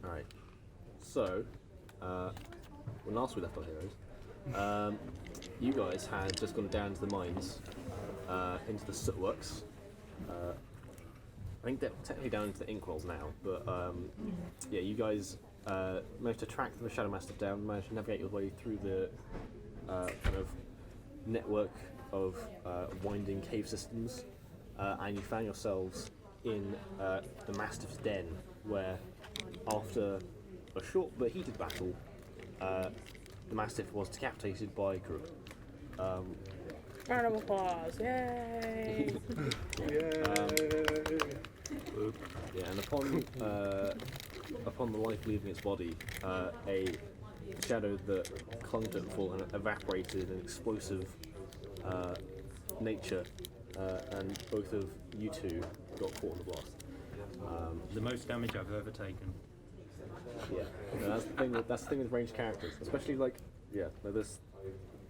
Alright. So, when last we left our heroes, you guys had just gone down to the mines, into the sootworks. I think they're technically down into the inkwells now, but yeah, you guys managed to track the Shadow Mastiff down, managed to navigate your way through the kind of network of winding cave systems, and you found yourselves in the Mastiff's den, where after a short but heated battle, the Mastiff was decapitated by Group. Round of applause, yay! Yeah, and upon the life leaving its body, a shadow that clung to it before and evaporated in explosive nature, and both of you two got caught in the blast. The most damage I've ever taken. Yeah, no, that's the thing with ranged characters, especially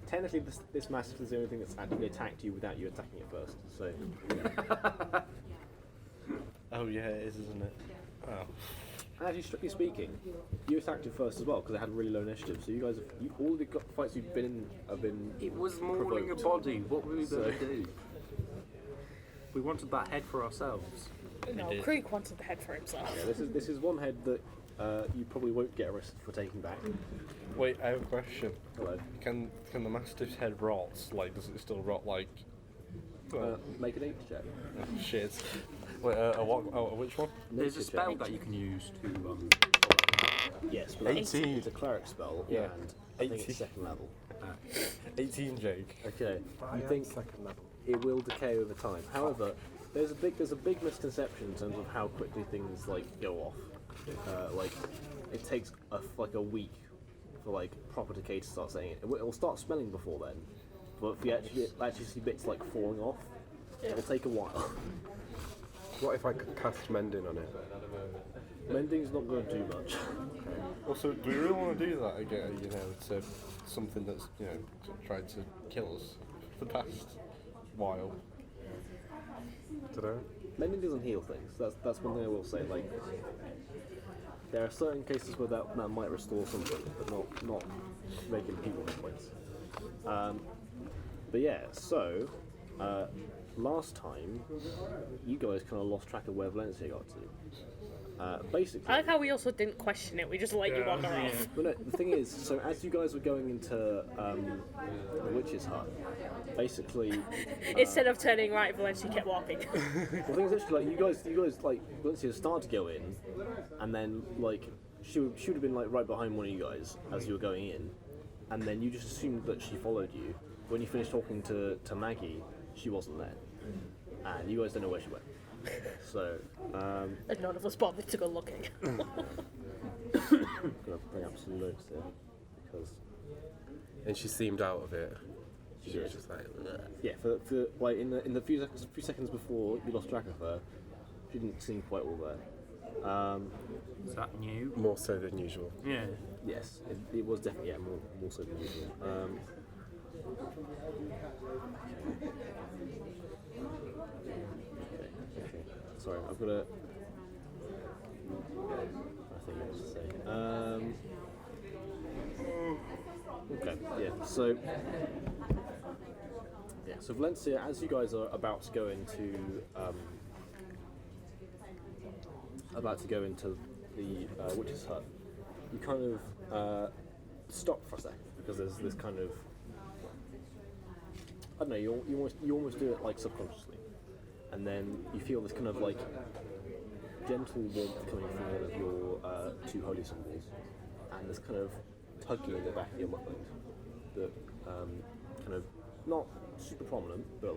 technically this Mastiff is the only thing that's actually attacked you without you attacking it first. So. Oh yeah, it is, isn't it? Oh. And actually, strictly speaking, you attacked it first as well because it had really low initiative. So you guys, all the fights you've been in have been. It was mauling a body. What were we going to do? We wanted that head for ourselves. No, Creek wanted the head for himself. Yeah, this is one head that you probably won't get arrested for taking back. Wait, I have a question. Hello. Can the Mastiff's head rot? Like, does it still rot like? Make an 8 check. Oh, shit. Wait, which one? There's a Nature spell check. that you can use to. Yes, but 18. It's a cleric spell, Yeah. and I think 18. it's second level. 18, Jake. Okay, you think second level. it will decay over time. However, there's a big misconception in terms of how quickly things go off. Like it takes a week for proper decay to start saying it. It'll start smelling before then, but if you actually see bits falling off, it'll take a while. What if I could cast Mending on it? Mending's not going to do much. Also, do we really want to do that again? To something that's tried to kill us for the past while. Dunno. Mending doesn't heal things. That's one thing I will say. There are certain cases where that might restore something, but not making people hit points. But yeah, so last time you guys kind of lost track of where Valencia got to. Basically, I like how we also didn't question it, we just let you wander off. but no, the thing is, so as you guys were going into the witch's hut, basically, Instead of turning right, Valencia kept walking. the thing is actually you guys Valencia started to go in, and then she would have been right behind one of you guys as you were going in, and then you just assumed that she followed you. When you finished talking to Maggie, she wasn't there, and you guys don't know where she went. So, And none of us bothered to go looking. I'm gonna bring up some notes here because And she seemed out of it. She was did. just like, ugh. yeah, for in the few seconds before you lost track of her, she didn't seem quite all there. Is that new? More so than usual. Yeah. Yes, it was definitely more so than usual. Okay. Sorry, I've got a. I think I was to say. Okay, yeah. So Valencia, as you guys are about to go into the witch's hut, you kind of stop for a second because there's this kind of, I don't know, you almost do it subconsciously, and then you feel this kind of gentle warmth coming from one of your two holy symbols, and this kind of tugging in the back of your mind that kind of not super prominent, but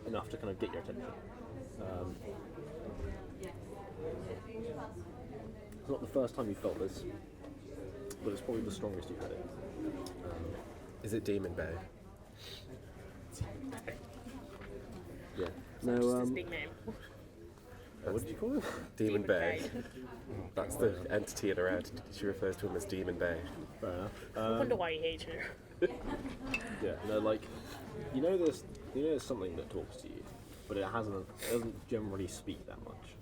enough to kind of get your attention. It's not the first time you felt this, but it's probably the strongest you've had it. Is it Demon Bay? Yeah. Just No. his big name. What did you call it? Demon Bay. That's the entity in her head. She refers to him as Demon Bay. Fair enough. I wonder why he hates her. Yeah. No. There's something that talks to you, but it doesn't generally speak that much.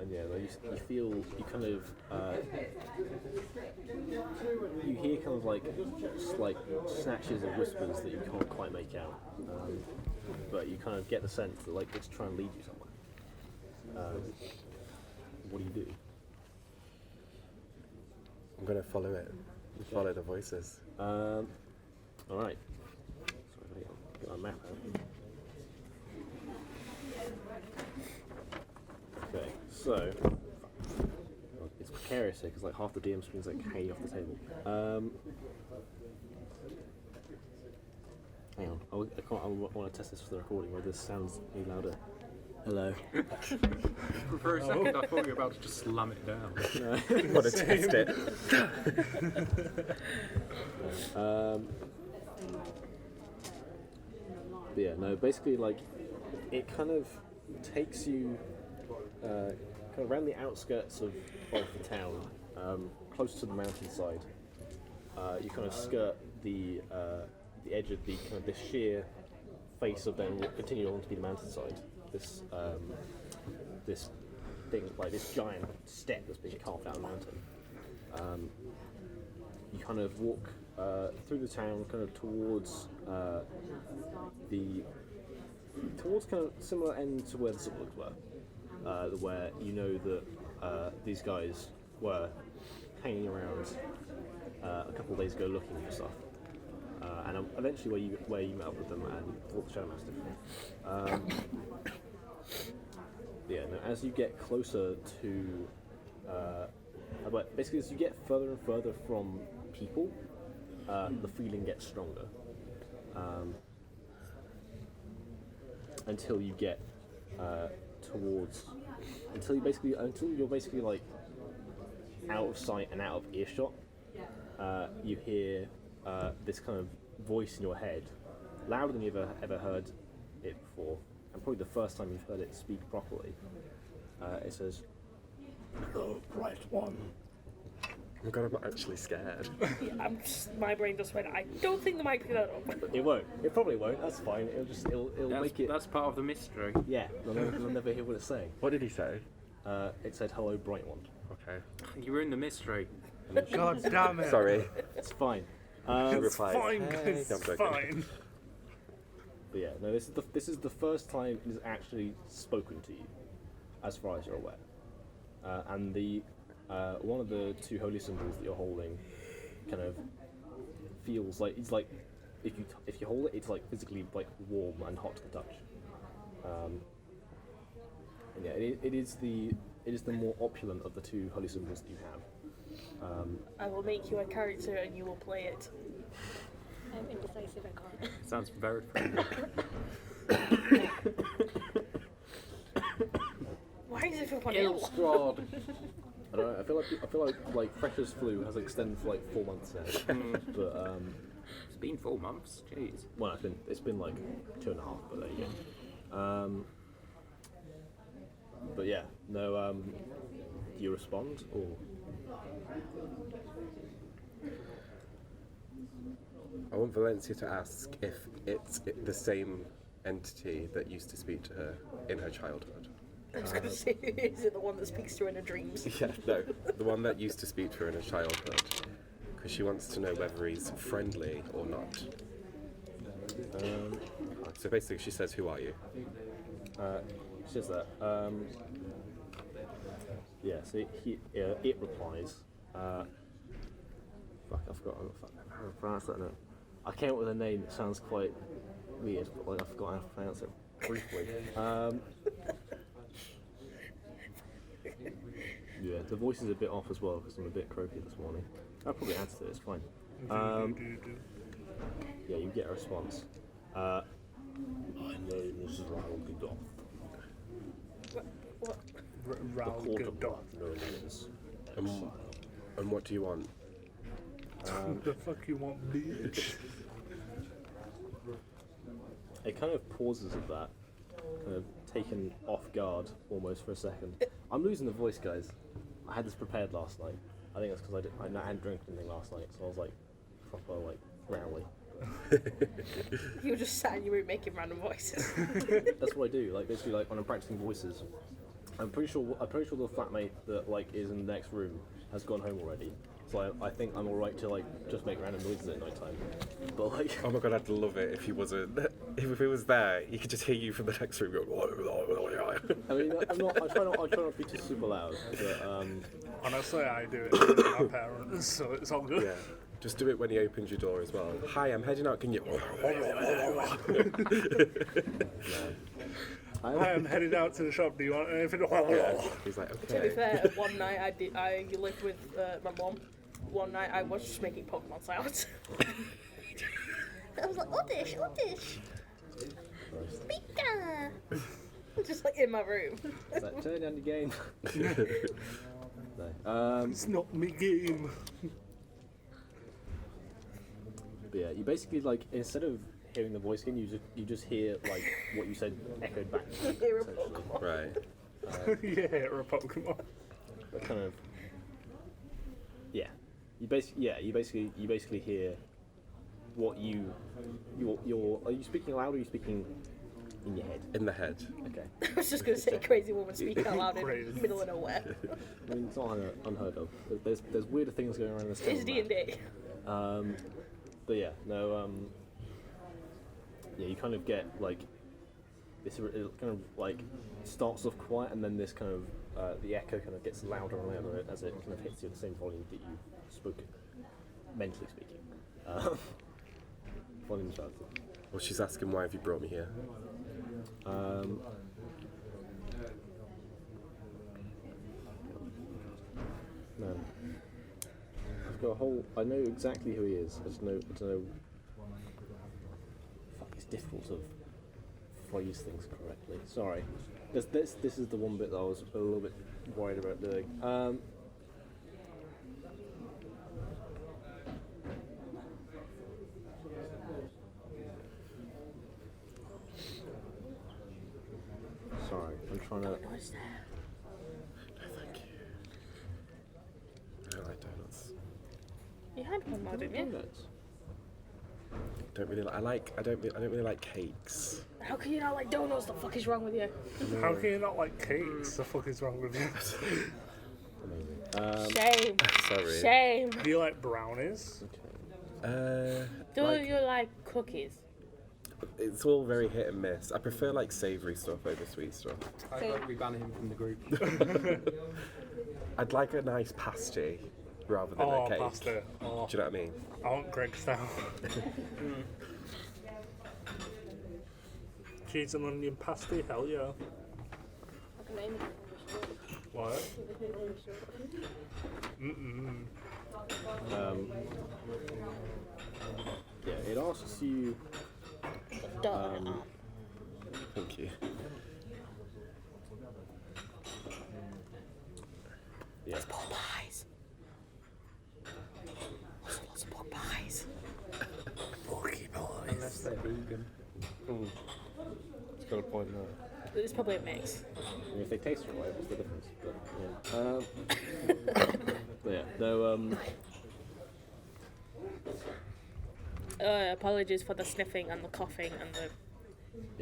And yeah, like you feel, you kind of, you hear kind of like snatches of whispers that you can't quite make out, but you kind of get the sense that like it's trying to lead you somewhere. What do you do? I'm gonna follow it. Follow the voices. All right. Sorry, get my map out. Okay, so it's precarious here because like half the DM screen's like hay off the table. Hang on, I want to test this for the recording where this sounds any louder. Hello. For a second, I thought you were about to just slam it down. You want to test it? But yeah, no, basically like it kind of takes you kind of around the outskirts of the town, close to the mountainside. You kind of skirt the edge of the kind of this sheer face of then what continue on to be the mountainside. This thing, like this giant step that's been carved out of the mountain. You kind of walk through the town, kind of towards kind of similar end to where the Silverwoods were, where you know that these guys were hanging around a couple of days ago looking for stuff. And eventually where you met up with them and fought the Shadow Master. Yeah, no, as you get closer to, basically as you get further and further from people, the feeling gets stronger. Until you get until you're basically like out of sight and out of earshot. You hear this kind of voice in your head, louder than you've ever heard it before, and probably the first time you've heard it speak properly. It says, "Hello, bright one." Oh god, I'm actually scared. My brain just went, I don't think the mic picked that up. It won't. It probably won't. That's fine. It'll make it. That's part of the mystery. Yeah, they'll never hear what it's saying. What did he say? It said, "Hello, bright one." Okay. You ruined the mystery. God damn it. Sorry. It's fine. She It's replies, fine, "Hey." it's No, I'm joking. fine. But yeah, no. This is the first time it has actually spoken to you, as far as you're aware. And the one of the two holy symbols that you're holding, kind of feels like it's like if you hold it, it's like physically like warm and hot to the touch. And yeah, it is the more opulent of the two holy symbols that you have. I will make you a character and you will play it. I'm indecisive, I can't. Sounds very friendly. Why is everyone ill? Ilstrad. I don't know. I feel like Freshers flu has extended for like 4 months now. But It's been 4 months. Jeez. well, it's been like 2.5. But there you go. But yeah, no. Do you respond or? I want Valencia to ask if it's the same entity that used to speak to her in her childhood. I was going to say, is it the one that speaks to her in her dreams? Yeah, no, the one that used to speak to her in her childhood. Because she wants to know whether he's friendly or not. So basically she says, "Who are you?" She says that. Yeah, so it replies. Fuck, I forgot how to pronounce that now. I came up with a name that sounds quite weird, but like I forgot how to pronounce it briefly. Yeah, the voice is a bit off as well because I'm a bit croaky this morning. I'll probably answer to it, it's fine. Yeah, you get a response. My name is Raul Godolph. What? The Raul quarterback Godolph. known as And, and what do you want? The fuck you want, bitch? It kind of pauses at that, kind of taken off guard almost for a second. I'm losing the voice, guys. I had this prepared last night. I think that's because I hadn't drank anything last night, so I was like proper like growly. You were just sat in your room making random voices. That's what I do. Like basically, like when I'm practicing voices, I'm pretty sure the flatmate that like is in the next room has gone home already. So I think I'm alright to like just make random noises at night time. But like, Oh my god, I'd love it if he wasn't. If he was there, you could just hear you from the next room going. I mean, I try not to be too super loud. But Honestly, I do it with my parents, so it's all good. Yeah. Just do it when he opens your door as well. Hi, I'm heading out. Can you? Hi, I'm headed out to the shop. Do you want anything? Yeah. He's like, okay. To be fair, one night I lived with my mum. One night I was just making Pokemon sounds. I was like, Oddish, Oddish, Pika! Just like in my room. it's like, turn down the game. No. It's not me game. But yeah, you basically like instead of hearing the voice again, you just hear like what you said echoed back. Hear a essentially. Pokemon. Right. Yeah, or a Pokemon. But kind of. Yeah, you basically hear what you're. Are you speaking loud or are you speaking in your head? In the head. Okay. I was just gonna say crazy woman speaking out loud in Crazy. the middle of nowhere. I mean, it's not unheard of. There's weirder things going on in this. It's D&D. But yeah, no. Yeah, you kind of get like this. It kind of like starts off quiet, and then this kind of the echo kind of gets louder and louder as it kind of hits you at the same volume that you spoke, mentally speaking. Volume started. Well, she's asking why have you brought me here? No. I've got a whole. I know exactly who he is. I just know. Fuck, it's difficult to phrase things correctly. Sorry. This is the one bit that I was a little bit worried about doing. Sorry, I'm trying to. What's that? No, thank you. I don't like donuts. You had one more, didn't you? Donuts. Don't really like. I don't really like cakes. How can you not like donuts? The fuck is wrong with you? How can you not like cakes? The fuck is wrong with you? Amazing. Shame. Sorry. Shame. Do you like brownies? Do Like, you like cookies? it's all very hit and miss. I prefer like savoury stuff over sweet stuff. I vote we ban him from the group. I'd like a nice pasty rather than Oh, a cake. pasta. Oh, Do you know what I mean? I want Greg style. Cheese and onion pasty? Hell yeah. What? Mm-mm. Yeah, it asks you. Thank you. Yeah. Pork pies. Lots of pork pies. Porky boys. Unless they're vegan. It's got a point there. It's probably a mix. I mean, if they taste right, what's the difference? But yeah. But yeah, no. Apologies for the sniffing and the coughing and the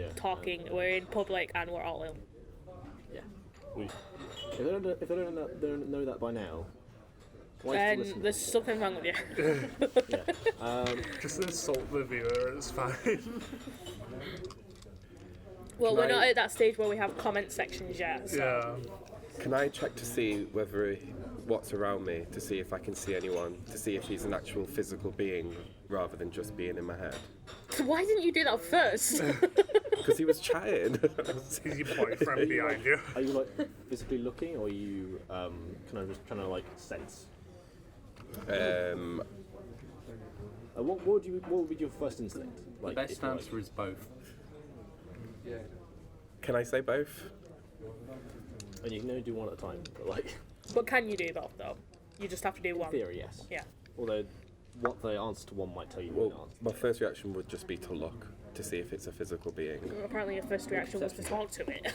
Yeah. talking. We're in public and we're all ill. Yeah. If they don't know that by now, why still And listen? there's something wrong with you. Yeah. Just insult the viewer, it's fine. Well, Can we're I- not at that stage where we have comment sections yet. So. Yeah. Can I check to see whether what's around me, to see if I can see anyone, to see if he's an actual physical being rather than just being in my head? Why didn't you do that first? Because he was chatting. Is your boyfriend behind you? Are you like physically looking, or are you kind of just trying to like sense? What would be your first instinct? The Like, best if you're, like- answer is both. Can I say both? And you can only do one at a time, but like, But can you do both though? You just have to do in one. theory, yes. Yeah. Although, what the answer to one might tell you the Well, answer. my first reaction would just be to look, to see if it's a physical being. Apparently your first reaction was to talk to it.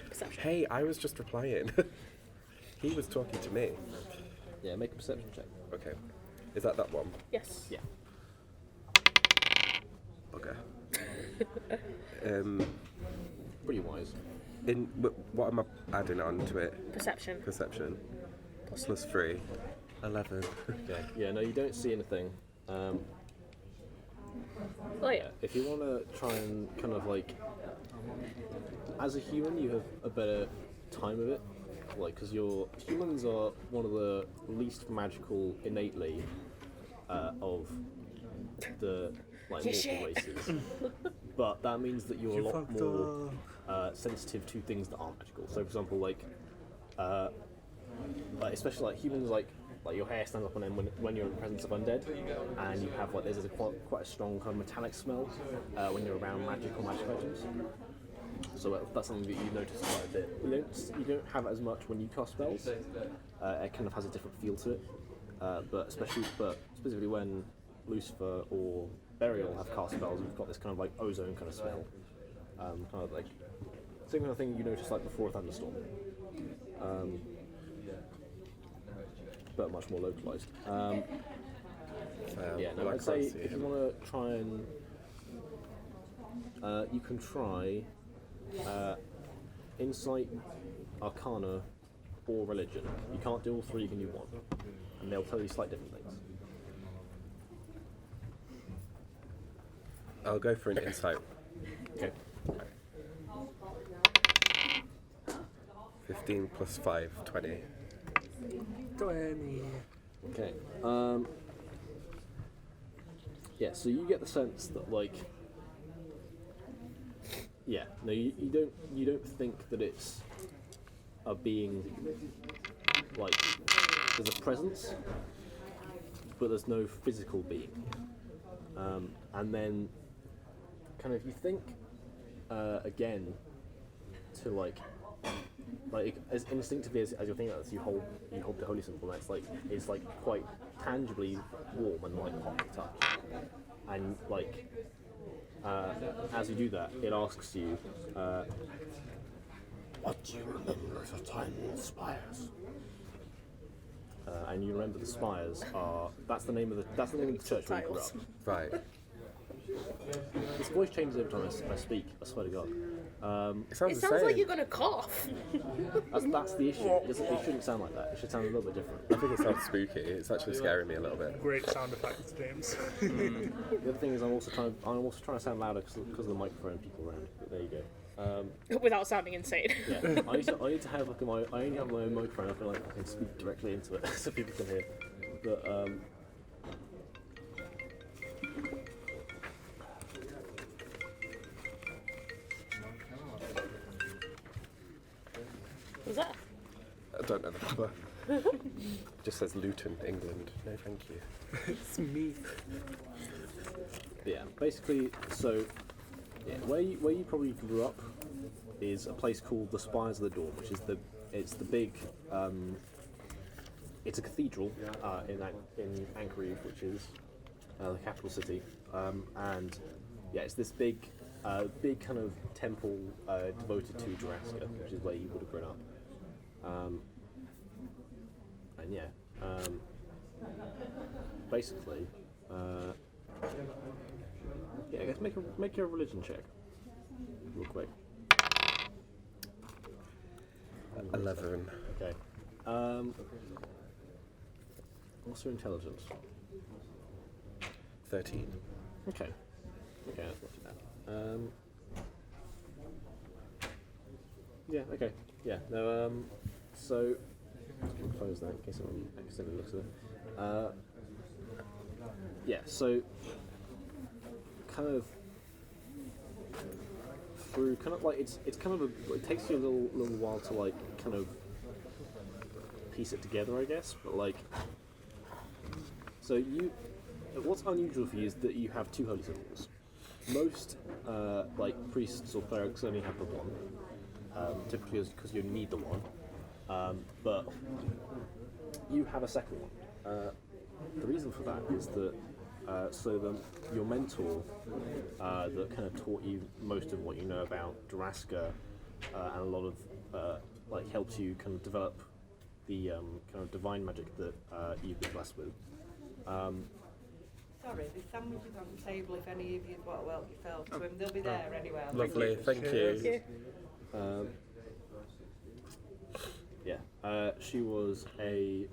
Perception. Hey, I was just replying. He was talking to me. Yeah, make a perception check. Okay. Is that one? Yes. Yeah. Okay. Pretty wise. what am I adding on to it? Perception. Perception. Plus 3. 11. Okay. Yeah. No, you don't see anything. Oh yeah. If you want to try and kind of like, as a human, you have a better time of it, like because humans are one of the least magical innately of the like You mortal shit. races, but that means that you're a lot more sensitive to things that aren't magical. So, for example, like especially like humans, like your hair stands up on end when you're in the presence of undead, and you have like there's quite a strong kind of metallic smell when you're around magical items. So that's something that you notice quite a bit. You don't have it as much when you cast spells. It kind of has a different feel to it. But specifically when Lucifer or Burial have cast spells, you've got this kind of like ozone kind of smell. Kind of like same kind of thing you notice like before a thunderstorm. But much more localized. Yeah, no, I'd say if you want to try and you can try Insight, Arcana, or Religion. You can't do all three, you can do one. And they'll tell you slightly different things. I'll go for an insight. Okay. 15 plus 5, 20. 20. Okay. Yeah, so you get the sense that like yeah, no, you don't think that it's a being like there's a presence, but there's no physical being. And then kind of you think again to like as instinctively as you're thinking about this, you hold the holy symbol, and it's like quite tangibly warm and like hot to touch, and like as you do that, it asks you, what do you remember of the time in the spires? And you remember the spires are that's the name of the church where you grew up. Right. This voice changes every time I speak. I swear to God. It sounds It the sounds same. like you're gonna cough. That's the issue. It shouldn't sound like that. It should sound a little bit different. I think it sounds spooky. It's actually scaring me a little bit. Great sound effects, James. The other thing is I'm also trying to sound louder because of the microphone and people around. But there you go. Without sounding insane. Yeah, I need to have like I only have my own microphone. I feel like I can speak directly into it so people can hear. But What's that? I don't know the number. Just says Luton, England. No, thank you. It's me. yeah, basically, so yeah, where you probably grew up is a place called the Spires of the Dawn, which is the big it's a cathedral in Anchorage, which is the capital city, and yeah, it's this big kind of temple devoted to Jurassica, which is where you would have grown up. And yeah, basically, yeah, I guess make a religion check, real quick. 11. Okay. What's your intelligence? 13. Okay. Okay, that's not too bad. Yeah. Okay. Yeah. No. So. I'll close that in case someone accidentally looks at it. Yeah. So. Kind of. Through kind of like it takes you a little while to like kind of piece it together, I guess. But like. So what's unusual for you is that you have two holy symbols. Most like priests or clerics only have the one, typically because you need the one. But you have a second one. The reason for that is that your mentor that kind of taught you most of what you know about Jurassica and a lot of like helps you kind of develop the kind of divine magic that you've been blessed with. Sorry, the sandwiches on the table if any of you want to help yourself to them. They'll be there anyway. Lovely, thank you. she was a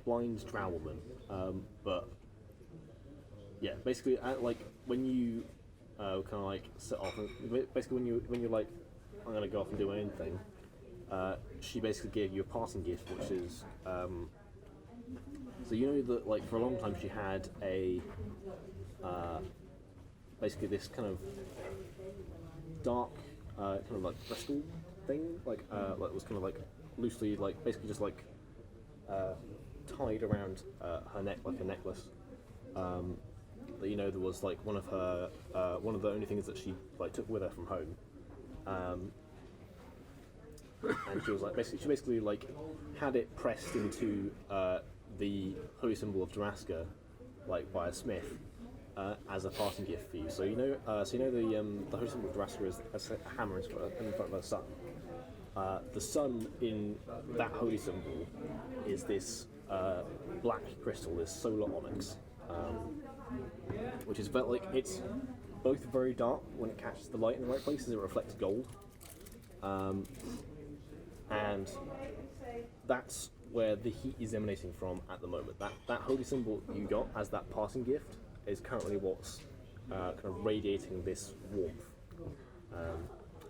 blind drow woman, but yeah, basically, like when you kind of like set off, basically when you're like, I'm gonna go off and do my own thing. She basically gave you a passing gift, which is so you know that like for a long time she had a basically this kind of dark kind of like crystal thing, like it was kind of like loosely like basically just like tied around her neck like a necklace. That you know there was like one of the only things that she like took with her from home. And she was like she basically like had it pressed into the holy symbol of Daraska, like by a smith, as a parting gift for you. So you know the holy symbol of Daraska is a hammer in front of the sun. The sun in that holy symbol is this black crystal, this solar onyx, which is like it's both very dark when it catches the light in the right places. It reflects gold. And that's where the heat is emanating from at the moment. That holy symbol you got as that passing gift is currently what's kind of radiating this warmth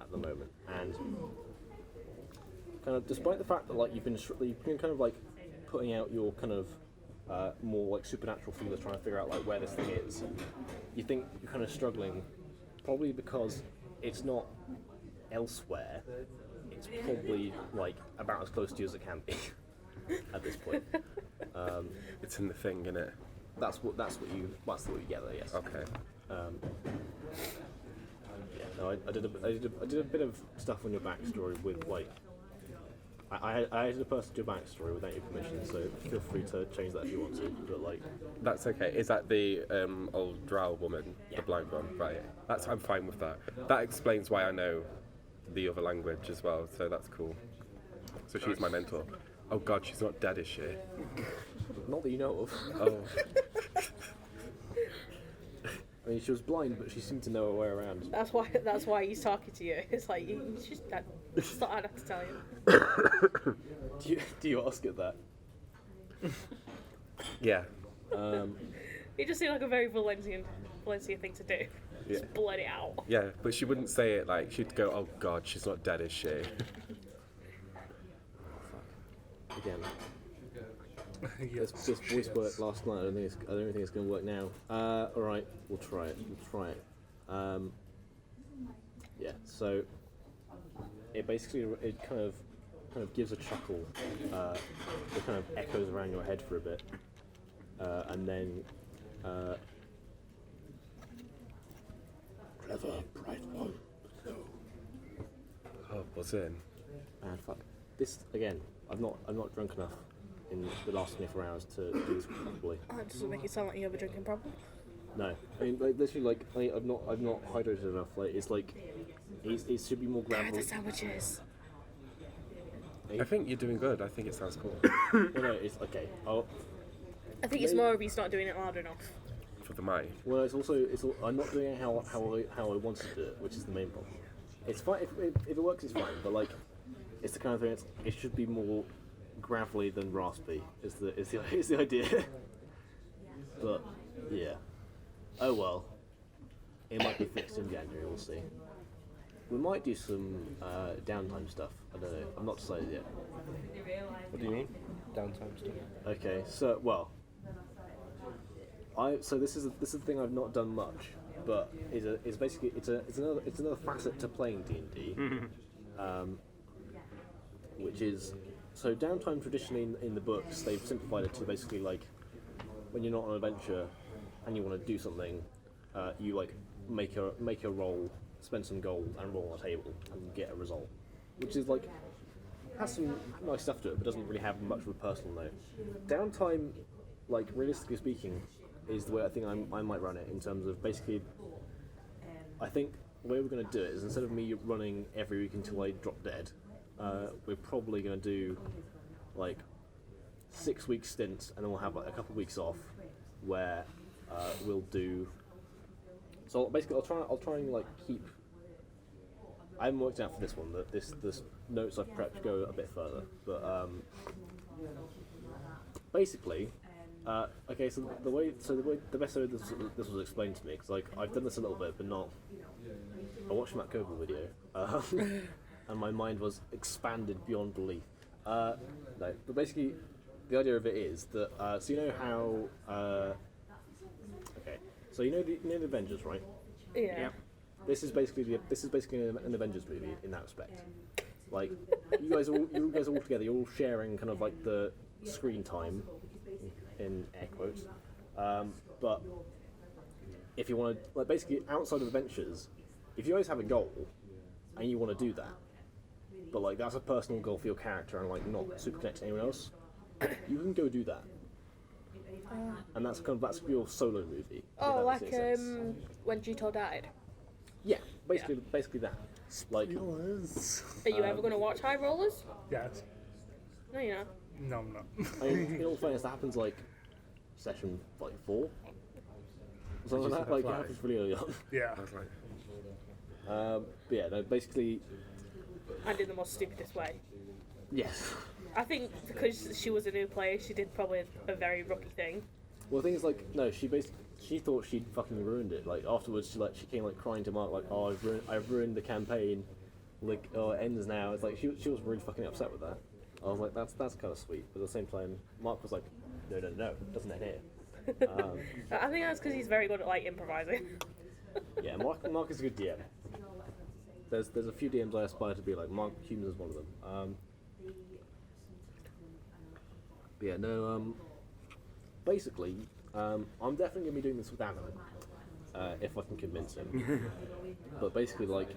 at the moment. And kind of despite the fact that like you've been kind of like putting out your kind of more like supernatural feelers, trying to figure out like where this thing is, you think you're kind of struggling, probably because it's not elsewhere. It's probably like about as close to you as it can be at this point. It's in the thing, isn't it? That's what you get there. Yes. Okay. Yeah. No, I did a bit of stuff on your backstory with like. I added a person to your backstory without your permission, so feel free to change that if you want to. But like, That's okay. Is that the old drow woman, Yeah. the blind one? Right. I'm fine with that. That explains why I know the other language as well, so that's cool. So she's my mentor. Oh god, she's not dead, is she? not that you know of. Oh, I mean, she was blind, but she seemed to know her way around. That's why he's talking to you. It's like it's just that. It's not I'd have to tell you. Do you ask it that? yeah. It just seemed like a very Valencia thing to do. Yeah. Just blurt it out. Yeah, but she wouldn't say it like, she'd go, oh god, she's not dead, is she? Again. This voice worked last night. I don't think it's going to work now. All right, we'll try it. Yeah. So it basically kind of gives a chuckle. It kind of echoes around your head for a bit, and then. Clever, bright one. No. Oh, what's in? Man, fuck. This again. I'm not drunk enough in the last 24 hours to do this properly. That doesn't make it sound like you have a drinking problem. No, I mean, like, literally, like, I've not hydrated enough. Like, it's like, it should be more Where are gravel. the sandwiches? I think you're doing good. I think it sounds cool. No, it's okay. Oh, I think it's more of he's not doing it loud enough. For the mic. well, I'm not doing it how I wanted to do it, which is the main problem. It's fine if it works, it's fine. But like, it's the kind of thing. It should be more gravelly than raspy. Is the idea. But yeah. Oh well. It might be fixed in January. We'll see. We might do some downtime stuff. I don't know. I'm not decided yet. What do you mean? Downtime stuff. Okay. So well. So this is the thing I've not done much, but is basically it's another facet to playing D&D, which is so downtime. Traditionally in the books, they've simplified it to basically like when you're not on an adventure and you want to do something, you like make a roll, spend some gold, and roll on a table and get a result, which is like has some nice stuff to it, but doesn't really have much of a personal note. Downtime, like realistically speaking, is the way I think I might run it in terms of basically. I think the way we're going to do it is instead of me running every week until I drop dead, we're probably going to do like 6 week stints, and then we'll have like a couple of weeks off where we'll do. So basically, I'll try and like keep. I haven't worked out for this one that this notes I've prepped to go a bit further, but basically, okay. So the best way this was explained to me, because like I've done this a little bit, but not. I watched Matt Coble video, and my mind was expanded beyond belief. No, but basically, the idea of it is that so you know how okay, so you know the Avengers, right? Yeah. This is basically an Avengers movie in that respect. Like you guys are all together. You're all sharing kind of like the screen time, in air quotes. But if you want to, like, basically outside of adventures, if you guys have a goal and you want to do that, but like that's a personal goal for your character and like not super connected to anyone else, you can go do that. And that's your solo movie. if Oh, that like makes any sense. when Gito died. Yeah, basically that. Like, Are you ever going to watch High Rollers? Yes. No, you're not. No, I'm not. I mean, in all fairness, that happens like session like 4. Something like that. Like it apply? happens really early on. Yeah. I was like, But yeah, no, basically, I did the most stupidest way. yes. I think because she was a new player, she did probably a very rookie thing. Well, the thing is, like, no, she thought she'd fucking ruined it. Like afterwards, she came like crying to Mark, like, oh, I've ruined the campaign. Like, oh, it ends now. It's like she was really fucking upset with that. I was like, that's kind of sweet, but at the same time, Mark was like, no, it doesn't end here. I think that's because he's very good at like improvising. Yeah, Mark is a good DM. There's a few DMs I aspire to be like. Mark Humans is one of them. But yeah, no. Basically, I'm definitely gonna be doing this with Adam, if I can convince him. But basically, like,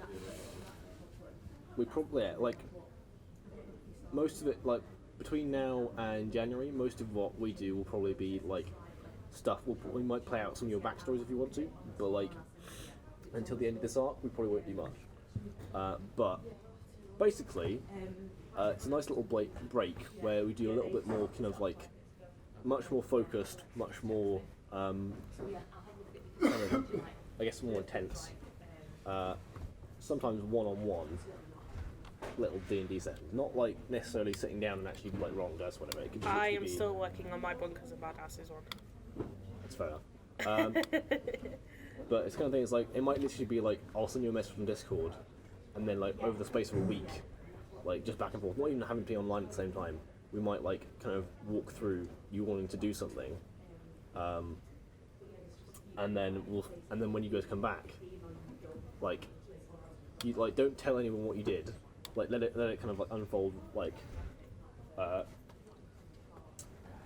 we probably like most of it, like between now and January, most of what we do will probably be like stuff. We might play out some of your backstories if you want to, but like until the end of this arc, we probably won't do much. But basically, it's a nice little break where we do a little bit more kind of like much more focused, much more kind of, I guess, more intense. Sometimes one-on-one little D&D sessions, not like necessarily sitting down and actually like rolling dice, whatever. It could just I literally am be, still working on my Bunkers and Badasses one. That's fair enough. But it's kind of thing. It's like it might literally be like I'll send you a message from Discord, and then like over the space of a week, like just back and forth, not even having to be online at the same time. We might like kind of walk through you wanting to do something, and then when you guys come back, like you like don't tell anyone what you did, like let it kind of like unfold like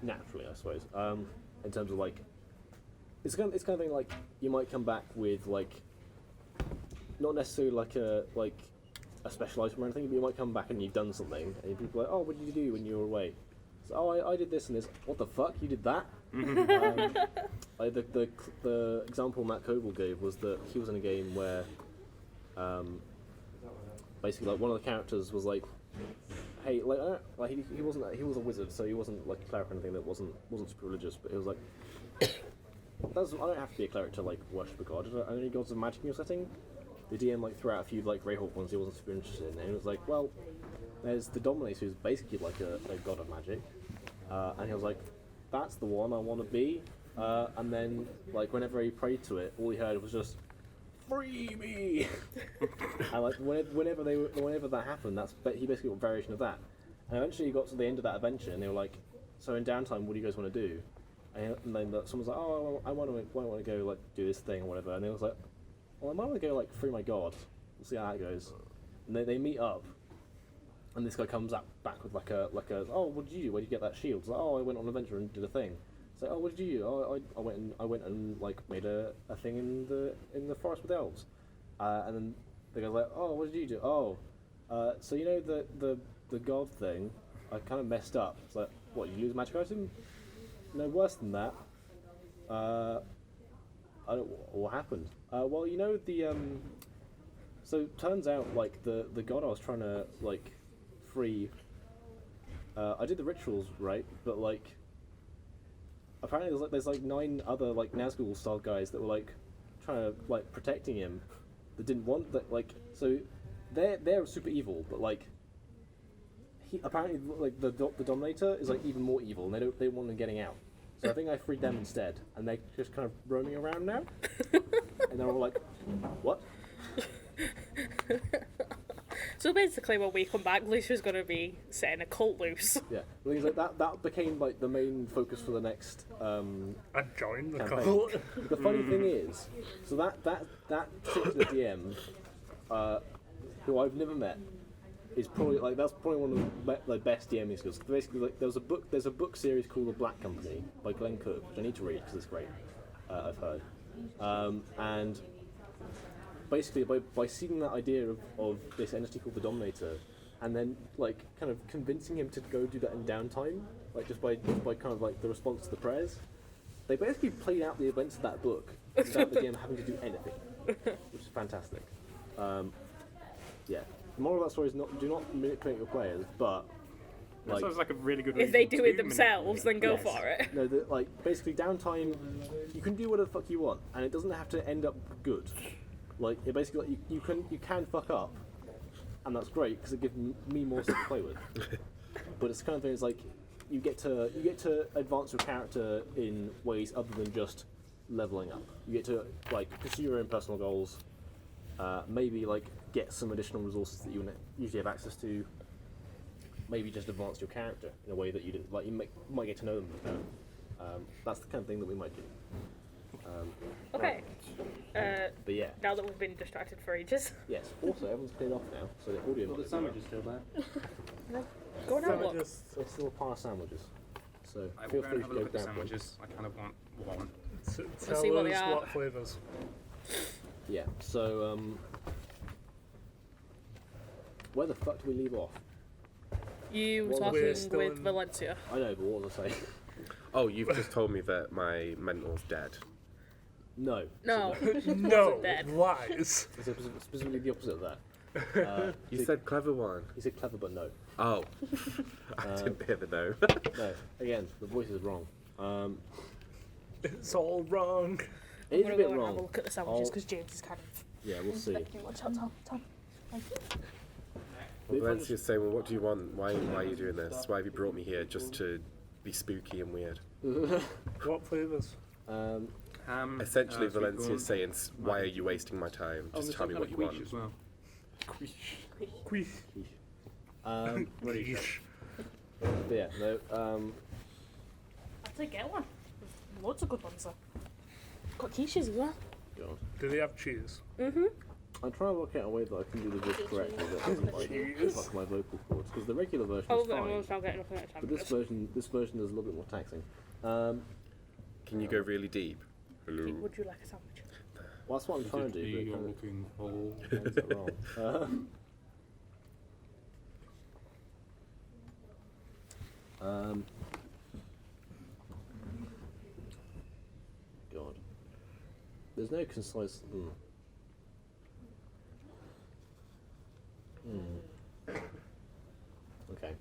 naturally, I suppose. In terms of like it's kind of thing like you might come back with like not necessarily like a special item or anything, but you might come back and you've done something, and people are like, oh, what did you do when you were away? So, oh, I did this and this. What the fuck? You did that? Like the example Matt Coble gave was that he was in a game where basically like one of the characters was like, hey, like he was a wizard, so he wasn't like a cleric or anything that wasn't super religious, but he was like, I don't have to be a cleric to like worship a god. Are there any gods of magic in your setting? The DM like threw out a few like Greyhawk ones he wasn't super interested in, and he was like, well, there's the Dominator who's basically like a god of magic, and he was like, that's the one I want to be, and then like whenever he prayed to it, all he heard was just, free me, and like whenever that happened, he basically got a variation of that, and eventually he got to the end of that adventure, and they were like, so in downtime, what do you guys want to do? And then someone's like, oh, I want to go like do this thing or whatever, and they was like, well, I might want to go like free my god. We'll see how that goes. And they meet up, and this guy comes back with like a oh, what did you do? Where did you get that shield? It's like, oh, I went on an adventure and did a thing. It's like, oh, what did you do? Oh, I went and like made a thing in the forest with elves. And then the guy's like, oh, what did you do? Oh, so you know the god thing, I kind of messed up. It's like, what, you lose a magic item? No, worse than that. I don't. What happened? Well, you know the So turns out like the god I was trying to like free. I did the rituals right, but like apparently there's like 9 other like Nazgul style guys that were like trying to like protecting him that didn't want that, like, so they're super evil, but like apparently like the Dominator is like even more evil, and they want them getting out. So I think I freed them instead, and they're just kind of roaming around now. And they're all like, "What?" So basically, when we come back, Lucia's going to be setting a cult loose. Yeah, the thing is, like that became like the main focus for the next. I joined the campaign. cult. The funny thing is, so that particular DM, who I've never met, is probably like that's probably one of the best DMing skills. Basically, like there's a book series called The Black Company by Glenn Cook, which I need to read because it's great. I've heard, and basically by seeing that idea of this entity called the Dominator, and then like kind of convincing him to go do that in downtime, like just by kind of like the response to the prayers, they basically played out the events of that book without the DM having to do anything, which is fantastic. Yeah. The moral of that story is do not manipulate your players, but That sounds like a really good If they reason do to it themselves, then go Yes. for it. No, like basically downtime, you can do whatever the fuck you want, and it doesn't have to end up good. Like it basically, like, you can fuck up, and that's great because it gives me more stuff to play with. But it's kind of thing is like you get to advance your character in ways other than just leveling up. You get to like pursue your own personal goals, maybe like get some additional resources that you wouldn't usually have access to. Maybe just advance your character in a way that you didn't like. You might get to know them better. That's the kind of thing that we might do. Okay. But yeah, Now that we've been distracted for ages, yes. Also, everyone's cleared off now, so the audio. Well, the might be sandwich is still there. go and have a look. There's still a pile of sandwiches, so I will feel go free and to have a go look at the grab one. sandwiches. I kind of want one. Tell see what they us are. what flavours. Yeah. So where the fuck do we leave off? You were Well, talking we're still with in- Valencia. I know, but what was I saying? Oh, you've just told me that my mentor's dead. No. No. No, dead. lies. It's specifically the opposite of that. You said clever one. He said clever, but no. Oh, I didn't hear the no. No. Again, the voice is wrong. It's all wrong. It is I'm a going to bit go and have a wrong. look at the sandwiches I'll- because James is kind of... Yeah, we'll see. Watch out, Tom. Well, Valencia's saying, well, what do you want? Why are you doing this? Why have you brought me here just to be spooky and weird? What flavours? Essentially, sweet Valencia's corn. saying, why are you wasting my time? Oh, Just there's tell some me kind what of you quiche want. as well. Quiche. Quiche. Quiche. Yeah, no. I'd say get one. There's loads of good ones there. Got quiches as well. God. Do they have cheese? I'm trying to work out a way that I can do the voice correctly that doesn't like Jeez. fuck my vocal cords, because the regular version Oh, is but fine, everyone's now getting up at but this version is a little bit more taxing. Can you go really deep? Hello. Would you like a sandwich? Well, that's what I'm trying to do, but it You're kind looking for... of gets it wrong. God. There's no concise. Okay.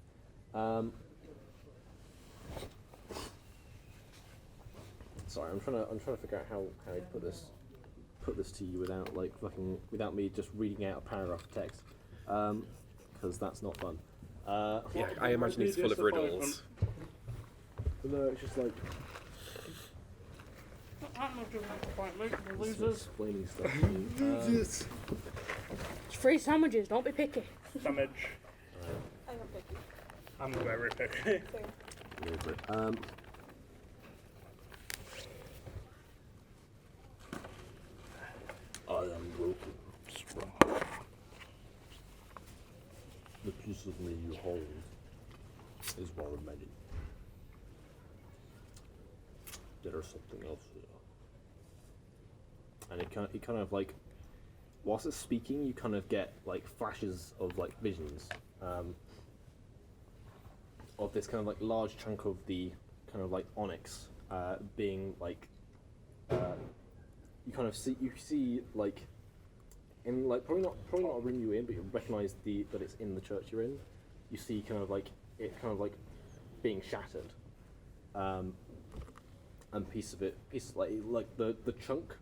Sorry, I'm trying to figure out how to put this to you without me just reading out a paragraph of text, because that's not fun. Yeah, I imagine he's full of riddles. But no, it's just like I'm not doing that appointment. just explaining stuff to you. It's free sandwiches, don't be picky. Sandwich. I don't pick you. I'm very picky. I am broken, strong. The piece of me you hold is one of many. There's something else here. And it kind of like, whilst it's speaking, you kind of get like flashes of like visions of this kind of like large chunk of the kind of like onyx being like you see like in like probably not a room you're in, but you recognise that it's in the church you're in. You see kind of like it kind of like being shattered, and pieces like the chunk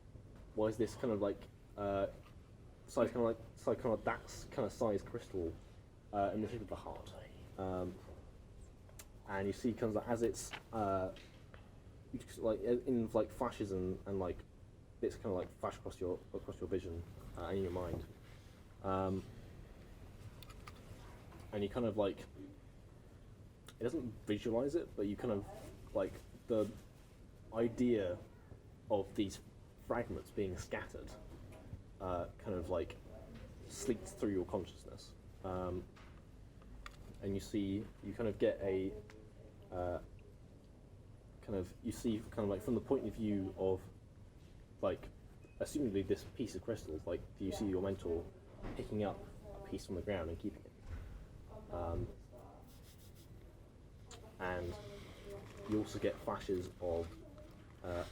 was this kind of like size kind of that kind of size crystal in the shape of a heart. and you see kind of as it's you just, like in like flashes and like bits kind of like flash across your vision and in your mind, and you kind of like it doesn't visualize it, but you kind of like the idea of these fragments being scattered kind of like sleeps through your consciousness, and you kind of get a you see kind of like from the point of view of like assumably this piece of crystal, like you see your mentor picking up a piece from the ground and keeping it, and you also get flashes of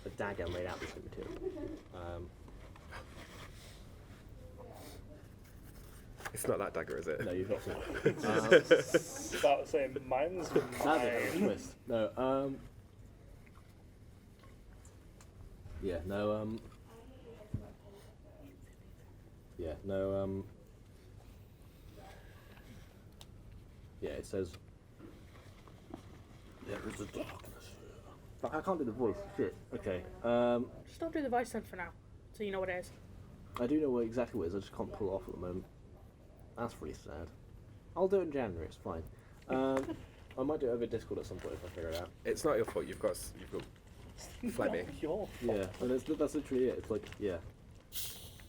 a dagger made out of the same material. It's not that dagger, is it? No, you've not seen it. About to say, mine's That's a mine. twist. No, yeah, no, yeah, no, yeah, it says, there is a darkness here. Fuck, I can't do the voice, shit. Okay, Just don't do the voice then for now, so you know what it is. I do know exactly what it is, I just can't pull it off at the moment. That's really sad. I'll do it in January, it's fine. I might do it over Discord at some point if I figure it out. It's not your fault. You've got phlegmy. Your Yeah, and that's literally it. It's like, yeah.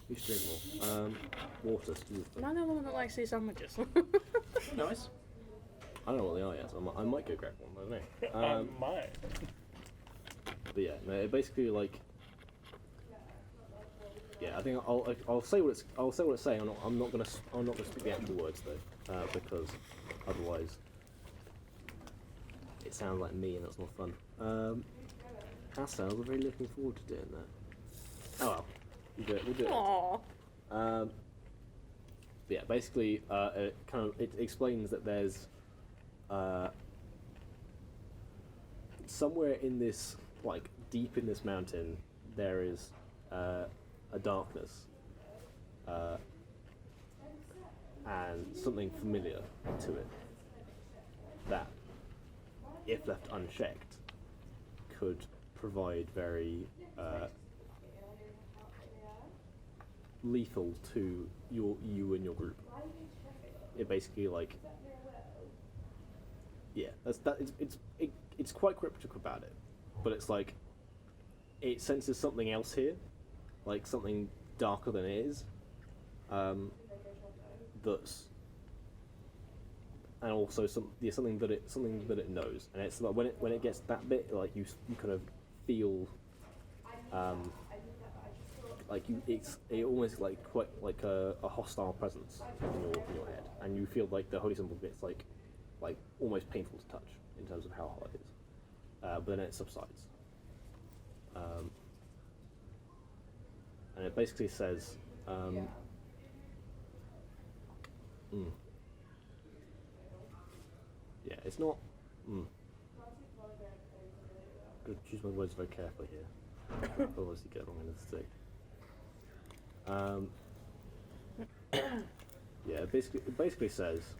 You should drink more. Water. Am I the one that likes these sandwiches? Nice. I don't know what they are yet, so I might go grab one, I don't know. I might. But yeah, no, it basically like, yeah, I think I'll say what it's saying. I'm not gonna speak the actual words though, because otherwise it sounds like me and that's not fun. Ourselves are very looking forward to doing that. Oh well, we'll do it. Aww. But yeah, basically, it explains that there's somewhere in this, like deep in this mountain, there is a darkness, and something familiar to it that, if left unchecked, could provide very lethal to you and your group. It basically like, yeah, it's quite cryptic about it, but it's like it senses something else here, like something darker than it is, that's, and also something that it knows, and it's like when it gets that bit, like you kind of feel, like it almost like quite like a hostile presence in your head, and you feel like the holy symbol bit's like almost painful to touch in terms of how hard it is, but then it subsides, and it basically says, yeah, it's not. Gotta choose my words very carefully here. Otherwise, you get wrong in the stick. Yeah, it basically says,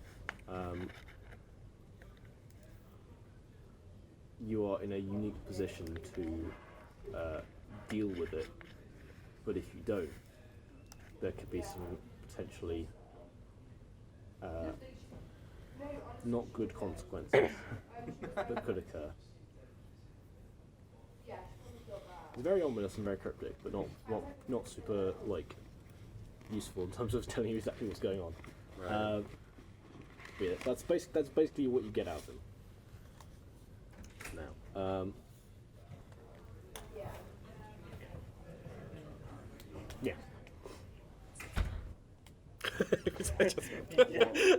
you are in a unique position to deal with it, but if you don't, there could be some potentially not good consequences that could occur. It's very ominous and very cryptic, but not super like useful in terms of telling you exactly what's going on. Right. Yeah, that's basically what you get out of them. Now, yeah.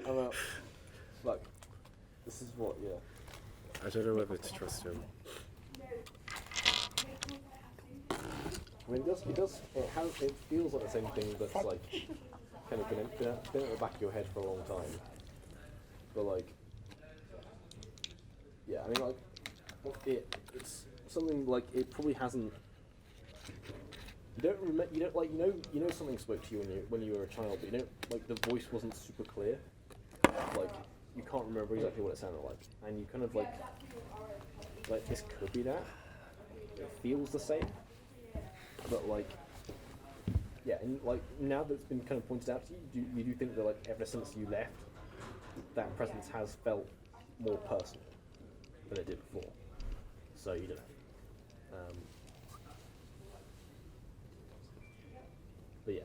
I'm out. Look, this is what. Yeah. I don't know whether to trust him. I mean, it feels like the same thing that's like kind of been at the back of your head for a long time. But like, yeah, I mean, like, it's something like it probably hasn't. You know something spoke to you when you were a child, but you don't, like, the voice wasn't super clear. Like, you can't remember exactly what it sounded like, and you kind of like this could be that. It feels the same, but like, yeah, and like now that it's been kind of pointed out to you, you do think that like ever since you left, that presence has felt more personal than it did before. So you don't know. But yeah.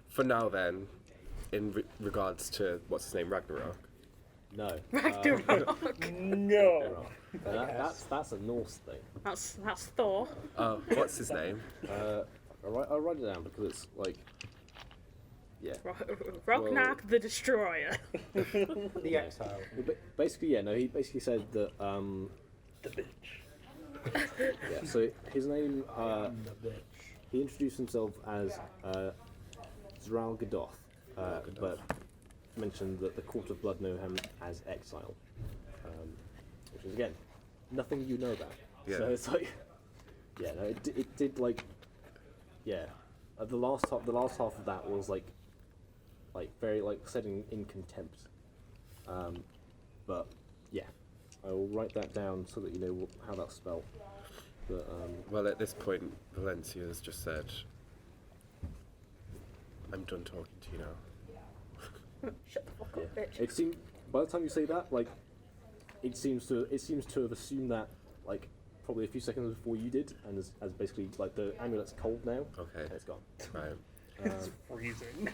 For now, then, in regards to what's his name, Ragnarok. No. Ragnarok. No. That's a Norse thing. That's Thor. Oh, what's his name? I'll write it down because it's like, yeah. Ragnar the Destroyer. The exile. Basically, yeah. No, he basically said that. The bitch. Yeah. So his name. The bitch. He introduced himself as Zral Gadoth, but mentioned that the Court of Blood know him as Exile, which is again nothing you know about. Yeah. So it's like, yeah, no, it did like, yeah, the last half of that was like very like said in contempt, but yeah, I will write that down so that you know how that's spelled. But Well, at this point, Valencia has just said, I'm done talking to you now. Shut the fuck up, yeah. bitch. It seemed by the time you say that, like, it seems to have assumed that like probably a few seconds before you did, and as basically like the amulet's cold now. Okay. And it's gone. Right. It's freezing.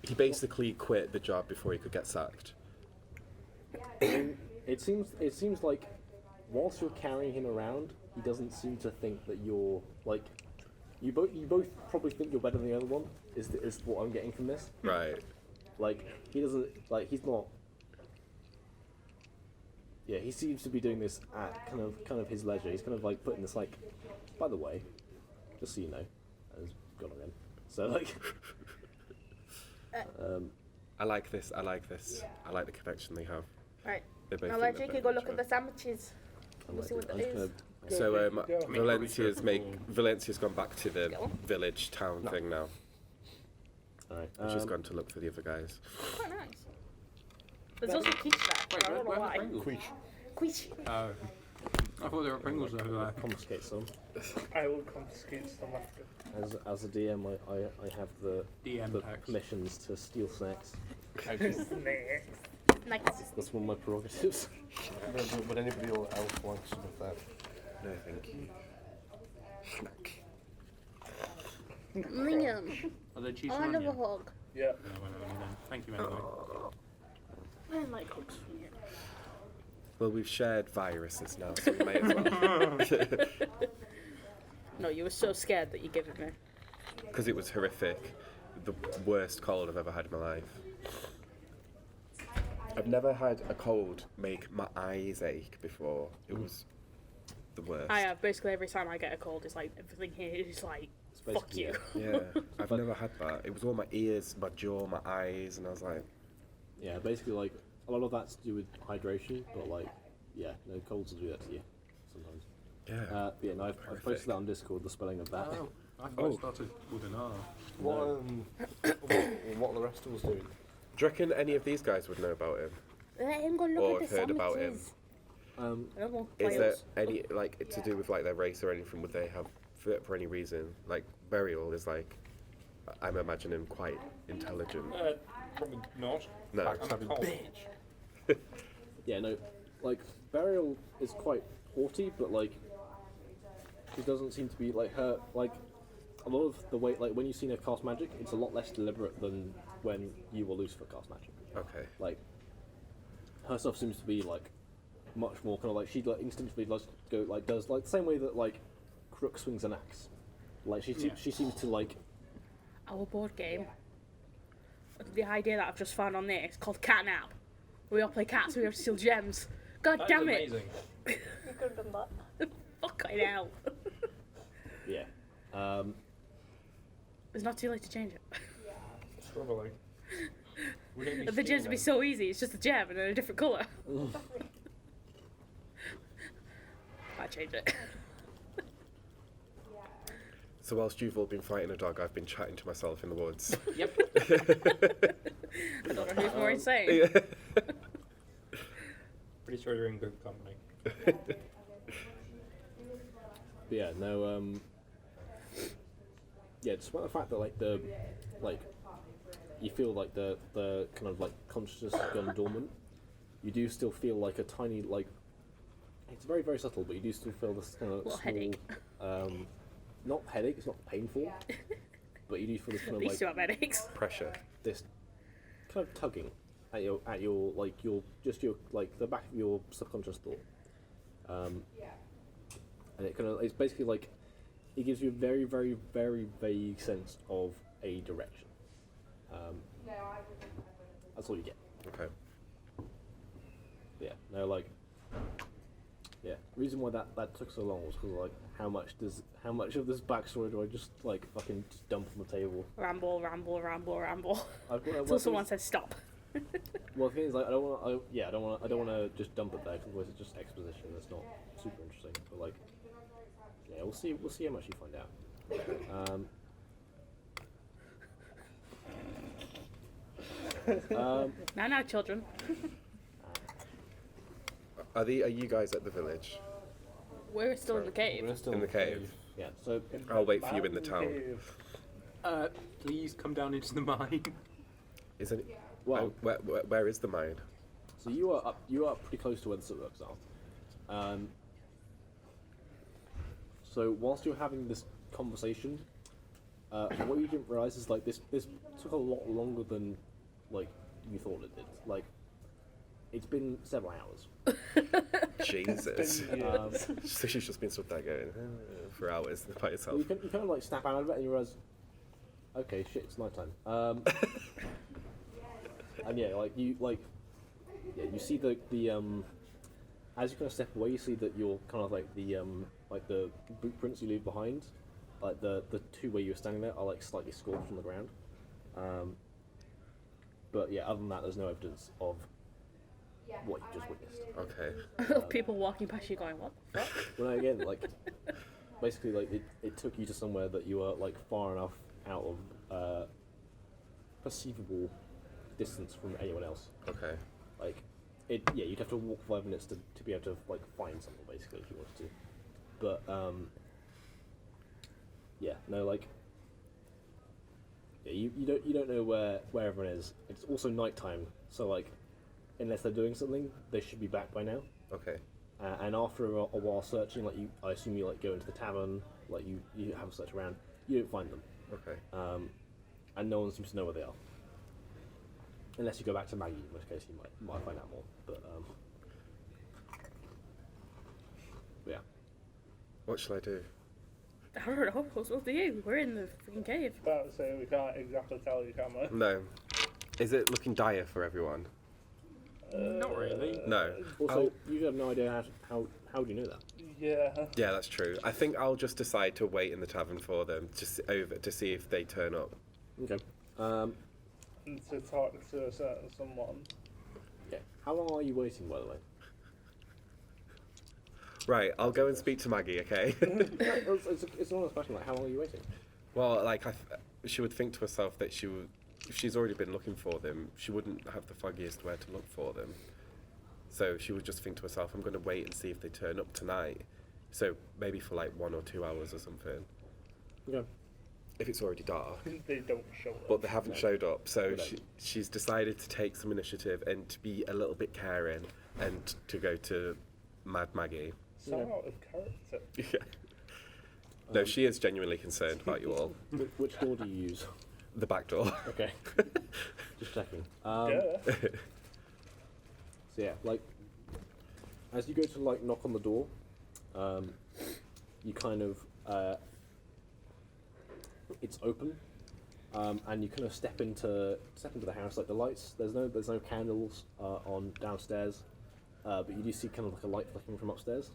He basically quit the job before he could get sacked. And it seems like whilst you're carrying him around, he doesn't seem to think that you're like you both probably think you're better than the other one. Is what I'm getting from this. Right. Like he doesn't like he's not. Yeah, he seems to be doing this at kind of his leisure. He's kind of like putting this like, by the way, just so you know, and he's gone again. So like, I like this. I like this. I like the connection they have. Right. They both Now think let they're Jakey better go than look each at the other. sandwiches. I'm We'll see what that just is. gonna- So Go. Valencia's gone back to the Go on. village town thing now. all right. She's gone to look for the other guys. Quite nice. There's also quiche there. I don't know why. Quiche. Quiche. Oh. I thought there were Pringles everywhere. Confiscate some. I will confiscate some after. As a DM, I have the DM tax. permissions to steal snacks. Snacks. Nice. That's one of my prerogatives. Would anybody else want some of that? No, thank you. Liam, Are they cheese I and love a onion? hug. Yeah. No, well, no, then. Thank you anyway. I like hugs from you. Well, we've shared viruses now, so we may as well. No, you were so scared that you gave it me. Because it was horrific. The worst cold I've ever had in my life. I've never had a cold make my eyes ache before. It was the worst. I have. Basically, every time I get a cold, it's like everything here is like, fuck basically you. it. Yeah, I've never had that. It was all my ears, my jaw, my eyes, and I was like, Yeah, basically like a lot of that's to do with hydration, but like, yeah, no, colds will do that to you sometimes. yeah. But yeah, no, I've posted Horrific. that on Discord, the spelling of that. Oh, I thought it started with an R. What are the rest of us doing? Do you reckon any of these guys would know about him? Let him go Or look at the heard about him? sandwiches. Um, I don't want Is there players. any, like, to do with, like, their race or anything, would they have, for any reason? Like, Burial is, like, I'm imagining quite intelligent. Probably not. No. I'm a cold. yeah, no, like Burial is quite haughty, but like she doesn't seem to be like her. Like a lot of the way, like when you've seen her cast magic, it's a lot less deliberate than when you or Lucifer cast magic. Okay. Like her stuff seems to be like much more kind of like she like instinctively does like the same way that like Crook swings an axe. Like she seems to like Our board game. The idea that I've just found on there is called Catnap. We all play cats, we have to steal gems. God damn it! Amazing. You could have done that. Fucking hell. yeah. It's not too late to change it. Probably. Would it be The gems would be so easy, it's just a gem and a different colour. I changed it. So whilst you've all been fighting a dog, I've been chatting to myself in the woods. Yep. I don't know who's more insane. Yeah. Pretty sure you're in good company. But yeah, no. Yeah, despite the fact that you feel like the kind of like consciousness has gone dormant, you do still feel like a tiny it's very very subtle, but you do still feel this kind of Little small headache. Not headache, it's not painful, but you do feel this kind of These two have headaches. Pressure. this kind of tugging at your the back of your subconscious thought, and it's basically like it gives you a very very very vague sense of a direction. That's all you get. Okay. Yeah, no, yeah. The reason why that took so long was because how much of this backstory do I just fucking just dump on the table? Ramble. I've got, Until someone says stop. Well, the thing is, I don't want to just dump it there because otherwise it's just exposition. That's not super interesting. But yeah, we'll see how much you find out. Now, children. Are you guys at the village? We're still in the cave. We're still In the cave. Yeah, so I'll wait for you in the town. Please come down into the mine. Isn't it? well, Where is the mine? so you are pretty close to where the silkworks are. So whilst you're having this conversation, what you didn't realize is this took a lot longer than you thought it did. It's been several hours. Jesus. So she's just been stood there going for hours by herself. You kind of snap out of it and you realise, okay, shit, it's nighttime. And yeah, you see the as you kind of step away, you see that you're kind of the boot prints you leave behind, the two where you were standing there are slightly scorched on the ground. But yeah, other than that, there's no evidence of what you just witnessed. Okay. People walking past you going, what the fuck? Well, no, again, basically, it took you to somewhere that you were far enough out of perceivable distance from anyone else. Okay. You'd have to walk 5 minutes to be able to find something basically if you wanted to. But yeah, no, yeah, you don't know where everyone is. It's also nighttime, so unless they're doing something, they should be back by now. Okay. And after a while searching, I assume you go into the tavern, you have a search around, you don't find them. Okay. And no one seems to know where they are. Unless you go back to Maggie, in which case you might find out more. But yeah. What shall I do? I don't know. What's supposed to do? We're in the freaking cave. About to say we can't exactly tell you, can we? No. Is it looking dire for everyone? Not really. No. Also, you have no idea how do you know that? Yeah. Yeah, that's true. I think I'll just decide to wait in the tavern for them to see if they turn up. Okay. And to talk to a certain someone. Yeah. How long are you waiting, by the way? Right, I'll go and speak to Maggie, okay? It's an honest question. How long are you waiting? Well, she would think to herself that if she's already been looking for them, she wouldn't have the foggiest where to look for them. So she would just think to herself, I'm going to wait and see if they turn up tonight. So maybe for 1 or 2 hours or something. Okay. If it's already dark. They don't show up. But they haven't showed up, so They don't. she's decided to take some initiative and to be a little bit caring and to go to Mad Maggie. So out of character. Yeah. No, she is genuinely concerned about you all. Which door do you use? The back door. Okay. Just checking. Yeah. So yeah, as you go to knock on the door, you kind of it's open, and you kind of step into the house. The lights, there's no candles on downstairs, but you do see kind of a light flickering from upstairs,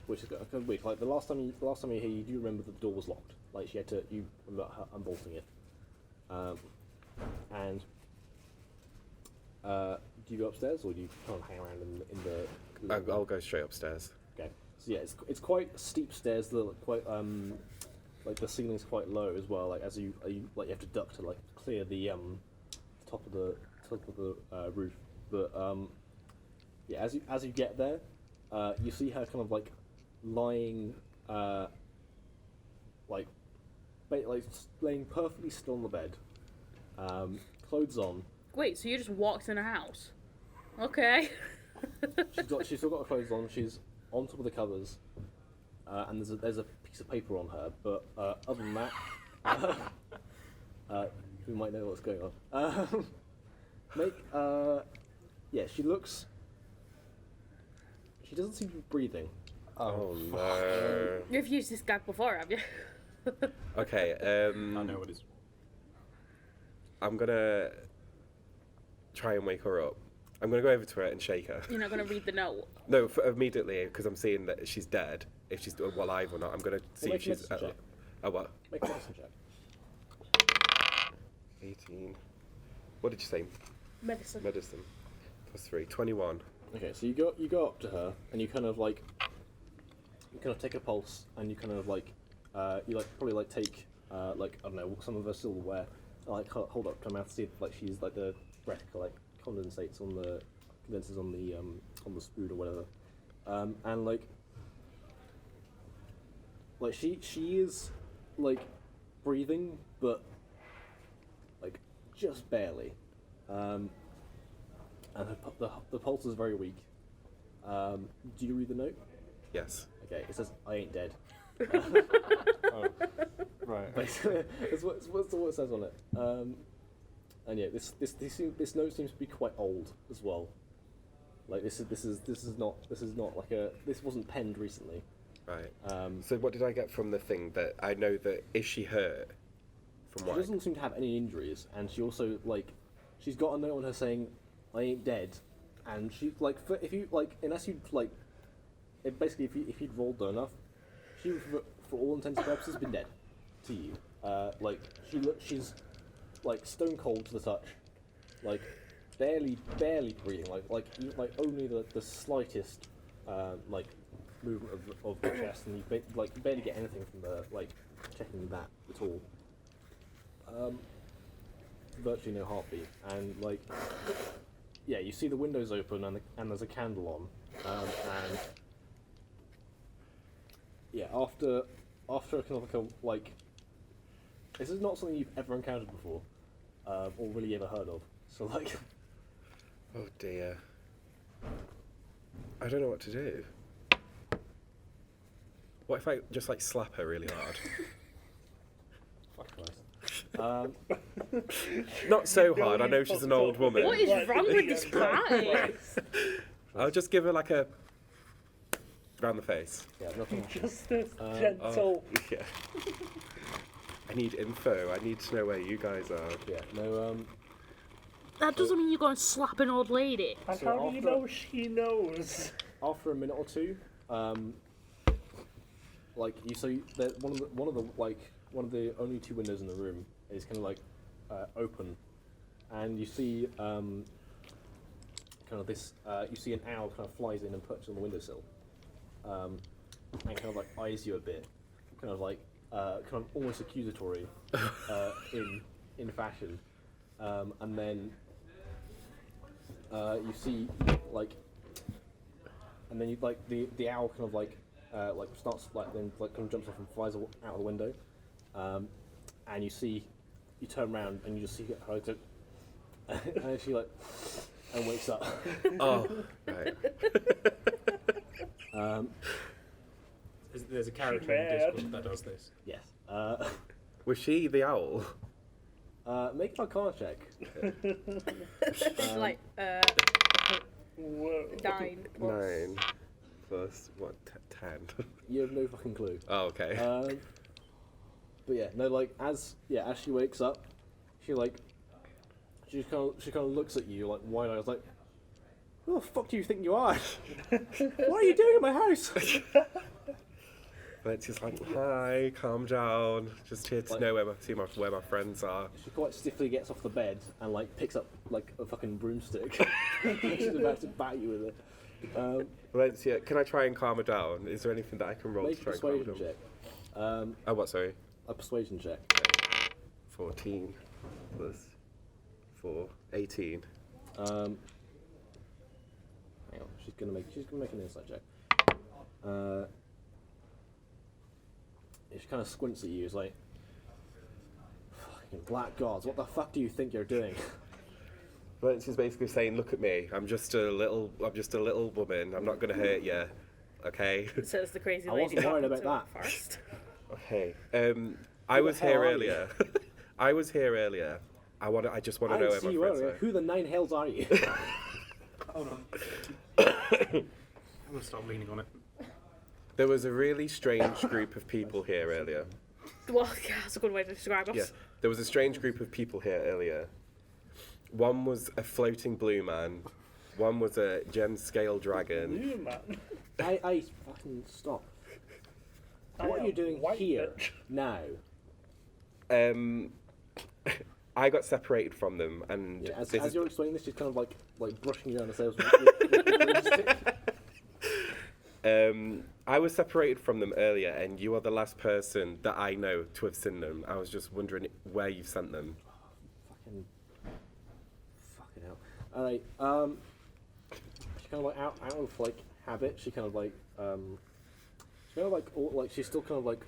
which is kind of weird. The last time you were here, you do remember that the door was locked. You remember her unbolting it, and. Do you go upstairs or do you kind of hang around in the? I'll go straight upstairs. Okay, So yeah, it's quite steep stairs. That are quite like the ceiling's quite low as well. Like as you like you have to duck to like clear the top of the roof. But yeah, as you get there, you see her kind of like lying like laying perfectly still on the bed, clothes on. Wait, so you just walked in a house? Okay. She's still got her clothes on. She's on top of the covers, and there's a piece of paper on her. But other than that, we might know what's going on. Yeah, she doesn't seem to be breathing. Oh no. You've used this guy before, have you? Okay. I know what it is. I'm gonna try and wake her up. I'm gonna go over to her and shake her. You're not gonna read the note. No, immediately, because I'm seeing that she's dead. If she's alive or not, I'm gonna see if she's. What? Make a medicine check. 18. What did you say? Medicine. Medicine. +3. 21. Okay, so you go up to her and you kind of take a pulse and you kind of like you like probably like take like I don't know some of her silverware and, like hold up to her mouth to see if like she's like the breath like condenses on the spoon or whatever, and like she is like breathing but like just barely, and the pulse is very weak. Do you read the note? Yes. Okay, it says I ain't dead. Oh, right. Basically, that's what it says on it. And yeah, this note seems to be quite old as well. Like this wasn't penned recently. Right. Um, So what did I get from the thing that I know that is she hurt? From She what? doesn't seem to have any injuries, and she also she's got a note on her saying I ain't dead, and she if you unless you basically if you'd rolled low enough, she would, for all intents and purposes been dead to you. She's like stone cold to the touch, like barely breathing, like only the slightest movement of the chest, and you barely get anything from the checking that at all. Virtually no heartbeat, and yeah, you see the windows open and there's a candle on, and yeah, after kind of this is not something you've ever encountered before, or really ever heard of. So Oh dear. I don't know what to do. What if I just slap her really hard? fuck Christ. Not so hard. I know she's an old woman. What is wrong with this party? I'll just give her a round the face. Yeah, nothing. Just this Oh, gentle. yeah. I need info. I need to know where you guys are. Yeah, no. That doesn't mean you're going to slap an old lady. And So how do you after- know she knows? After a minute or two, one of the only two windows in the room is kind of open, and you see you see an owl kind of flies in and perches on the windowsill, and kind of eyes you a bit, kind of almost accusatory, in fashion, and then you see and then you the owl kind of starts then kind of jumps off and flies out of the window, and you turn around and you just see her and she and wakes up. Oh, right. There's a character in Discord that does this. Yes. Was she the owl? Make an Arcana check. It's Whoa. 9 plus. 9 plus what? 10. You have no fucking clue. Oh, okay. But yeah, no, as she wakes up, she kind of looks at you wide eyes, who the fuck do you think you are? What are you doing in my house? But she's hi, calm down. Just here to know where my friends are. She quite stiffly gets off the bed and picks up a fucking broomstick. She's about to bat you with it. Valencia, can I try and calm her down? Is there anything that I can roll Make to a try and calm her persuasion down? check. Oh, what, sorry? A persuasion check. 14 plus 4, 18. Hang on, she's gonna make an insight check. She kind of squints at you. It's like, fucking black gods, what the fuck do you think you're doing? Valencia's basically saying, look at me, I'm just a little woman, I'm not going to hurt you, okay? Says the crazy I lady. wasn't worried walking about to it First. Okay, I was the hell here are you? earlier. I was here earlier. I just want I to know didn't where see my you friends earlier. are. Who the nine hells are you? Hold on. I'm gonna start leaning on it. There was a really strange group of people here earlier. Well, yeah, that's a good way to describe us. Yeah, there was a strange group of people here earlier. One was a floating blue man. One was a gem scale dragon. You, man. I fucking stop. What are you doing White here bitch. now? I got separated from them, and Yeah, this as is you're explaining this, she's kind of like brushing you around the sails. I was separated from them earlier, and you are the last person that I know to have seen them. I was just wondering where you've sent them. Fucking hell. All right. She kind of like out of like habit. She kind of like She kind of like she's still kind of like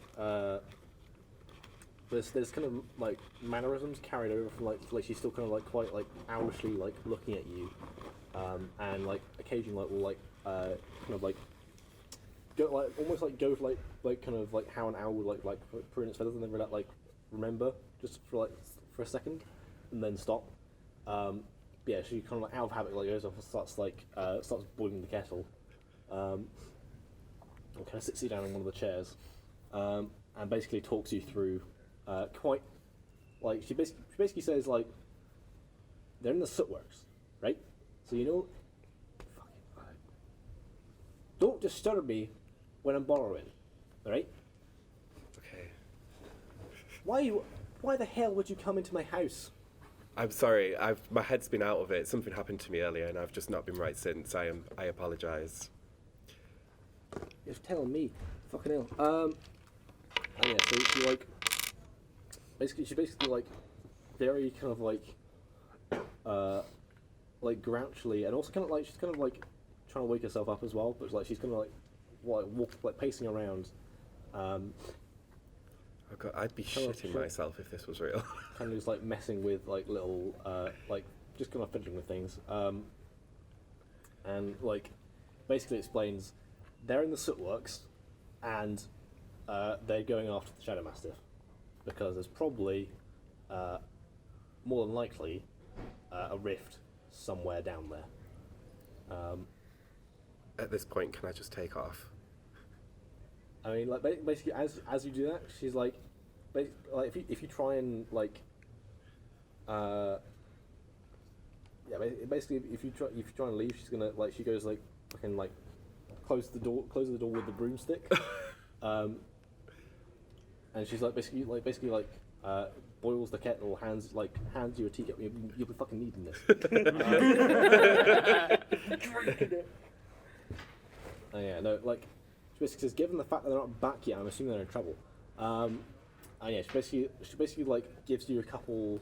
there's kind of like mannerisms carried over from like she's still kind of like quite like owlishly like looking at you, and like occasionally like will like kind of like go like almost like go for like kind of like how an owl would like prune its feathers and then like remember just for a second and then stop. Yeah, she kind of like out of habit like goes off and starts boiling the kettle. And kind of sits you down on one of the chairs, and basically talks you through quite like she basically says like they're in the sootworks, right? So you know, don't disturb me when I'm borrowing, all right? Okay. Why the hell would you come into my house? I'm sorry. My head's been out of it. Something happened to me earlier, and I've just not been right since. I apologise. You're telling me, fucking hell. And yeah, so she she basically like very kind of like grouchily, and also kind of like she's kind of like trying to wake herself up as well, but like she's kind of like pacing around. Oh God, I'd be Kind of shitting sure. myself if this was real. Kind of just like messing with like little like just kind of fiddling with things, and like basically explains they're in the sootworks, and they're going after the Shadow Mastiff because there's probably more than likely a rift somewhere down there. At this point, can I just take off? I mean, like basically, as you do that, she's like, if you try and like, yeah, basically, if you try and leave, she's gonna like she goes like fucking like close the door with the broomstick, and she's like basically boils the kettle, hands you a teacup. You'll be fucking needing this. Drinking it. Oh yeah, no, like she basically says, given the fact that they're not back yet, I'm assuming they're in trouble. And yeah, she basically like gives you a couple.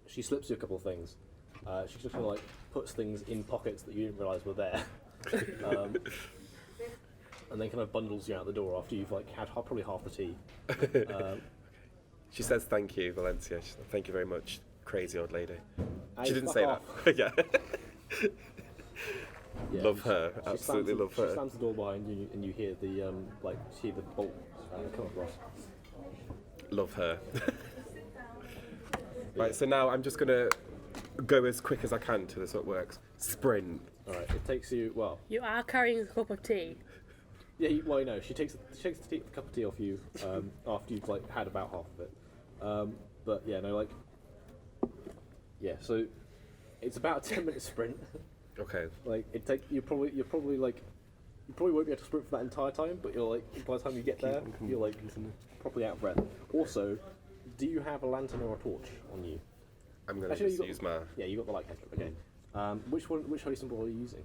She slips you a couple of things. She just kind of like puts things in pockets that you didn't realise were there, and then kind of bundles you out the door after you've like had probably half the tea. She says thank you, Valencia. She said, thank you very much, crazy old lady. She Hey, didn't fuck say off. that. Yeah. Yeah, Love her. Absolutely love She her. slams the door behind you, and you hear the see the bolt come across. Love her. Right, so now I'm just gonna go as quick as I can to this works. Sprint. All right, it takes you well. You are carrying a cup of tea. Yeah, no, she takes the cup of tea off you after you've like had about half of it. But yeah, no, like yeah, so it's about a 10-minute sprint. Okay. Like you probably won't be able to sprint for that entire time, but you're like by the time you get there, you're like properly out of breath. Also, do you have a lantern or a torch on you? I'm gonna Actually, just use my. Yeah, you got the light ketchup. Okay. Which holy symbol are you using?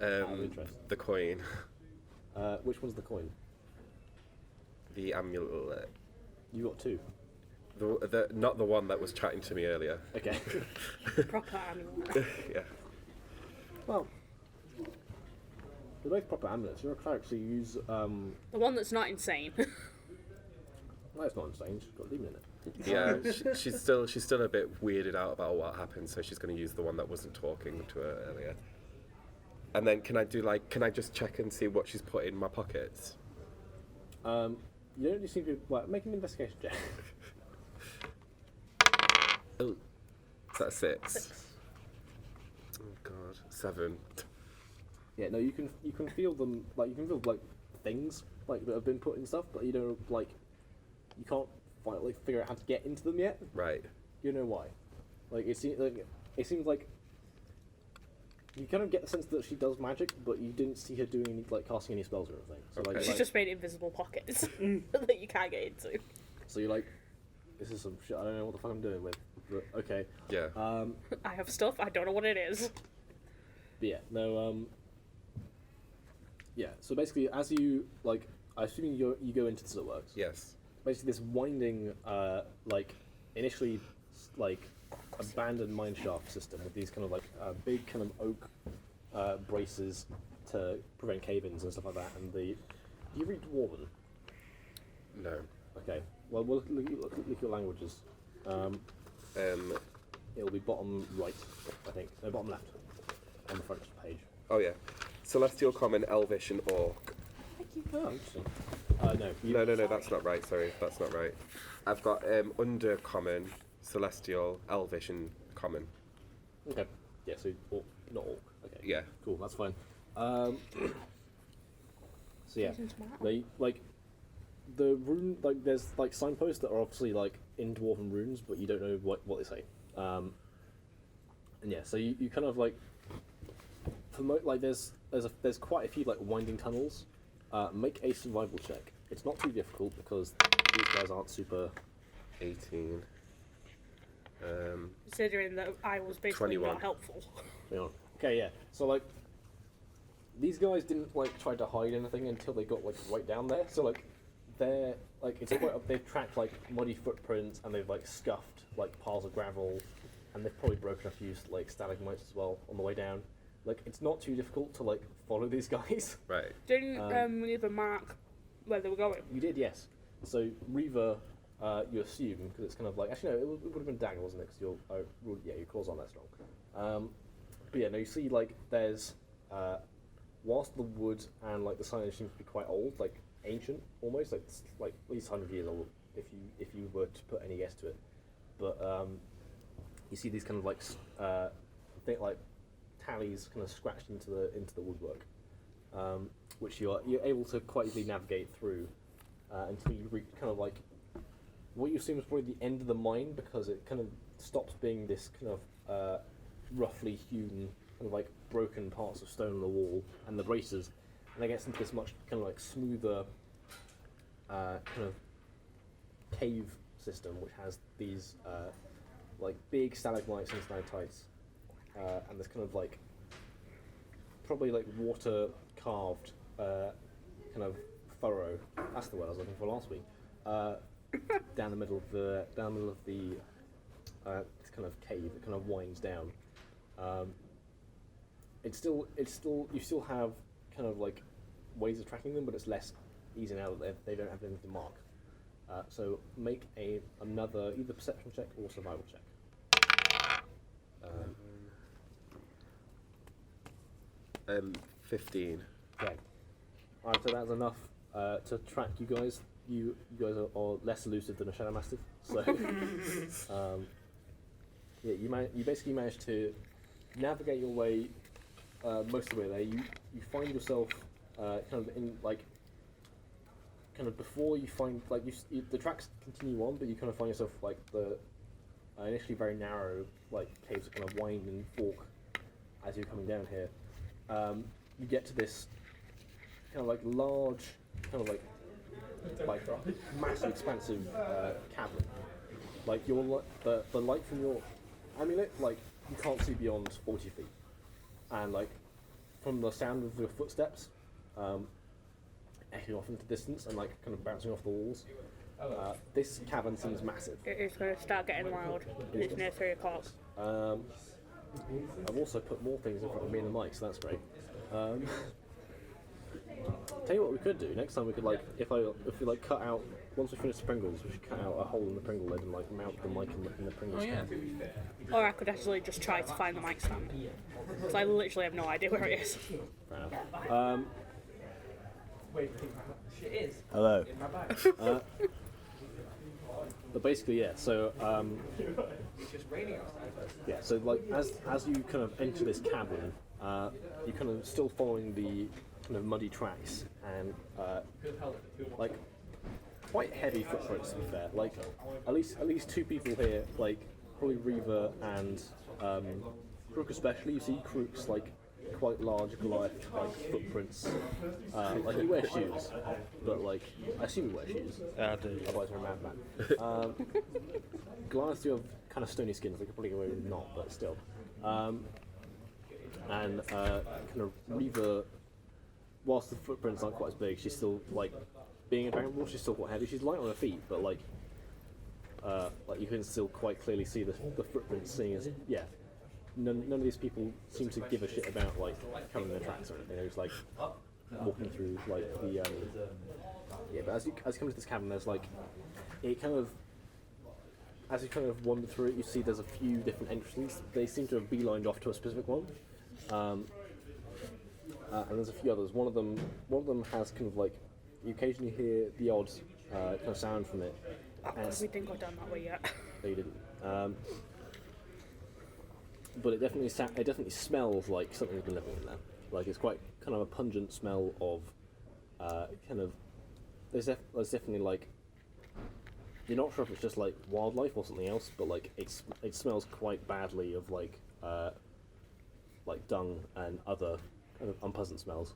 Out of interest. The coin, Which one's the coin? the amulet, You got two. the not the one that was chatting to me earlier. Okay. Proper amulet. Yeah. Well, they're both proper amulets. You're a cleric, so you use. The one that's not insane. Well, it's not insane. She's got a demon in it. Yeah, she's still a bit weirded out about what happened, so she's going to use the one that wasn't talking to her earlier. And then can I just check and see what she's put in my pockets? You don't really seem to. Well, make an investigation check. Oh, is that a 6? Oh God, 7. Yeah, no, you can feel them. Like you can feel like things like that have been put in stuff, but you don't like. You can't figure out how to get into them yet. Right. You know why? Like it seems like you kind of get the sense that she does magic, but you didn't see her doing any, casting any spells or anything. So Okay. She's just made invisible pockets that you can't get into. So you're like, this is some shit. I don't know what the fuck I'm doing with. But okay. Yeah. I have stuff, I don't know what it is. But yeah, no. Yeah. So basically, as you I assume you go into the works. Yes. Basically, this winding, initially, abandoned mine shaft system with these kind of big kind of oak braces to prevent cave-ins and stuff like that. And do you read Dwarven? No. Okay. Well, we'll look at your languages. It'll be bottom right, I think. No, bottom left on the front page. Oh yeah. Celestial, Common, Elvish, and Orc. Oh, interesting. No. No, that's not right. Sorry, that's not right. I've got under Common, Celestial, Elvish, and Common. Okay. Yeah. So not orc. Okay. Yeah. Cool. That's fine. So yeah, they the rune there's signposts that are obviously in dwarven runes, but you don't know what they say. And yeah, so you kind of there's quite a few winding tunnels. Make a survival check. It's not too difficult because these guys aren't super. 18. Considering that I was basically 21. not helpful. Hang on. Okay, yeah. So these guys didn't try to hide anything until they got right down there. So they're it's quite they've tracked muddy footprints and they've scuffed piles of gravel, and they've probably broken a few stalagmites as well on the way down. It's not too difficult to follow these guys. Right. Didn't we even mark where they were going? You did, yes. So Reaver, you assume because it's kind of actually no, it would have been Dagger, wasn't it? Because your claws aren't that strong. But yeah, no, you see there's whilst the wood and the signage seems to be quite old, ancient almost, at least 100 years old if you were to put any guess to it. But you see these kind of tallies kind of scratched into the woodwork, which you're able to quite easily navigate through until you reach kind of what you assume is probably the end of the mine, because it kind of stops being this kind of roughly hewn kind of broken parts of stone on the wall and the braces, and it gets into this much kind of smoother kind of cave system, which has these big stalagmites and stalactites. And there's kind of probably water carved kind of furrow. That's the word I was looking for last week. Down the middle of the kind of cave. It kind of winds down. It's still you still have kind of ways of tracking them, but it's less easy now that they don't have anything to mark. So make another either perception check or survival check. 15. Okay. Alright, so that's enough to track you guys. You guys are less elusive than a Shadow Mastiff. So, yeah, you basically managed to navigate your way most of the way there. You find yourself kind of in kind of before you find the tracks continue on, but you kind of find yourself the initially very narrow caves that kind of wind and fork as you're coming down here. You get to this kind of large, kind of massive, expansive cavern. The light from your amulet you can't see beyond 40 feet, and like from the sound of your footsteps, echoing off into the distance and like kind of bouncing off the walls, this cavern seems massive. It's going to start getting loud. It's near 3 o'clock. I've also put more things in front of me in the mic, so that's great. Tell you what we could do next time. We could like if we like cut out once we finish the Pringles, we should cut out a hole in the Pringle lid and like mount the mic in the Pringles. Oh yeah. Or I could actually just try to find the mic stand. Because I literally have no idea where it is. Fair enough. Hello. But basically, yeah. So, yeah. So, like, as you kind of enter this cavern, you're kind of still following the kind of muddy tracks and like quite heavy footprints. To be fair, like at least 2 people here, like probably Reaver and Crook especially. You see Crook's like quite large Goliath like footprints. Like he wears shoes, but like I assume he wears shoes. I do. Otherwise we're a madman. Goliaths do have kind of stony skins. They could probably go away with not, but still. And kind of Reaver, whilst the footprints aren't quite as big, she's still like being impenetrable. She's still quite heavy. She's light on her feet, but like you can still quite clearly see the footprints. Seeing as none of these people seem to give a shit about like covering their tracks or anything. They're just like walking through like the But as you come to this cavern, there's like it kind of as you kind of wander through it, you see there's a few different entrances. They seem to have beelined off to a specific one, and there's a few others. One of them has kind of like you occasionally hear the odd kind of sound from it. We didn't go down that way yet. No, you didn't. But it definitely smells like something's been living in there. Like it's quite kind of a pungent smell of kind of. There's definitely like. You're not sure if it's just like wildlife or something else, but like it smells quite badly of like dung and other kind of unpleasant smells.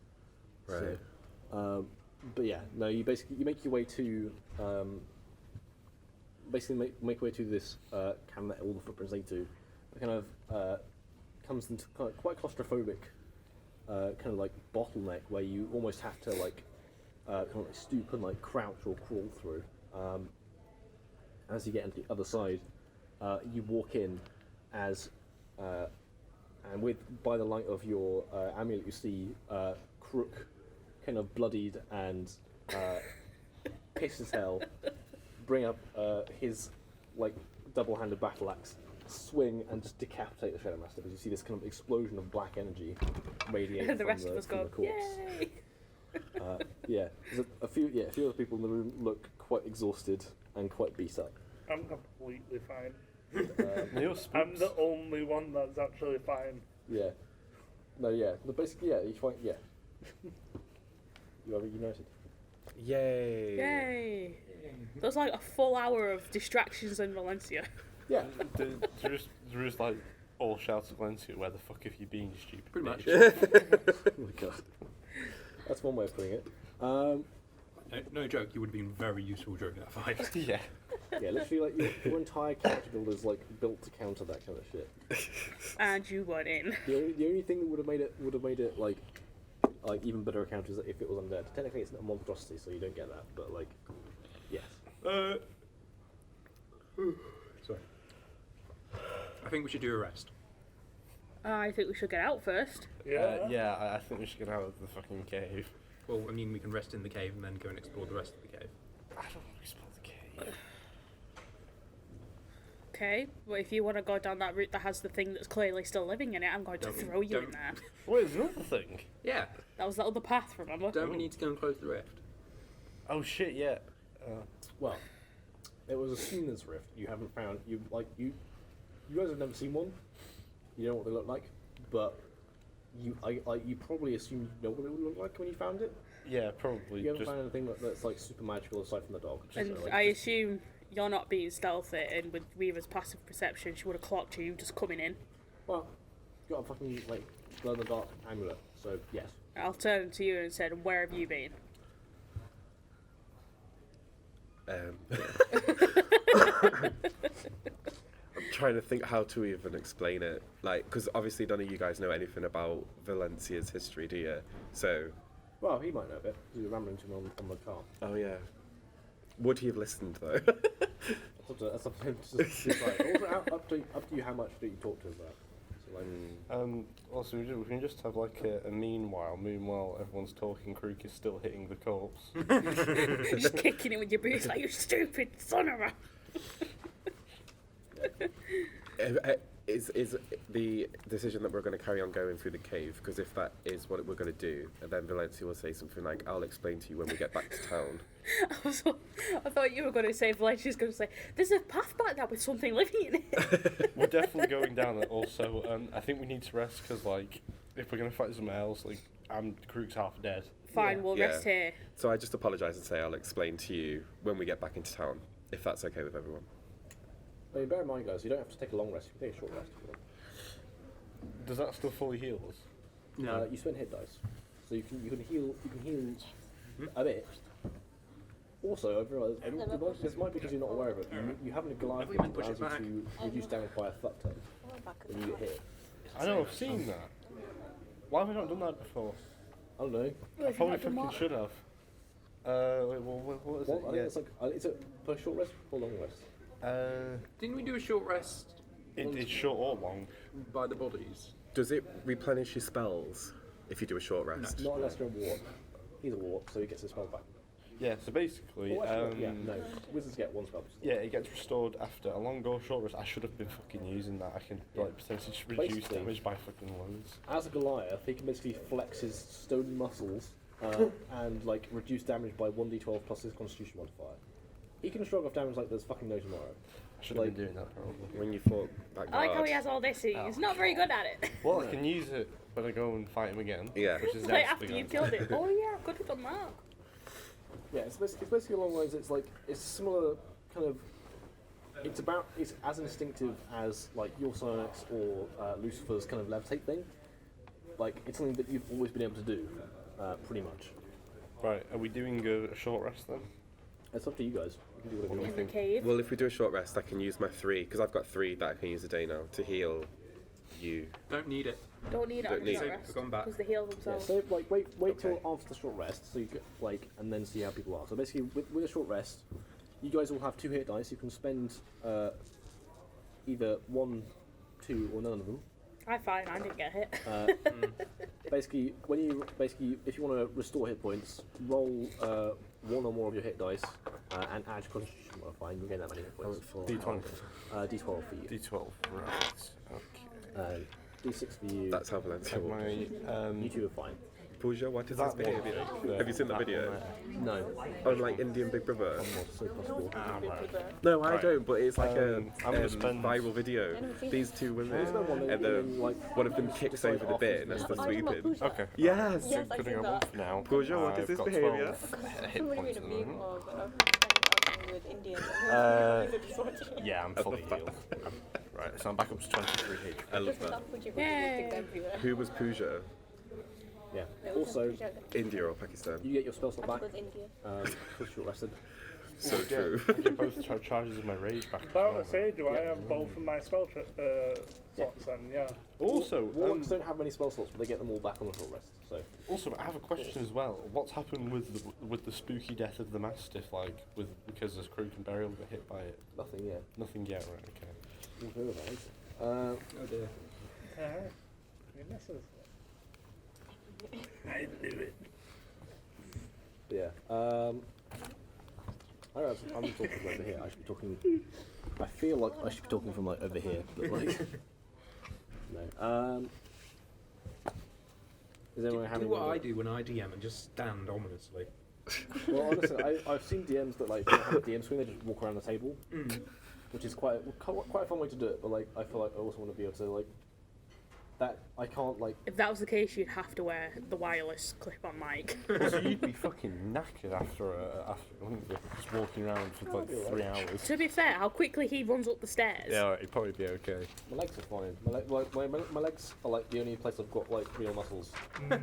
Right. So, but yeah, no. You make your way to make your way to this cavern that all the footprints lead to. It kind of comes into quite claustrophobic kind of like bottleneck where you almost have to like kind of like stoop and like crouch or crawl through. As you get into the other side, you walk in as and by the light of your amulet, you see Crook, kind of bloodied and pissed as hell, bring up his like double-handed battle axe, swing and just decapitate the Shadow Master. As you see this kind of explosion of black energy radiate The from rest of us from go, the corpse. yay! Yeah, there's a few other people in the room look quite exhausted and quite beat up. I'm completely fine. Neil I'm the only one that's actually fine. Yeah. No, yeah. But basically, yeah, you find, yeah. You are reunited. Yay! Yay! That was like a full hour of distractions in Valencia. Yeah. Drew's like all shouts at Valencia, where the fuck have you been, you stupid Pretty much. bitch?" Oh my god. That's one way of putting it. No joke, you would have been very useful during that fight. Yeah. Yeah, literally, like, your entire character build is, like, built to counter that kind of shit. And you weren't in. The only thing that would have made it, like even better a counter is if it was undead. Technically, it's not a monstrosity, so you don't get that, but, like, yes. Sorry. I think we should do a rest. I think we should get out first. Yeah. I think we should get out of the fucking cave. Well, I mean, we can rest in the cave and then go and explore the rest of the cave. I don't want to explore the cave. Okay, well, if you want to go down that route that has the thing that's clearly still living in it, I'm going to throw you in there. Wait, there's another thing. Yeah. That was the other path, remember? Don't we need to go and close the rift? Oh shit, yeah. Well, it was assumed there's a rift. You haven't found... You guys have never seen one. You know what they look like, but... You probably assume you know what it would look like when you found it. Yeah, probably. You haven't found anything that's like super magical aside from the dog. And So, like, I assume you're not being stealthy, and with Reaver's passive perception, she would have clocked you just coming in. Well, you got a fucking like glow in the dark amulet, so yes. I'll turn to you and said, "Where have you been?" I'm trying to think how to even explain it. Like, because obviously none of you guys know anything about Valencia's history, do you? So, Well, he might know a bit. He was rambling to him on the car. oh yeah. Would he have listened though? That's up to him to decide. Also, up to you how much do you talk to us about. So, like, Also, we can just have like a meanwhile everyone's talking, Krook is still hitting the corpse. Just kicking him with your boots like, you stupid son of a... Is the decision that we're going to carry on going through the cave? Because if that is what we're going to do, and then Valencia will say something like, "I'll explain to you when we get back to town." I thought you were going to say, Valencia's going to say, there's a path back there with something living in it. We're definitely going down it. Also, I think we need to rest because, like, if we're gonna fight somewhere else, like, Krook's half dead. Fine, we'll Yeah. rest here. So I just apologise and say I'll explain to you when we get back into town, if that's okay with everyone. I mean, bear in mind, guys, you don't have to take a long rest. You can take a short rest. If you want. Does that still fully heal us? No. You spend hit dice, so you can heal a bit. Also, I've realised this might be because you're not aware of it. You have a Goliath that allows you to reduce damage by a fuck ton when you get hit. I know, I've seen that. Why have I not done that before? I don't know. I probably fucking should have. Wait, what is Well, it? I think it's like is it per short rest or long rest? Didn't we do a short rest It's short or long. by the bodies? Does it replenish your spells if you do a short rest? Not unless you're a warp. He's a warp, so he gets his spell back. Yeah, so basically, Well, actually, no. Wizards get one spell. yeah, it gets restored after a long or short rest. I should have been fucking using that. I can like potentially reduce Basically- damage by fucking loads. As a Goliath, he can basically flex his stone muscles and like reduce damage by 1d12 plus his Constitution modifier. He can shrug off damage like there's fucking no tomorrow. I should have Like- been doing that probably. When you fought that I like how guard. he has all this, he's not very good at it. Well, I can use it when I go and fight him again. Yeah. Which is It's like next after thing you I'm killed it. Oh yeah, I could have done that. Yeah, it's basically along the lines. It's like it's similar kind of. It's as instinctive as like your Psionics or Lucifer's kind of levitate thing. Like it's something that you've always been able to do, pretty much. Right, are we doing a short rest then? It's up to you guys. You can do whatever you In want. the cave. Well, if we do a short rest, I can use my 3, because I've got 3 that I can use a day now, to heal you. Don't need it. Don't need it Don't on need the it. short rest. We've gone back. Because they heal Yeah, themselves. so like wait till Okay. after the short rest, so you get like and then see how people are. So basically, with a short rest, you guys will have 2 hit dice. You can spend either 1, 2, or none of them. I'm fine, I didn't get hit. Basically, if you want to restore hit points, roll 1 or more of your hit dice and add your Constitution modifier, and you'll gain that many hit points. D20. D12 for you. D12, right. Okay. D6 for you. That's how Valencia Take will. my, You two are fine. Pooja, what is that this one. behaviour? Have you seen the video? No. Unlike Indian Big Brother. So possible. No, I Right. don't, but it's like a I'm gonna spend- viral video. These 2 women, one and then, like, one of them kicks it's like over the off bit his and that's name. the Are you talking about sweeping. Pooja? Okay. Yes! Yes, I Putting see on that. for now. Pooja, what is I've this got behaviour? 12 hit Somebody points made a at the meme moment. of with Indians. Yeah, I'm fully healed. Right, so I'm back up to 23 HP. I love that. Yay. Who was Pooja? Yeah. Also, India or Pakistan? you get your spell slot back was India. because you're rested. So true. I get both charges of my rage back. About to say, do I have both of my spell slots then? Yeah. Also, Warlocks don't have many spell slots, but they get them all back on the short rest. So I have a question as well. What's happened with the spooky death of the Mastiff? Like, because this Krook and Burial got hit by it? nothing yet. Nothing yet, right? Okay. Nothing about it. Oh dear. Goodnesses. I knew it. Yeah. I don't know, I'm talking from over here. I should be talking. I feel like I should be talking from like over here, but like. No. Is anyone Do having? what I do when I DM and just stand ominously. Well, honestly, I've seen DMs that like don't have a DM screen; they just walk around the table, which is quite a fun way to do it. But like, I feel like I also want to be able to like. That I can't like. If that was the case, you'd have to wear the wireless clip-on mic. So you'd be fucking knackered after wouldn't you? Just walking around for like 3 hours. To be fair, how quickly he runs up the stairs. Yeah, it'd probably be okay. My legs are fine. My legs are like the only place I've got like real muscles.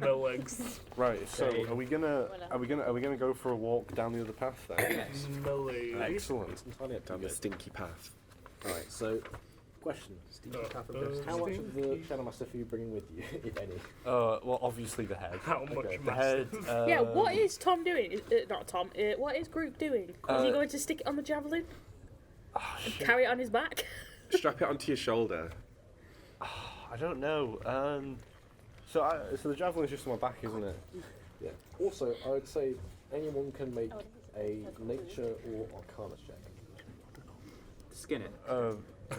No legs. Right. So are we gonna go for a walk down the other path then? No legs. Excellent. It's entirely up to Down you the guys. stinky path. Alright, so question. Uh, How much of the Shadow Master are you bringing with you, if any? Well, obviously the head. How much The master? head. Yeah, what is Tom doing? Not Tom. What is Groot doing? Is he going to stick it on the javelin and carry it on his back? Strap it onto your shoulder. I don't know. So the javelin's just on my back, isn't it? Yeah. Also, I would say anyone can make a nature or arcana check. Skin it.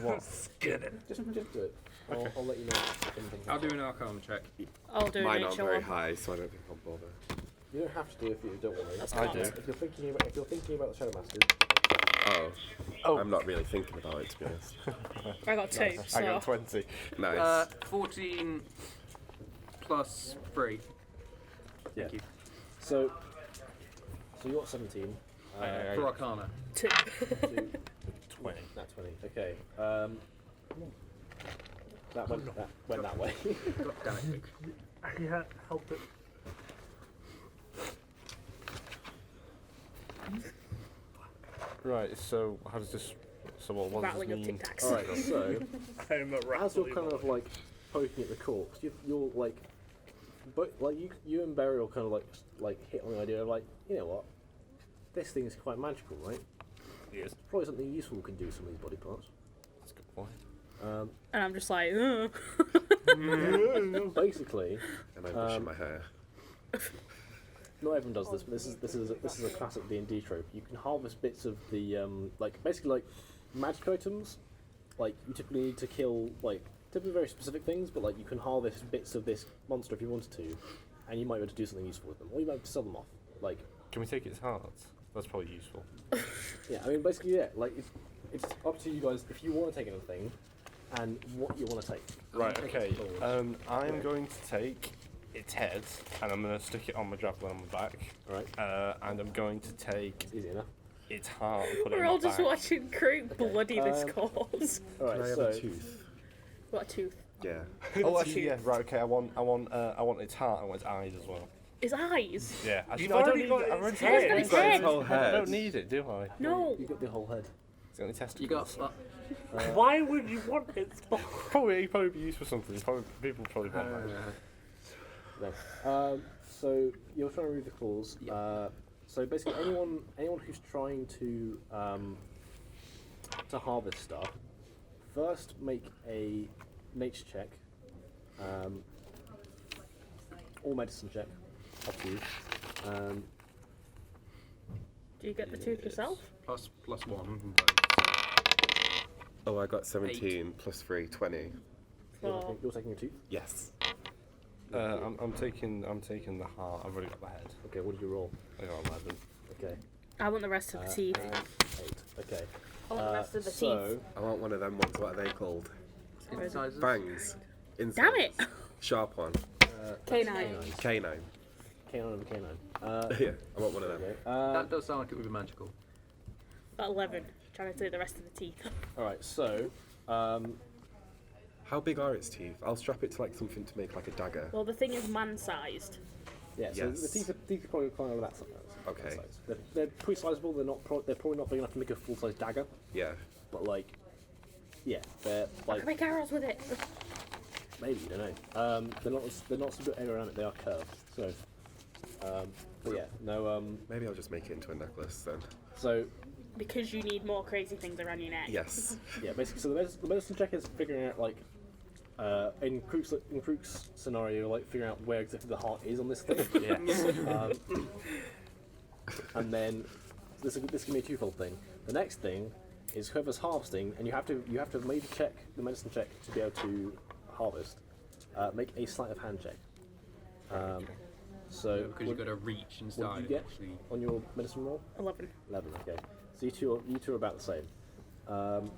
What? Get it. Just do it. I'll let you know if anything I'll do happens. an Arcana check. I'll do Mine it. aren't very high, so I don't think I'll bother. You don't have to do it if you don't want to. That's I fine. do. If you're thinking about the Shadow Master, Oh. I'm not really thinking about it, to be honest. I got 2. So. I got 20. Nice. 14 plus 3. yeah. Thank you. So you got 17. For Arcana. 2. 20. Not 20. Okay. That went that way. God damn it. I can't help it. Right. So how does this? So what does Rattling this of mean? Tic Tacs. All right. So I'm a as you're rattling kind of one. like poking at the corpse, you're like, but like you and Barry will kind of like hit on the idea of like, you know what, this thing is quite magical, right? Yes. Probably something useful we can do with some of these body parts. That's a good point. And I'm just like, ugh. Basically, And I'm brushing my hair. not everyone does this, but this is a classic D&D trope. You can harvest bits of the basically like magic items. Like you typically need to kill like typically very specific things, but like you can harvest bits of this monster if you wanted to, and you might be able to do something useful with them, or you might be able to sell them off. Like Can we take its heart? That's probably useful. yeah, I mean basically yeah, like it's up to you guys if you want to take anything, and what you want to take. Right. Take Okay. it forward. I'm going to take its head and I'm going to stick it on my javelin on my back. All right, And I'm going to take it's easy enough. its heart and put it We're in all my just back. watching Groot bloody this corpse. All Can I right, have so a tooth? What a tooth. Yeah. Oh, actually, yeah. Right. Okay. I want its heart. I want its eyes as well. His eyes. Yeah. Actually, You've no, I don't already need got it. I've its already head. got He's got his whole I head. don't need it, do I? No. you got the whole head. It's got any testicles. You got. Why would you want it? Probably be used for something. People probably want that. No. So you're trying to remove the claws. So basically, anyone who's trying to harvest stuff, first make a nature check, or medicine check, up to you. Do you get the tooth yourself? Plus 1. Oh, I got 17 plus 3, 20. Well, You're taking a tooth. Yes. I'm taking the heart. I've already got the head. Okay. What did you roll? I got 11. Okay. I want the rest of the teeth. And 8. Okay. I want the rest of the so, teeth. I want one of them ones. What are they called? Incisors? Bangs. Incisors. Damn it! Sharp one. Canine. Canine. Canine of a canine. Yeah, I want one of them. Okay. That does sound like it would be magical. Got 11. Trying to do the rest of the teeth. All right. So, How big are its teeth? I'll strap it to like something to make like a dagger. Well, the thing is man-sized. yeah. So Yes. the teeth are probably kind of that size. Okay. That size. They're pretty sizable. They're probably not big enough to make a full-size dagger. Yeah. But like, yeah, they're I like can make arrows with it. maybe you don't know. They're not so good area around it. They are curved. So, but yeah, no. Maybe I'll just make it into a necklace then. So Because you need more crazy things around your neck. Yes. yeah, basically, so the medicine check is figuring out like, in Krook's scenario, like figuring out where exactly the heart is on this thing. Yeah. And then this can be a twofold thing. The next thing is whoever's harvesting, and you have to maybe check the medicine check to be able to harvest. Make a sleight of hand check. So Because you've got to reach what inside did you and get actually. on your medicine roll? 11. 11. Okay. So you two are about the same.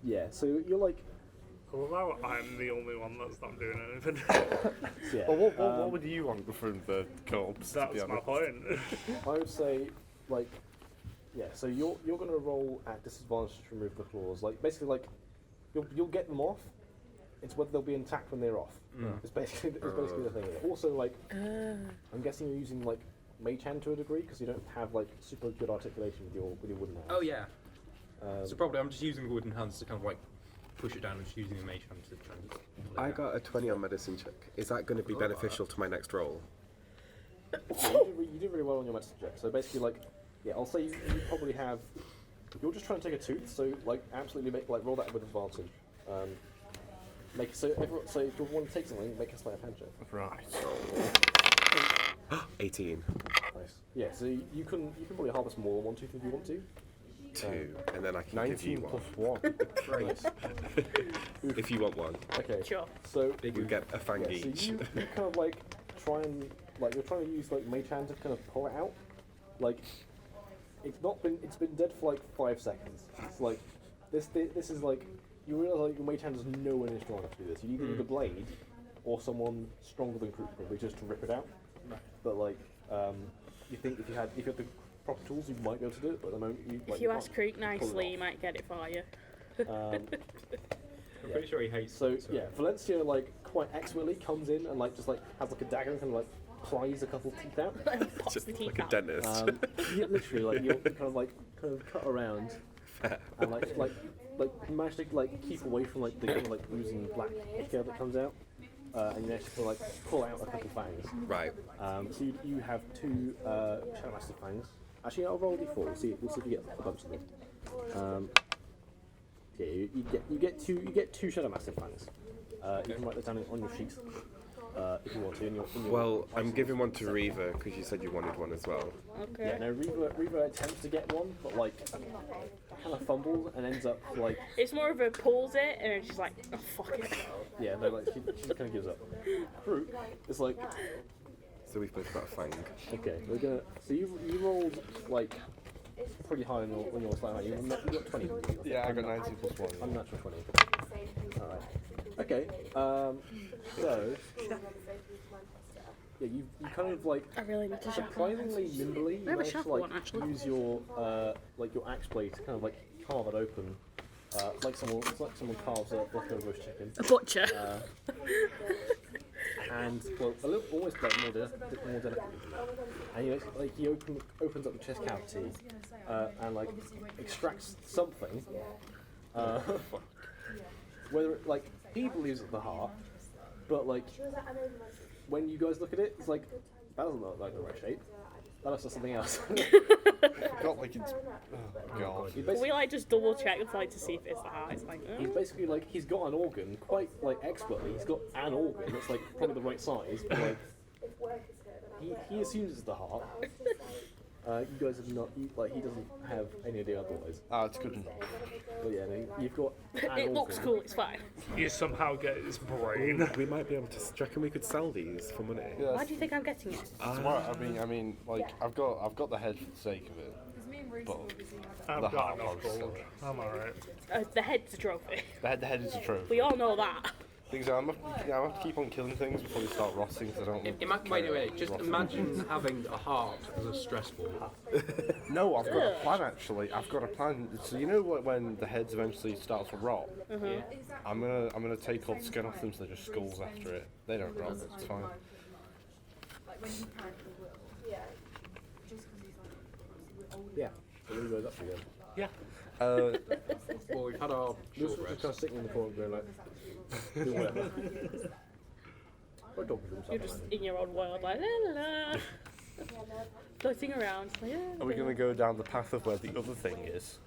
Yeah. So you're like Although I'm the only one that's not doing anything. yeah. Well, what would you want from the corpse? to be That's my honest? point. I would say, like, yeah. So you're going to roll at disadvantage to remove the claws. Like, basically, like, you'll get them off. It's whether they'll be intact when they're off. It's basically the thing. Also, like, I'm guessing you're using like mage hand to a degree because you don't have like super good articulation with your wooden hands. Oh yeah. Um, So probably I'm just using the wooden hands to kind of like push it down and just using a mage hand to try and pull it I out. got a 20 on medicine check. Is that going to be beneficial to my next roll? Yeah, you did really well on your medicine check. So basically, like, yeah, I'll say you probably have. You're just trying to take a tooth, so like absolutely roll that with advantage. Make so if you want to take something, make a sleight of hand check. Right. 18. Nice. Yeah, so you can probably harvest more than one tooth if you want to. 2. And then I can give you 19 one. plus 1. Nice. If you want one. Okay. Sure. So You get a fang yeah, so each. you kind of like try and like you're trying to use like mage hand to kind of pull it out. Like it's been dead for like 5 seconds. It's like this is like you realise like your mage hand is nowhere near strong enough to do this. You either need a blade or someone stronger than Krook probably just to rip it out. But like you think if you had the proper tools you might be able to do it, but at the moment If you can't ask Creek pull it nicely, off. he might get it for you. I'm pretty sure he hates So it, yeah, Valencia like quite expertly comes in and like just like has like a dagger and kind of like plies a couple teeth out. Pops Just the teeth like a out. dentist. Yeah, literally like you kind of cut around and like manage to like keep away from like the kind of like oozing black ichor that comes out, and you actually like pull out a couple fangs. Right. So you have 2 Shadow Master fangs. Actually, I'll roll d4. We'll see if you get a bunch of them. Yeah, you get two Shadow Massive fangs. You can write that down on your sheet if you want to. In your Well, I'm giving one to Reva because you said you wanted one as well. Okay. Yeah, no, Reva attempts to get one, but like kind of fumbles and ends up like It's more of a pulls it and it's just like, oh, fuck it. yeah, no, like she just kind of gives up. Krook is like So we've both got a fang. okay, we're gonna. So you rolled like pretty high on your slide. You got 20. Yeah, I got 19 plus 1. Unnatural 20. Alright. Okay, so yeah, you kind of like I really need to sharpen my surprisingly pencils. nimbly you I have a manage to sharper like one, actually. use your like your axe blade to kind of like carve it open. It's like someone carves a like a roast chicken. A butcher. And well, a little almost like more delicately. And you know, like he opens up the chest cavity and like extracts something. Whether it, like he believes it's the heart, but like when you guys look at it, it's like that doesn't look like the right shape. That looks like something else. Got like it's. Oh god. He Can basically, we like just double check like to see if it's the heart? It's like, he's basically like he's got an organ quite like expertly. He's got an organ that's like probably the right size, but like he assumes it's the heart. You guys have not like he doesn't have any idea otherwise. Ah, it's good. But yeah, no, you've got. An it looks organ. cool. It's fine. You somehow get his brain. We might be able to. Do you reckon we could sell these for money? Yeah, Why do you think I'm getting it? tomorrow, I mean, like I've got the head for the sake of it, but I've the got heart enough was gold. I'm alright. The head's a trophy. the head is a trophy. We all know that. Things I'm gonna have to keep on killing things before they start rotting because I don't. Wait, just imagine having a heart as a stress ball. No, I've got a plan actually. I've got a plan. So you know what, when the heads eventually start to rot, Yeah. I'm gonna take all the skin off them so they're just skulls after it. They don't rot. It's fine. Yeah. So who goes up again? Yeah. Well, we've had our This short was rest. just kind of sitting in the corner going like, do whatever. Or talking to himself. You're just in your own world, like la la la, floating around. Like, Are we gonna go down the path of where the other thing is?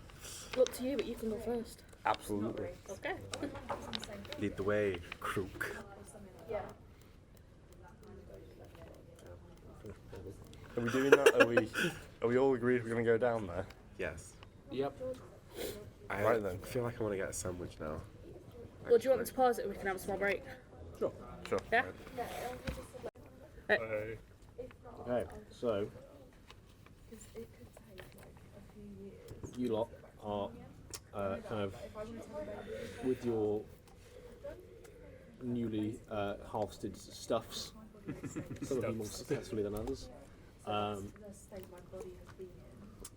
Up to you, but you can go first. Absolutely. Okay. Lead the way, Krook. Are we doing that? Are we all agreed we're gonna go down there? Yes. Yep. I Right then. feel like I want to get a sandwich now. Well, do you want me to pause it and we can have a small break? Sure. Sure. Yeah? Right. Okay, so you lot are kind of with your newly harvested stuffs, some of you more successfully than others.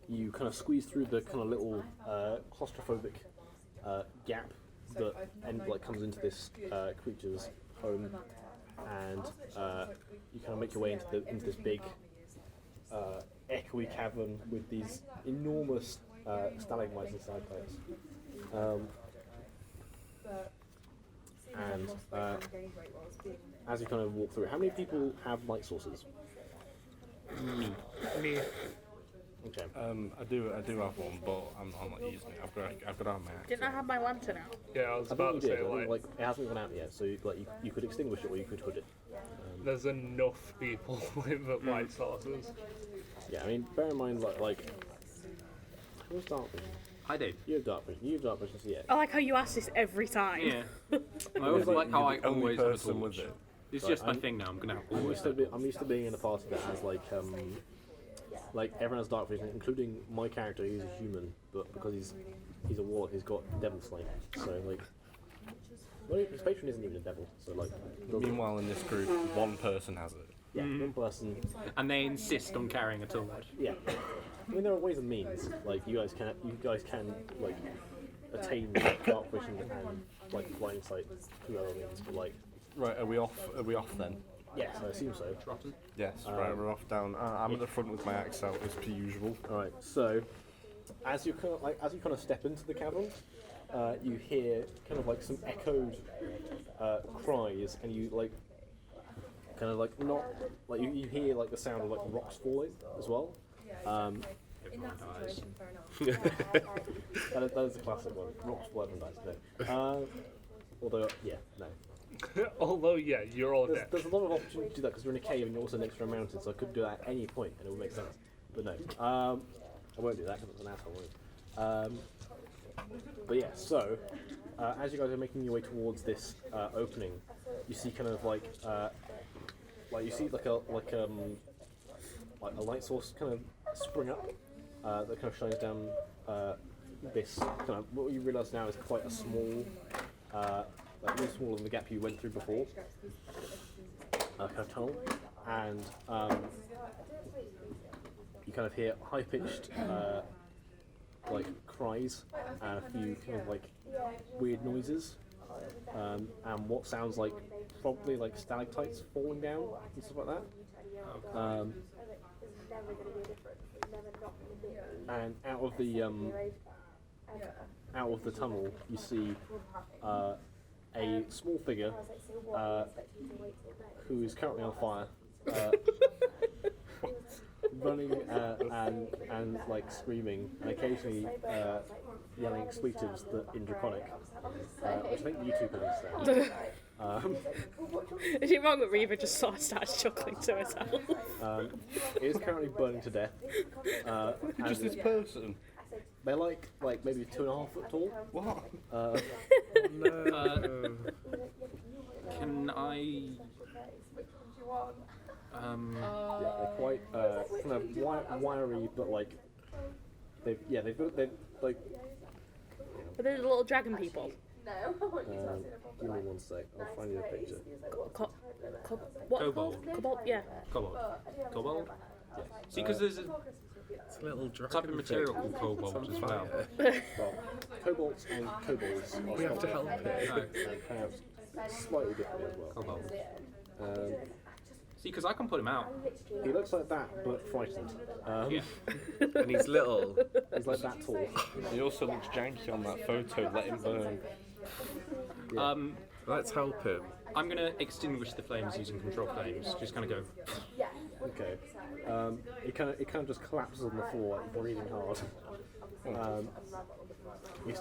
You kind of squeeze through the kind of little claustrophobic gap that comes into this creature's home, and you kind of make your way into this big echoey cavern with these enormous stalagmites and stalactites. and as you kind of walk through, how many people have light sources? Me. Okay. I do have one, but I'm not using it. I've got to have my axe. Didn't I have my lantern out? Yeah, I was I think about you to did. say, I think, like, it hasn't gone out yet, so you could extinguish it or you could hood it. there's enough people with light sources. Yeah, I mean, bear in mind, like who's dark vision? I do. You have dark vision. You have dark vision, so yeah. I like how you ask this every time. Yeah. I always like how I Only always have a person with torch. it. It's Right, just my I'm- thing now. I'm gonna have I'm always used, I'm used to being in a party that has like everyone has dark vision, including my character. He's a human, but because he's a warlock, he's got devil sight. So like, well, his patron isn't even a devil. So like, doesn't- Meanwhile, in this group, one person has it. yeah, one person. and they insist on carrying a torch. Yeah, I mean there are ways and means. Like you guys can like attain dark vision and like blind sight through other means, but like. Right, are we off? Are we off then? Yes, I assume so. Yes. Right, we're off down. I'm at the front with my axe out as per usual. All right. So, as you kind of step into the cavern, you hear kind of like some echoed cries, and you like kind of like not like you hear like the sound of like rocks falling as well. That is a classic one. Rocks fall and dice. No. Although, yeah, no. Although, yeah, you're all dead. There's a lot of opportunity to do that because you're in a cave and you're also next to a mountain, so I could do that at any point and it would make sense. But no, I won't do that because it's an asshole move. But yeah, so as you guys are making your way towards this opening, you see kind of like you see like a light source kind of spring up that kind of shines down this kind of what you realise now is quite a small. Like really smaller than the gap you went through before, kind of tunnel, and you kind of hear high-pitched like cries and a few kind of like weird noises, and what sounds like probably like stalactites falling down and stuff like that. And out of the tunnel, you see a small figure who is currently on fire, running and like screaming and occasionally yelling expletives in Draconic, which I think you two can understand. Is it wrong that Reva just sort of starts chuckling to herself? It is currently burning to death. Just this person. They're like maybe 2.5 foot tall. What? Can I? Yeah, they're quite kind of wiry, but like they've like. But there's little dragon people. Give me one sec. I'll find you a picture. What? Kobold. Kobold, yeah. Kobold. Kobold? Yes. See, because there's a It's a little type of material called kobold as well. Well, kobolds and kobolds are We have to help it. perhaps slightly different as well. Kobold. Um, See, because I can put him out. he looks like that, but frightened. Yeah. And he's little. He's like that tall. He also looks janky on that photo. Let him burn. Let's help him. I'm gonna extinguish the flames using control flames. Just kind of go. Okay. It kind of just collapses on the floor, like breathing hard. You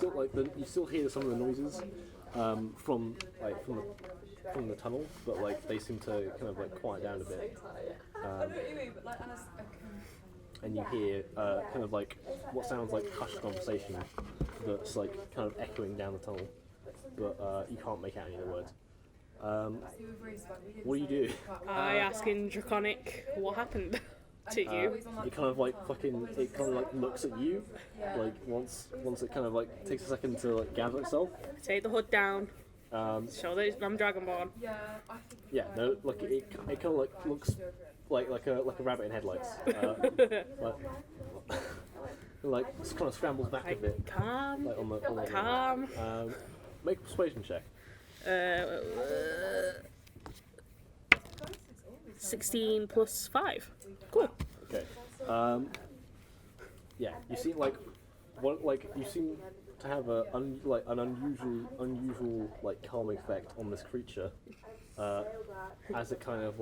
still hear some of the noises from the tunnel, but like they seem to kind of like quiet down a bit. And you hear kind of like what sounds like hushed conversation that's like kind of echoing down the tunnel, but you can't make out any of the words. What do you do? I ask in Draconic what happened to you. It kind of like looks at you, like once it kind of like takes a second to like gather itself. Take the hood down. Show that I'm Dragonborn. Yeah, no, like it kind of like looks like a rabbit in headlights. Like just kind of scrambles back a bit. Calm. Like on the Calm. Make a persuasion check. 16 plus 5. Cool. Okay. Yeah, you seem to to have an unusual like calming effect on this creature, as it kind of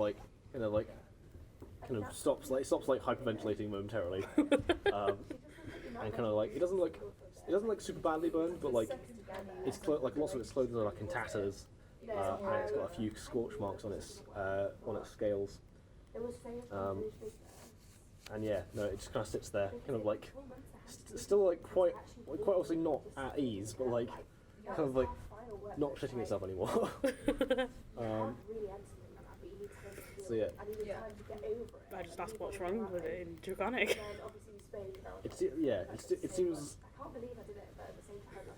stops hyperventilating momentarily, and kind of like it doesn't look super badly burned, but like it's lots of its clothing are like in tatters, and it's got a few scorch marks on its scales. And yeah, no, it just kind of sits there, kind of like still like quite obviously not at ease, but like kind of like not shitting itself anymore. So yeah. I just asked what's wrong with it in Draconic. It seems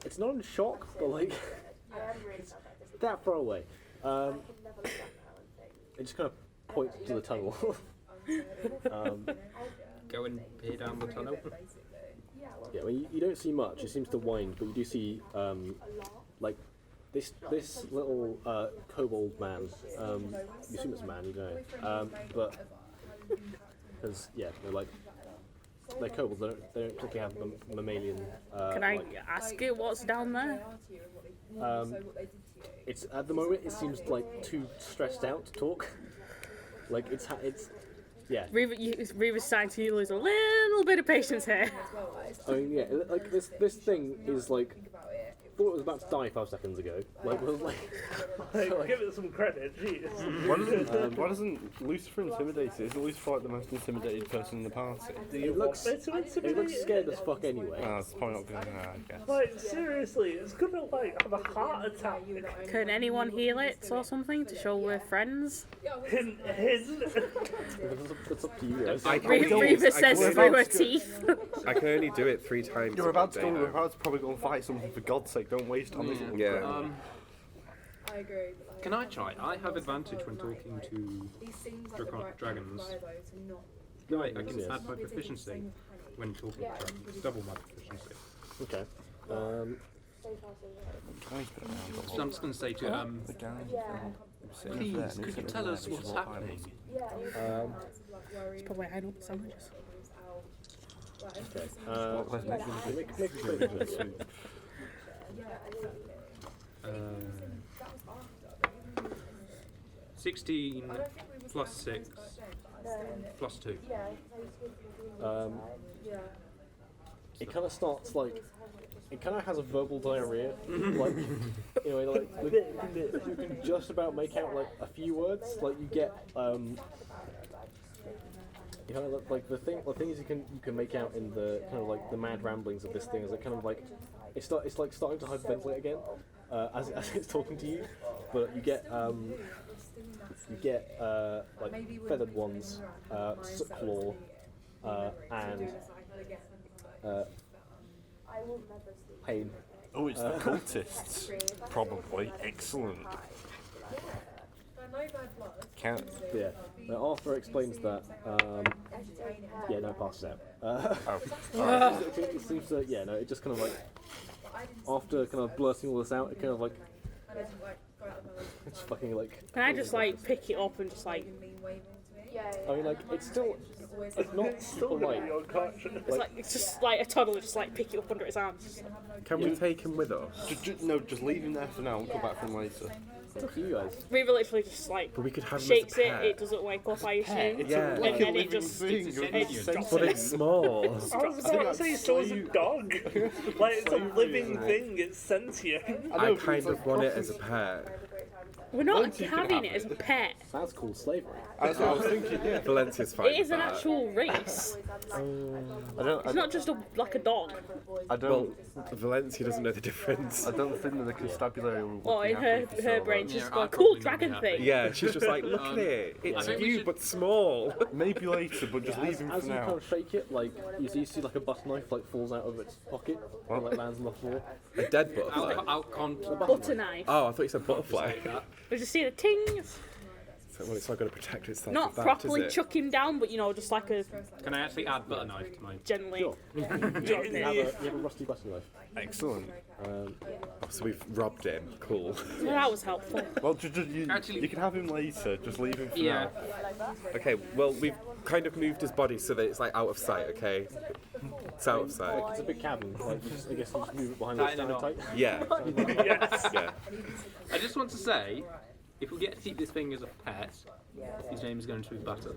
it's not in shock, but like it's that far away. It just kind of points to the tunnel. Go and peer down the tunnel. Yeah, well, you don't see much. It seems to wind, but you do see like this little kobold man. You assume it's a man, you know, but because they're kobolds. They don't particularly have mammalian. Can I ask you what's down there? It's at the moment it seems like too stressed out to talk. Like it's yeah. Reaver's starting to lose a little bit of patience here. I mean, yeah, like this thing is like thought it was about to die 5 seconds ago. Like, was like, Give it some credit, jeez. Why doesn't Lucifer intimidate it? Isn't Lucifer like the most intimidated person in the party? It looks scared as fuck anyway. It's probably not good, I guess. Like, seriously, it's gonna, like, have a heart attack. Can anyone heal it or something to show we're friends? It's up to you guys. Reaver says through her teeth. I can only do it 3 times. You're about to probably go and fight something, for God's sake, don't waste on this. Yeah. I agree. Can I try? I have advantage when talking to dragons. Right, I can add my proficiency when talking to dragons. Double my proficiency. Okay. So I'm just going to say to please, could you tell us what's happening? It's probably hiding up the sandwiches. Okay. Make 16 plus 6 plus 2. It kind of starts like it kind of has a verbal diarrhea. Like, anyway, like you can just about make out like a few words. Like you get you kind of like the things you can make out in the kind of like the mad ramblings of this thing is like kind of like it's like starting to hyperventilate again as it's talking to you, but you get like feathered ones, soot claw, and pain. Oh, it's the cultists. Probably. Excellent. Yeah. Now Arthur explains that. Yeah, no, passes out. It seems to. Yeah, no, it just kind of like after kind of blurting all this out, it kind of like it's fucking like. Can I just like pick it up and just like? I mean, like it's not super light. It's just like a toddler, just like pick it up under his arms. Can we take him with us? No, just leave him there for now and come back for him later. It's up to you guys. Reaver literally just like But we could have him shakes as a it, pet. it doesn't wake up, I assume. Yeah. And then it just But it's small. I was about to say so is a dog. Like, it's a living thing, it's sentient. I kind of want it as a pet. we're not having it as a pet. Sounds called slavery. That's what I was thinking, yeah. Valencia's fine. It is with an that. actual race. It's not just like a dog. Well, Valencia doesn't know the difference. I don't think that the constabulary will. Well, in her brain, she's Yeah, got a I'd cool probably not be dragon happy. thing. Yeah, she's just like, look at it. I It's think we you, should- but small. Maybe later, but just leave him As for you kind now. of shake it, like you see like a butter knife like falls out of its pocket and like lands on the floor. A dead butterfly. Butter knife. Oh, I thought you said butterfly. We just see the tings. Well, it's not going to protect itself Not with that, properly is it? chuck him down, but you know, just like a Can I actually add butter knife to my... gently. Sure. You have a rusty butter knife. Excellent. Oh, so we've robbed him. Cool. Well, that was helpful. Well, Actually- you can have him later. Just leave him for Yeah. now. Okay, well, we've kind of moved his body so that it's like out of sight, okay? It's outside. Like, it's a big cabin. Like, I guess you just move it behind Tighten the it stand up. tight. Yeah. Yes. Yeah. I just want to say, if we get to keep this thing as a pet, his name is going to be Butter.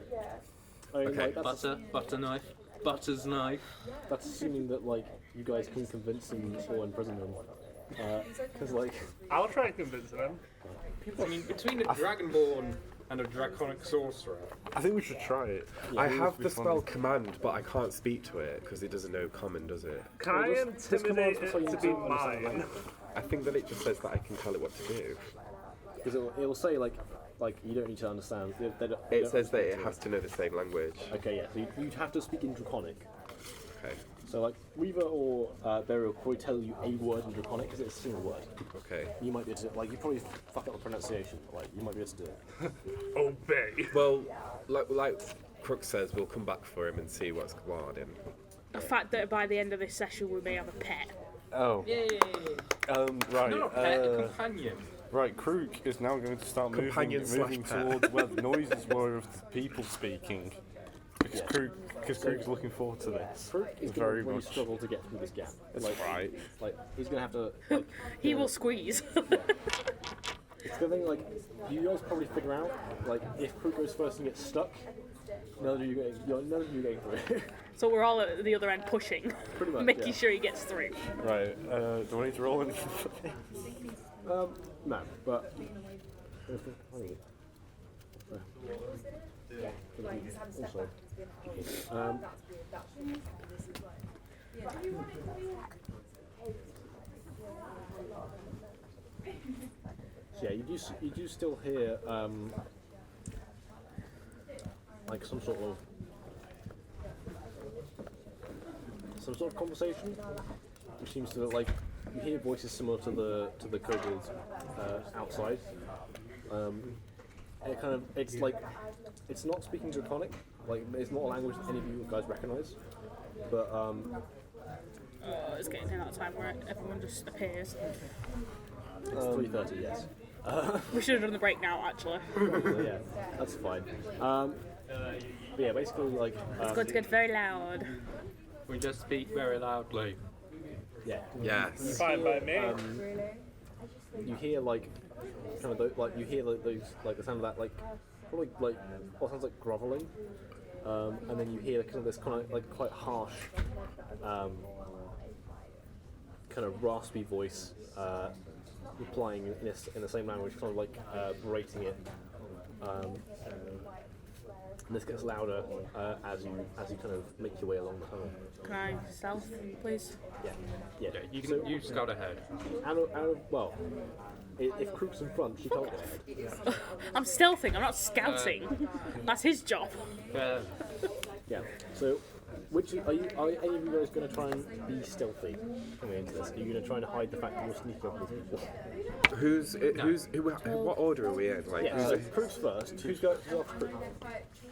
I mean, Okay. like, that's, Butter knife. Butter's knife. that's assuming that like you guys can convince him or imprison him. Because like, I'll try and convince them. I mean, between a Dragonborn and a Draconic Sorcerer. I think we should try it. I think have it'd be the fun. spell command, but I can't speak to it because it doesn't know common, does it? Can I just come on, intimidate so it you to be don't understand mine? I think that it just says that I can tell it what to do. because it will say like you don't need to understand. They It don't says that speak it to has to know the same language. Okay, yeah. So you'd have to speak in Draconic. Okay. So like Weaver or Burial will probably tell you a word in Draconic because it's a single word. Okay. You might be able to, like, you probably fuck up the pronunciation, but, like, you might be able to do it. Obey. Well, like Crook says, we'll come back for him and see what's going on. The fact that by the end of this session we may have a pet. Oh. Yay! Right. Not a pet, a companion. Right, Krug is now going to start moving Companion slash pet. towards where the noises were of the people speaking. Because Krug's looking forward to this. Fruit is going Very to really much. struggle to get through this gap. That's Like, right. Like, he's going to have to, like, He will squeeze. it's the thing, like, you guys probably figure out, like, if Krug goes first and gets stuck, none of you are getting through. So we're all at the other end pushing, Pretty much, making yeah. sure he gets through. Right, do I need to roll anything for this? No, but... Also, so yeah, you do still hear like some sort of conversation, which seems to like you hear voices similar to the kobolds outside. It's not speaking Draconic, like it's not a language that any of you guys recognise, but It's getting to that time where everyone just appears. it's 3:30, yes. We should have done the break now, actually. So, yeah, that's fine. But yeah, basically like It's going to get very loud. We just speak very loudly. yeah, Yes. Fine by me. you hear like kind of you hear those like the sound of that like probably like what sounds like groveling, and then you hear kind of this kind of like quite harsh, kind of raspy voice replying in the same language, kind of like berating it. And this gets louder as you kind of make your way along the tunnel. Can I stealth, please? Yeah. Yeah, you can you scout ahead. Well, if Crook's in front, she can't go ahead. I'm stealthing, I'm not scouting. That's his job. Yeah. So, are any of you guys going to try and be stealthy coming into this? Are you going to try and hide the fact that you're sneaking up with people? What order are we in? Like, Yeah. who's So it? Crook's first. Who's off Crook?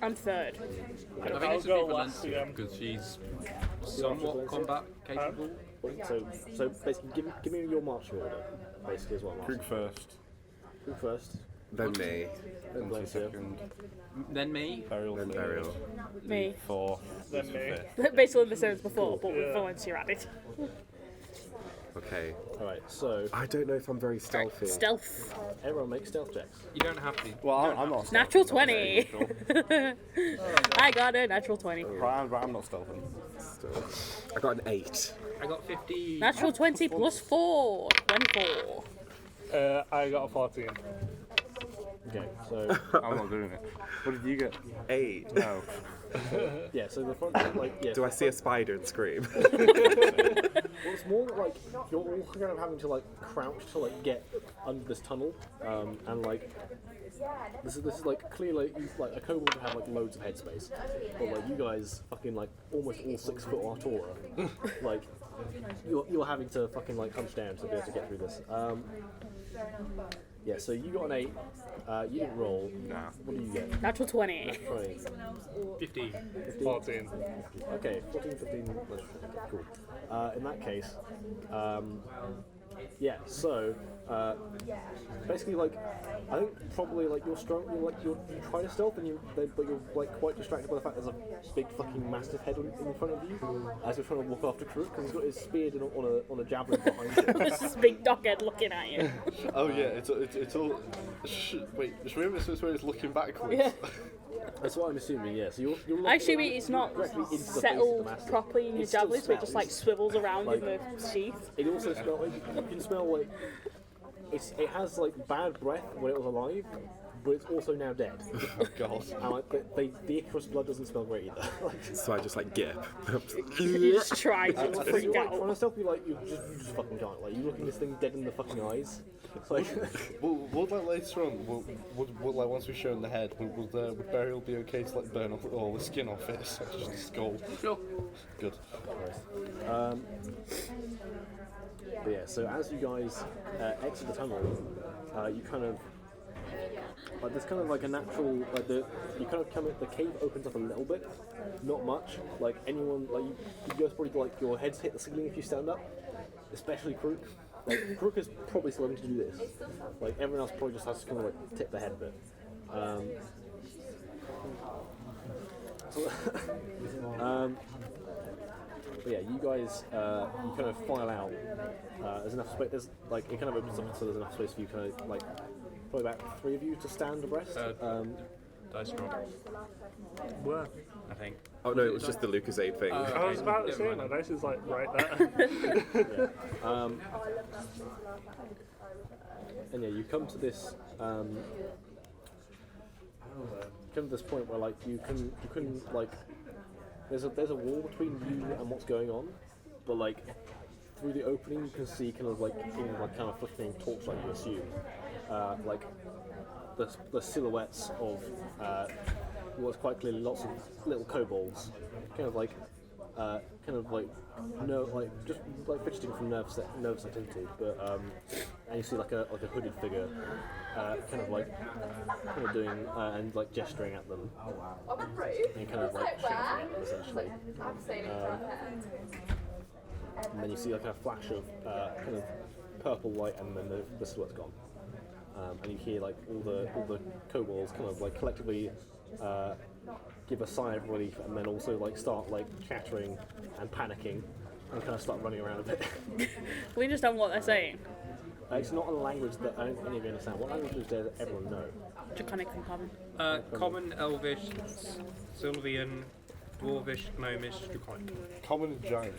I'm third. I think I'll it should go be last Valencia again. because she's somewhat combat capable. So basically, give me your marching order. Basically, is what I'm asking. Krug first. Crook first. Then me. Then Valencia. Second. Then me. Burial Then third. Burial. Me. Fourth. Then me. Fifth. Basically the same as before, but with Yeah. Valencia added. Okay. All right. So I don't know if I'm very stealthy. Stealth. everyone make stealth checks. You don't have to. Well, I'm not. Natural stealthing, 20. I got a natural 20. Right, but I'm not stealthing. Still. I got an 8. I got 50. Natural 20 plus 4. 24. I got a 14. Okay. So I'm not doing it. What did you get? 8. No. yeah. So the front, like, yeah. Do I see a spider and scream? Well, it's more like you're all kind of having to like crouch to like get under this tunnel, and like this is like clearly like a kobold would have like loads of headspace, but like you guys fucking like almost all 6 foot Artora, like you're having to fucking like hunch down to be able to get through this. Yeah. So you got an 8. You didn't roll. Nah. What do you get? Natural 20. 20. 50. 14. Okay, 14, 15, cool. In that case, Yeah, so basically, like, I think probably like you're strong. You try to stealth, and but you're like quite distracted by the fact there's a big fucking massive head in front of you as you're trying to walk after Karuk because he's got his spear on a javelin behind him. There's this big doghead looking at you. Oh yeah, it's all. Wait, should we have this where it's looking backwards? Yeah. That's what I'm assuming. Yeah. So you're I assume it's not directly into the face of the settled mastiff. properly in your It still javelins, but it just like smells. swivels around Like- in the sheath. It also smells like you can smell like it has like bad breath when it was alive, but it's also now dead. Oh god. And like the Icarus blood doesn't smell great either. Like, So I just like gip. You just try to so freak you're like, out. trying to stealth, you just fucking can't. Like you looking this thing dead in the fucking eyes. It's like Would like later on, would like once we've shown the head, would burial be okay to like burn off all the skin off it? So it's just a skull. Sure. Good. But yeah, so as you guys exit the tunnel, you kind of like there's kind of like a natural like you kind of come the cave opens up a little bit, not much. Like anyone like you guys probably like your heads hit the ceiling if you stand up, especially Kruk. Like Kruk is probably still able to do this. Like everyone else probably just has to kind of like tip their head a bit. But yeah, you guys, you kind of file out. There's enough space. There's like it kind of opens up, so there's enough space for you, kind of like probably about 3 of you to stand abreast. Dice roll, Where? I think. Oh no, it was just the Lucasade thing. I was about to say, my dice is like right there. And yeah, you come to this. Come to this point where like you can like there's a wall between you and what's going on, but like through the opening you can see kind of like in like kind of flickering torchlight you assume like the silhouettes of what's quite clearly lots of little kobolds kind of like just like fidgeting from nervous activity, but and you see like a hooded figure kind of doing and like gesturing at them and kind of like shouting at them essentially. And then you see like a flash of kind of purple light, and then the silhouette's gone. And you hear like all the kobolds kind of like collectively give a sigh of relief, and then also like start like chattering and panicking and kind of start running around a bit. We just don't know what they're saying. It's not a language that I don't think any of you understand. What language does everyone know? Draconic and common. Common, Elvish, Sylvian, Dwarvish, Gnomish, Draconic. Common and giant.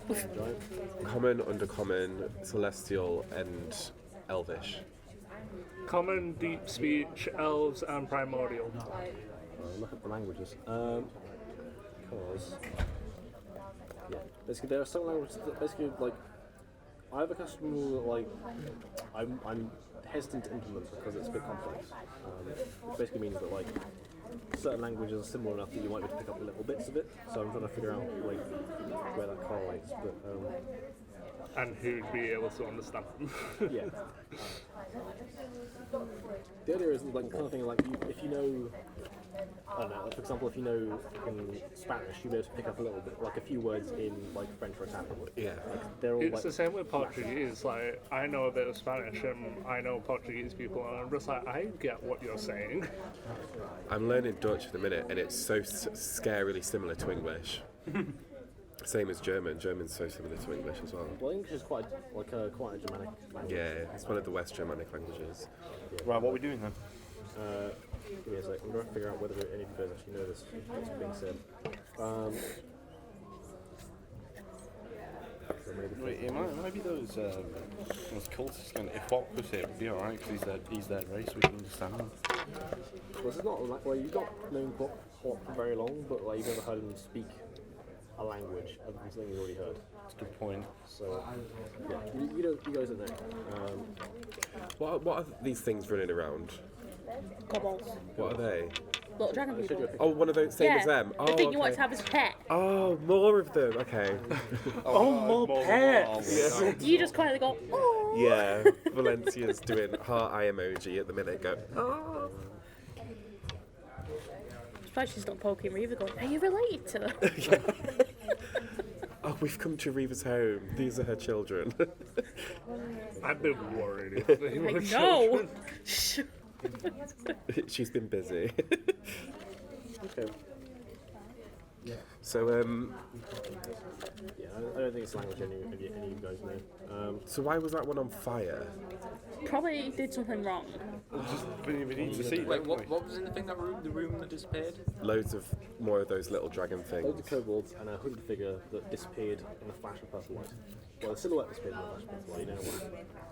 Giant? Common, undercommon, celestial, and elvish. Common, deep speech, elves, and primordial. Look at the languages. Because yeah, basically there are some languages that basically like I have a custom rule that like I'm hesitant to implement because it's a bit complex. Which basically means that like certain languages are similar enough that you might be able to pick up little bits of it. So I'm trying to figure out like where that correlates. But And who'd be able to understand them. yeah. The idea is like kind of thing like if you know, I don't know, like, for example, if you know in Spanish, you'll be able to pick up a little bit, like a few words in like French or Italian. Yeah. Like, they're all It's like the same with Portuguese. Like, I know a bit of Spanish and I know Portuguese people, and I'm just like, I get what you're saying. I'm learning Dutch at the minute, and it's so scarily similar to English. Same as German. German's so similar to English as well. well, English is quite a Germanic language. Yeah, it's one of the West Germanic languages. Right, what are we doing then? Give me a sec. I'm trying to figure out whether any of you guys actually know this. What's being said. So maybe Wait, it might be those cultists going, if Bok was here, it'd be alright, because he's their race, we can understand them. well, this is not like well, you've not known Bok for very long, but like you've never heard him speak a language other than something you've already heard. That's a good point. So yeah, you guys don't know. What are these things running around? Kobolds. What are they? Little dragon I showed you people. a picture. Oh, one of those, same as them. The Oh, thing you want okay. to have as a pet. Oh, more of them. Okay. Oh, more pets! You just quietly go, oh. Yeah, Valencia's doing heart eye emoji at the minute. Go. Oh. I'm surprised she's not poking Reaver going, are you related to them? Oh, we've come to Reva's home. These are her children. I'd be worried if they were Like, children. no! She's been busy. Okay. So, Yeah, I don't think it's language any of you guys know. so why was that one on fire? Probably did something wrong. We need to see. Wait, don't we? what was in the room that disappeared? Loads of more of those little dragon Loads things. of kobolds and a hooded figure that disappeared in a flash of purple light. Well, the silhouette disappeared in a flash of purple light, you know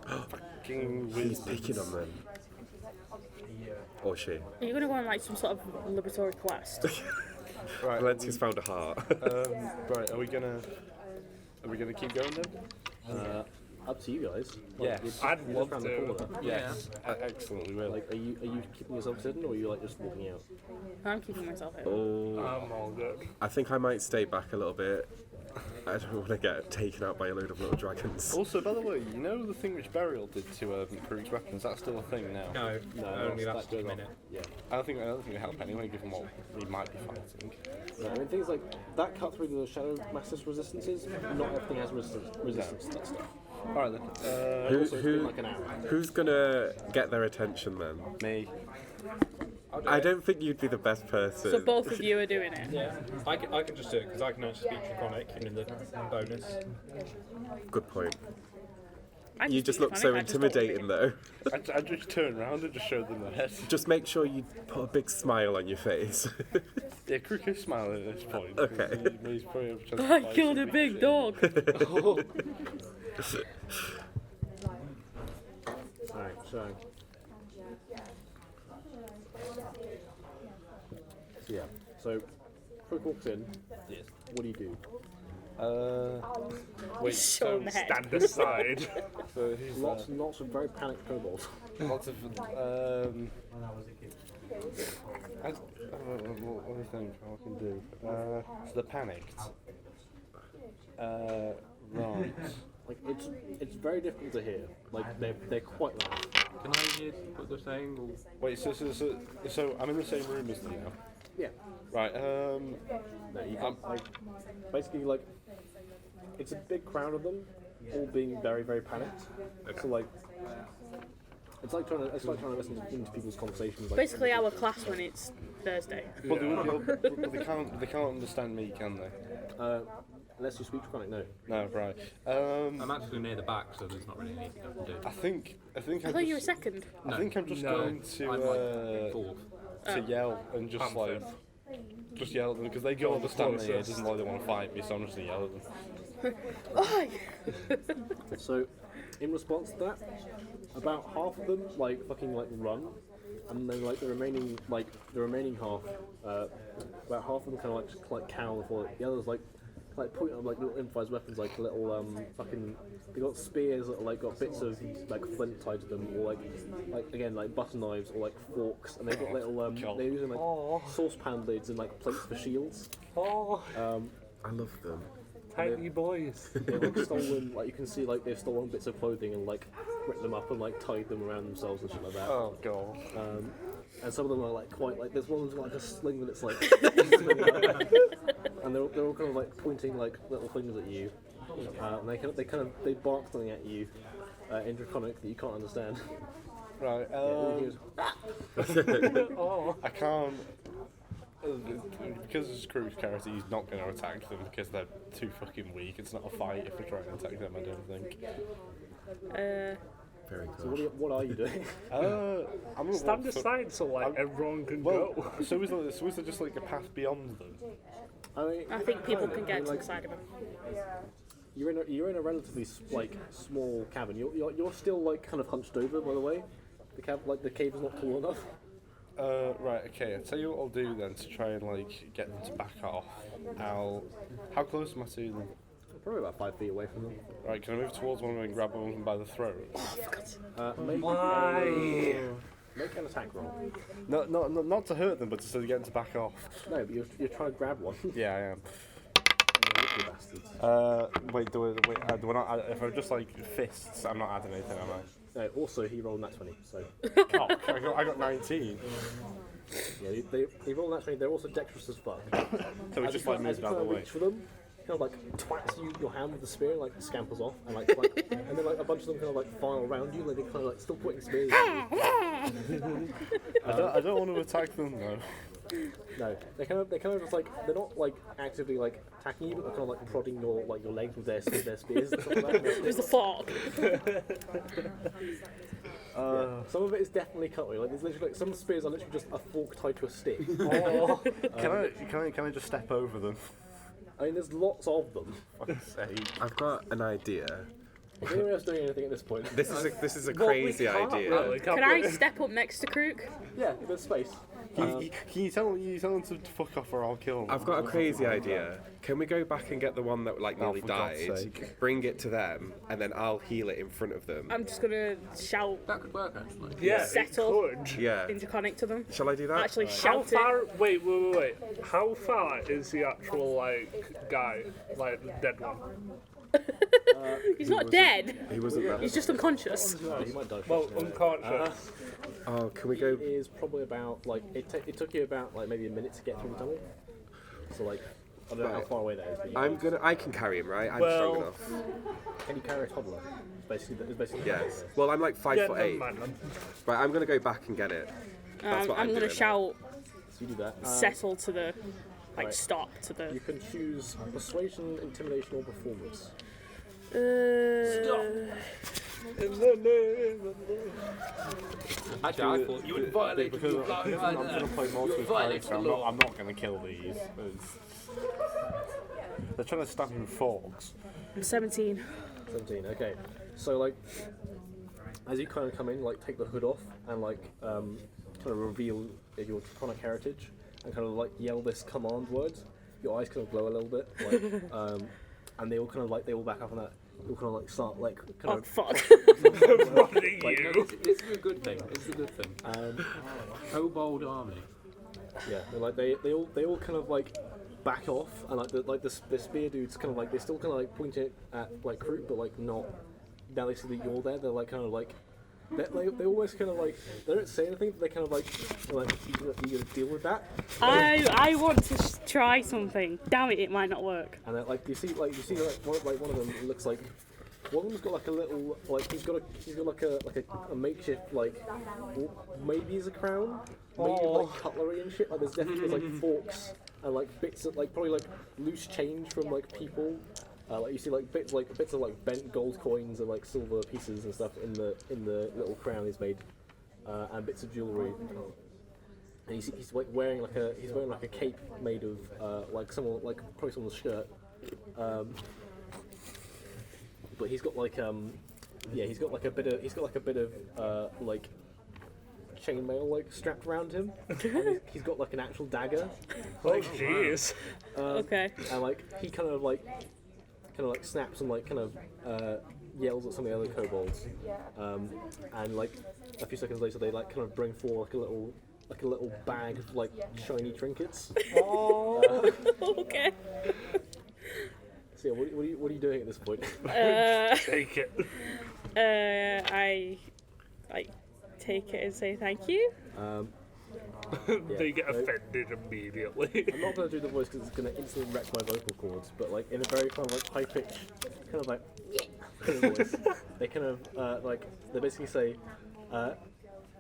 why. Fucking He's wizards. picking on them. Or she. Are you going to go on like some sort of liberatory quest? Right, Valencia's found a heart. right. Are we gonna keep going then? Up to you guys. Yeah. I'd You're love just round the to. corner. Yes. Excellent. We will. Like, are you keeping yourself hidden, or are you like just walking out? I'm keeping myself out. Oh, I'm all good. I think I might stay back a little bit. I don't want to get taken out by a load of little dragons. Also, by the way, you know the thing which Burial did to Karuk's weapons? That's still a thing now. No, only that lasted a goes on. minute. Yeah. I don't think it'll help anyway, given what we might be fighting. No, I mean things like that cut through the Shadow Master's resistances. Not everything has resistance to that stuff. All right then. Who, Also, it's been who, like an hour. who's gonna get their attention then? Me. I don't think you'd be the best person. So both of you are doing it. Yeah, I can just do it because I can actually speak Draconic in the bonus. Good point. I You just look so intimidating though. I just turn around and just show them the head. Just make sure you put a big smile on your face. Yeah, Karuk is smiling at this point. Okay. He's probably I killed a big dog. Alright, so. Yeah, so Crook walks in. Yes. What do you do? Wait. Show him the head. Stand aside. So he's Lots and lots of very panicked kobolds. lots of I don't know, what do you think I can do? So they're panicked. Right. Like it's very difficult to hear. Like they're quite loud. Can I hear what they're saying? Or... Wait. So I'm in the same room as them now. Yeah. Right. No, you can't like basically like it's a big crowd of them, all being very very panicked. So like it's like trying to listen into people's conversations. Like, Basically our class when it's Thursday. But they won't be able, but they can't understand me, can they? Unless you speak Draconic, no. No. Right. I'm actually near the back, so there's not really anything I can do. I think I thought you were second. I think I'm just No, going to I'm like fourth. to yell and just like just yell at them because they go understand me. It doesn't like they want to fight me, so I'm just gonna yell at them. Oi! So, in response to that, about half of them like fucking like run, and then like the remaining half, about half of them kind of like cower before it. The others like point at like little improvised weapons, like little fucking. They got spears that are, like got bits of like flint tied to them, or like again like butter knives or like forks, and they've got little they're using like saucepan lids and like plates for shields. I love them. Tiny boys. They've like stolen, like you can see like they've stolen bits of clothing and like ripped them up and like tied them around themselves and shit like that. Oh god. And some of them are like quite like there's one that's like a sling that it's like, and they're all kind of like pointing like little things at you, and they bark something at you in Draconic that you can't understand. Right. All you hear is, I can't. Because it's Karuk's character, he's not going to attack them because they're too fucking weak. It's not a fight if we try and attack them, I don't think. Very so good. what are you doing? I'm gonna Stand walk aside so like everyone can Well, go. so is there just like a path beyond them? I mean, I think people can get to like, the side of him. you're in a relatively like small cabin. You're still like kind of hunched over, by the way. The cave is not tall enough. Right, okay, I'll tell you what I'll do then to try and like get them to back off. How close am I to them? Probably about 5 feet away from them. Right, can I move towards one of them and grab one of them by the throat? Make an attack roll. Not to hurt them, but to get them to back off. No, but you're trying to grab one. Yeah, I am. You bastards. Wait, do I not, if I'm just like fists, I'm not adding anything, am I? No, also he rolled nat 20, so Oh, I got 19. yeah, they roll nat 20. They're also dexterous as fuck. So we just like moved out of the way. Reach for them, kind of like twats you your hand with the spear and like scampers off and and then like a bunch of them kind of like file around you, like they kind of like still pointing spears at you. I don't want to attack them though. No, they kind of just like they're not like actively like attacking you, but they're kind of like prodding your legs with their spears and stuff like that. It was the fork. Yeah. Some of it is definitely cutlery. Like there's literally some spears are literally just a fork tied to a stick. Can I just step over them? I mean, there's lots of them. I've got an idea. Is anyone else doing anything at this point? This is a Well, we crazy can't, idea. really. Can I step up next to Krook? Yeah, there's space. Can you tell them to fuck off or I'll kill them? I've got a crazy idea. Can we go back and get the one that like nearly for God's died, sake. bring it to them, and then I'll heal it in front of them? I'm just gonna shout That could work actually. Yeah, Settle. it could. Yeah. interconic to them. Shall I do that? Actually, How shout it. far? Wait. How far is the actual like guy, like the dead one? He's not dead. He wasn't there. He's just unconscious. He might die. Well, first, unconscious. Oh, can we go? It is probably about like it took you about like maybe a minute to get through the tunnel. So like I don't know how far away that is. But I can carry him, right? I'm Well- strong enough. can you carry a toddler? It's basically. Yes. Well, I'm like 5'8". Yeah, never mind then. Right, I'm gonna go back and get it. That's what I'm gonna doing. shout So you do that. settle to the right. stop to the. You can choose persuasion, intimidation, or performance. Actually, I thought you would violate Because I'm going to play multiple characters, I'm not going to kill these. They're trying to stab me with forks. I'm 17. 17. Okay. So like, as you kind of come in, like take the hood off and like kind of reveal your Draconic heritage and kind of like yell this command word. Your eyes kind of glow a little bit, like, and they all back up on that. You'll kind of like start like kind Oh of fuck! Running like, you. It's a good thing. It's a good thing. Kobold army. yeah, they're like they all kind of like back off and like the spear dudes kind of like they still kind of like point it at like Krook, but like not. Now they see that you're there, they're like kind of like. They almost kind of like they don't say anything, but they kind of like you gonna deal with that. I want to try something. Damn it! It might not work. And then, like you see like one of them looks like one of them's got like a little like he's got like a makeshift like maybe he's a crown, maybe like cutlery and shit. Like there's definitely like forks and like bits of like probably like loose change from like people. Like you see like bits of like bent gold coins and like silver pieces and stuff in the little crown he's made, and bits of jewellery. And he's like wearing like a cape made of probably someone's shirt. But he's got like he's got like a bit of like chainmail like strapped around him. And he's got like an actual dagger. Oh jeez. Okay. And like he kind of like snaps and like kind of yells at some of the other kobolds, and like a few seconds later they like kind of bring forward like a little bag of like shiny trinkets. Okay. So yeah, what are you doing at this point? Take it. I take it and say thank you. They get offended immediately. I'm not going to do the voice because it's going to instantly wreck my vocal cords, but like in a very kind of like high pitched, kind of like kind of voice, they kind of they basically say,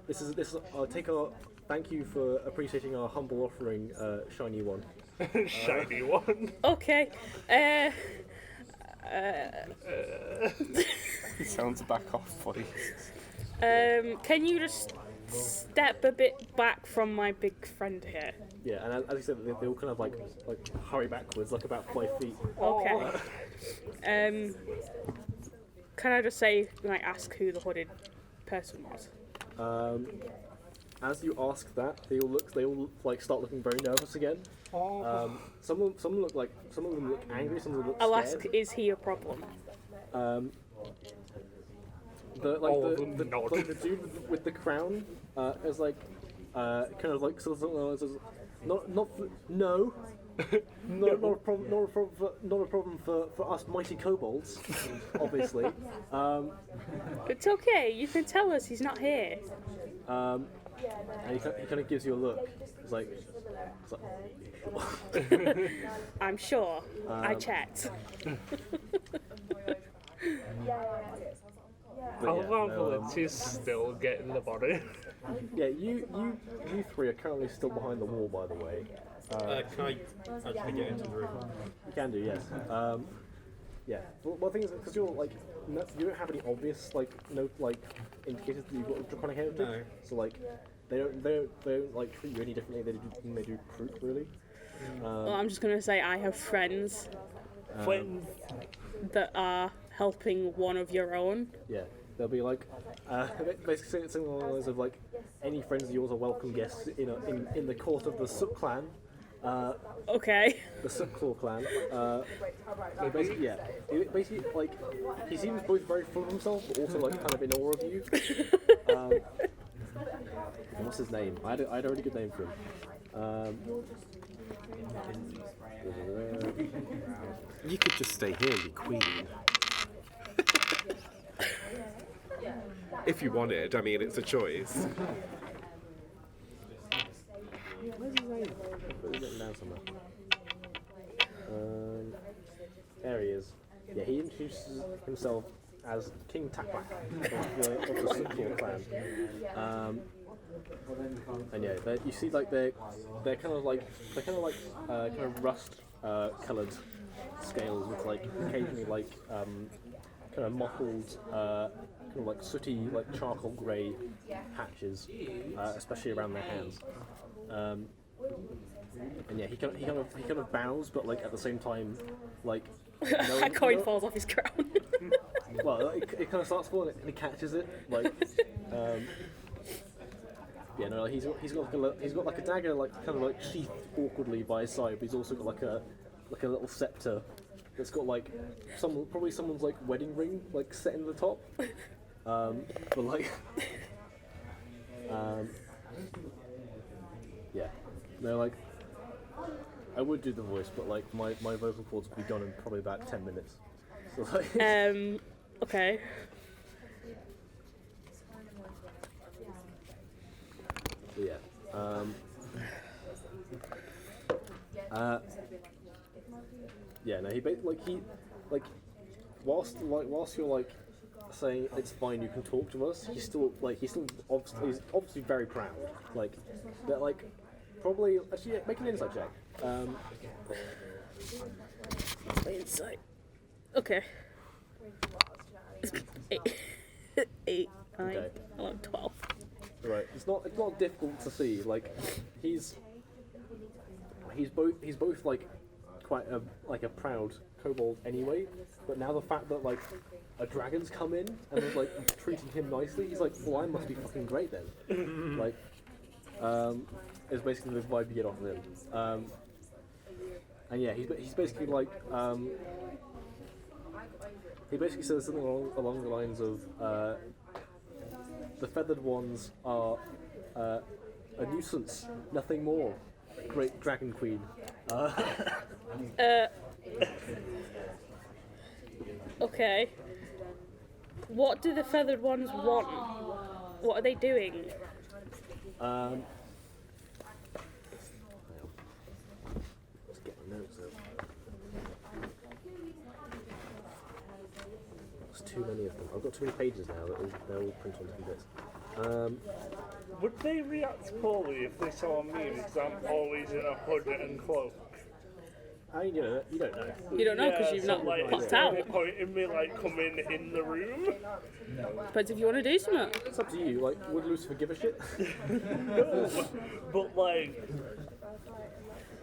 "This is I'll take our thank you for appreciating our humble offering, shiny one." Shiny one. Okay. He sounds back off, please. Can you just step a bit back from my big friend here? Yeah, and as you said, they all kind of like hurry backwards, like about 5 feet. Okay. Can I just say, like, ask who the hooded person was? As you ask that, they all like start looking very nervous again. Some of them look angry, some of them look I'll scared. ask, is he a problem? The dude with the crown is like kind of like sort of says, not no. Not a problem for us mighty kobolds, obviously. It's okay, you can tell us he's not here. and he kind of gives you a look. It's like I'm sure. I checked. but How yeah, about no, Valencia's still getting the body? yeah, you three are currently still behind the wall, by the way. Can I actually get into the room? You can do, yes. Yeah. Well, the thing is, because you're like, no, you don't have any obvious indicators that you've got a draconic heritage. No. So like, they don't like treat you any differently than they do Kroot, really. Well, I'm just gonna say I have friends that are helping one of your own. Yeah. They'll be like, basically something along the lines of like, any friends of yours are welcome guests in the court of the Soot clan. Okay. The Subclaw clan. Basically, like, he seems both very full of himself, but also like kind of in awe of you. What's his name? I had a really good name for him. You could just stay here and be queen. If you wanted, I mean, it's a choice. Where's his name? Put it written down somewhere. There he is. Yeah, he introduces himself as King Taklak of the Subclaw clan. And yeah, you see like they're kind of rust coloured scales with like occasionally like kind of mottled kind of like sooty like charcoal grey patches, especially around their hands. And yeah, he kind of bows, but like at the same time, like A coin falls off his crown. well, it kind of starts falling and he catches it, like. Yeah, no, he's got like a dagger, like kind of like sheathed awkwardly by his side, but he's also got like a little scepter that's got like probably someone's like wedding ring like set in the top. But like, yeah, they're like. I would do the voice, but like my vocal cords would be gone in probably about 10 minutes. So like. Okay. Yeah. Yeah. No. Whilst you're like saying it's fine, you can talk to us. He's obviously very proud. Like, that like probably actually yeah, make an insight check. Insight. Okay. 8, 9, Okay. 11, 12. Right. It's not difficult to see. Like he's both like quite a proud kobold anyway. But now the fact that like a dragon's come in and is like treating him nicely, he's like, well, I must be fucking great then. Like, is basically the vibe you get off of him. And yeah, he's basically like he basically says something along the lines of. The feathered ones are a nuisance, nothing more. Great Dragon Queen. Okay. What do the feathered ones want? What are they doing? Let's get my notes up. There's too many of them. I've got too many pages now that they're all printed onto bits. Would they react poorly if they saw me because I'm always in a hood and cloak? I mean, you don't know. You don't know because you've so not like, popped is out. there any point in me like coming in the room? Depends if you want to do something. It's up to you. Like, would Lucifer give a shit? No, but like,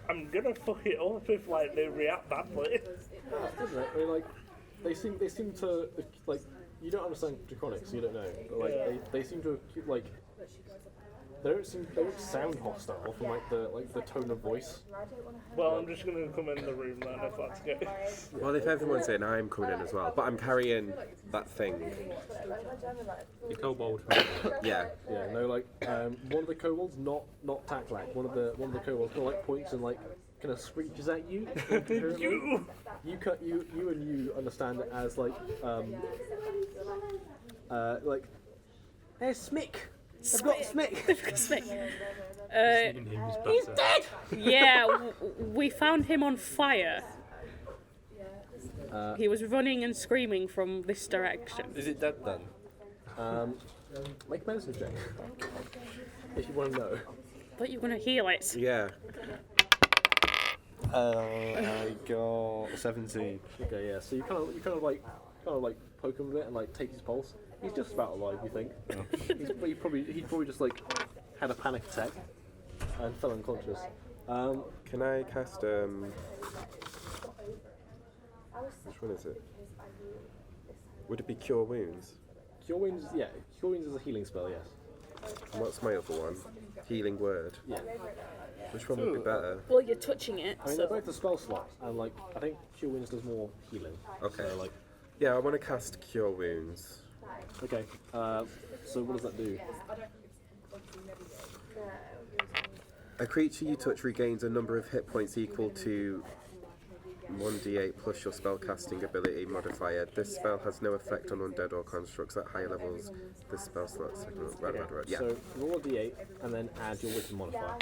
I'm gonna fuck it up if like they react badly. Doesn't it? I mean, like, they seem to like. You don't understand Draconic, so you don't know. But like, they seem to like. They don't sound hostile from like the tone of voice. Well, I'm just gonna come in the room then if that's good. Well, if everyone's in, I'm coming in as well. But I'm carrying that thing. The kobold. Yeah. Yeah, no, like one of the kobolds, not Taklak. One of the kobolds kind of like points and like kind of screeches at you. You and you understand it as like, hey Smick, I've got Smick. They've got Smick. Seeing him is He's better. dead! Yeah, we found him on fire. He was running and screaming from this direction. Is it dead then? Make a medicine check. If you want to know. But you're gonna heal it. Yeah. I got 17. Okay, yeah. So you kind of like poke him a bit and like take his pulse. He's just about alive, you think? He'd probably just like had a panic attack and fell unconscious. Can I cast which one is it? Would it be Cure Wounds? Cure Wounds, yeah. Cure Wounds is a healing spell, yes. And what's my other one? Healing Word. Yeah. Which one would be better? Well, you're touching it, I mean, so... they're both the spell slots, and like I think Cure Wounds does more healing. Okay. So, like, Yeah, I want to cast Cure Wounds. okay. So what does that do? A creature you touch regains a number of hit points equal to 1d8 plus your spellcasting ability modifier. This spell has no effect on undead or constructs at higher levels. This spell slot. Right. Yeah. So roll a d8 and then add your wisdom modifier.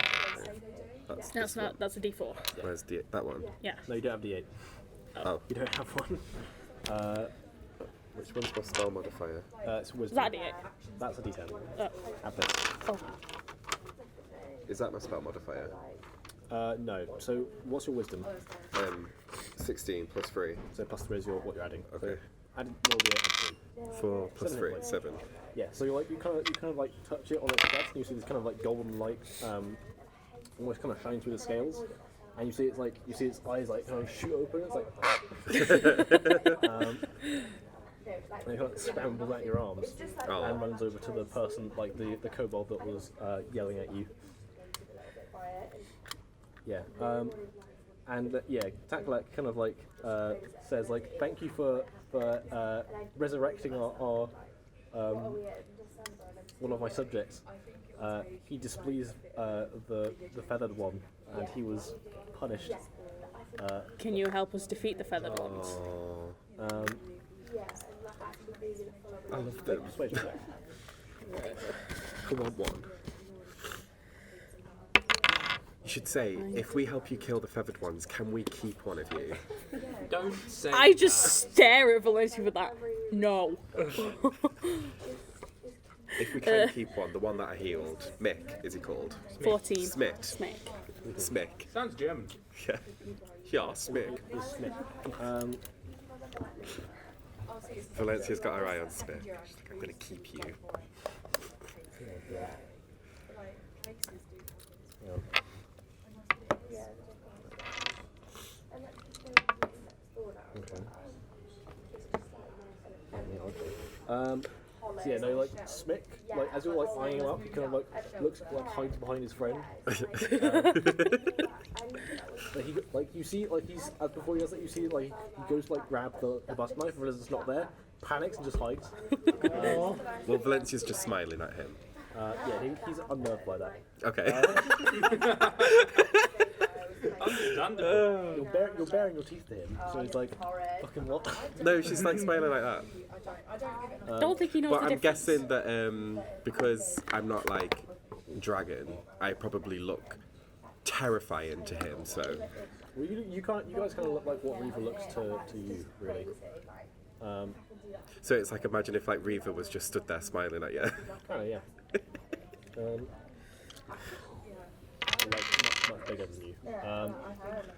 That's That's not. That's a D4. Where's that one? Yeah. No, you don't have d8. Oh. You don't have one. Which one's my spell modifier? It's Is wisdom. that D8? That's a d10. Oh. Add this. Oh. Is that my spell modifier? No. So what's your wisdom? 16 plus 3. So plus 3 is what you're adding. Okay. So add roll d8 and 3. 4 plus 7 hit 3. points. 7. Yeah. So you kind of like touch it on its chest, and you see this kind of like golden light, almost kind of shining through the scales, and you see its eyes like kind of shoot open. It's like. And it kind of scrambles out your arms and runs over to the person, like the kobold that was yelling at you. Yeah. Taklak kind of like says like, "Thank you for resurrecting our one of my subjects. He displeased the feathered one, and he was punished." Can you help us defeat the feathered ones? I love them. Persuasion check. Come on, one. You should say, if we help you kill the feathered ones, can we keep one of you? Don't say I just stare at Valencia with that. No. If we can keep one, the one that I healed, Mick, is he called? 14. Smick. Snake. Smick. Sounds German. Yeah. Yeah, Smick. Valencia's got her eye on Smick. She's like, I'm gonna keep you. So yeah, no, like Smick, like as you're like eyeing him up, he kind of like looks like hides behind his friend. Like you see, like he's before he does that, you see like he goes to like grab the bust knife, and it's not there, panics and just hides. Well, Valencia's just smiling at him. Yeah, he's unnerved by that. Okay. Understandable. You're baring your teeth to him, so he's like, fucking what? No, she's like smiling like that. Don't think he knows But the I'm difference. guessing that because I'm not like dragon, I probably look terrifying to him. So Well, you guys kind of look like what Reaver looks to you, really. so it's like, imagine if like Reaver was just stood there smiling at you. Kind of, yeah. Like much bigger than you.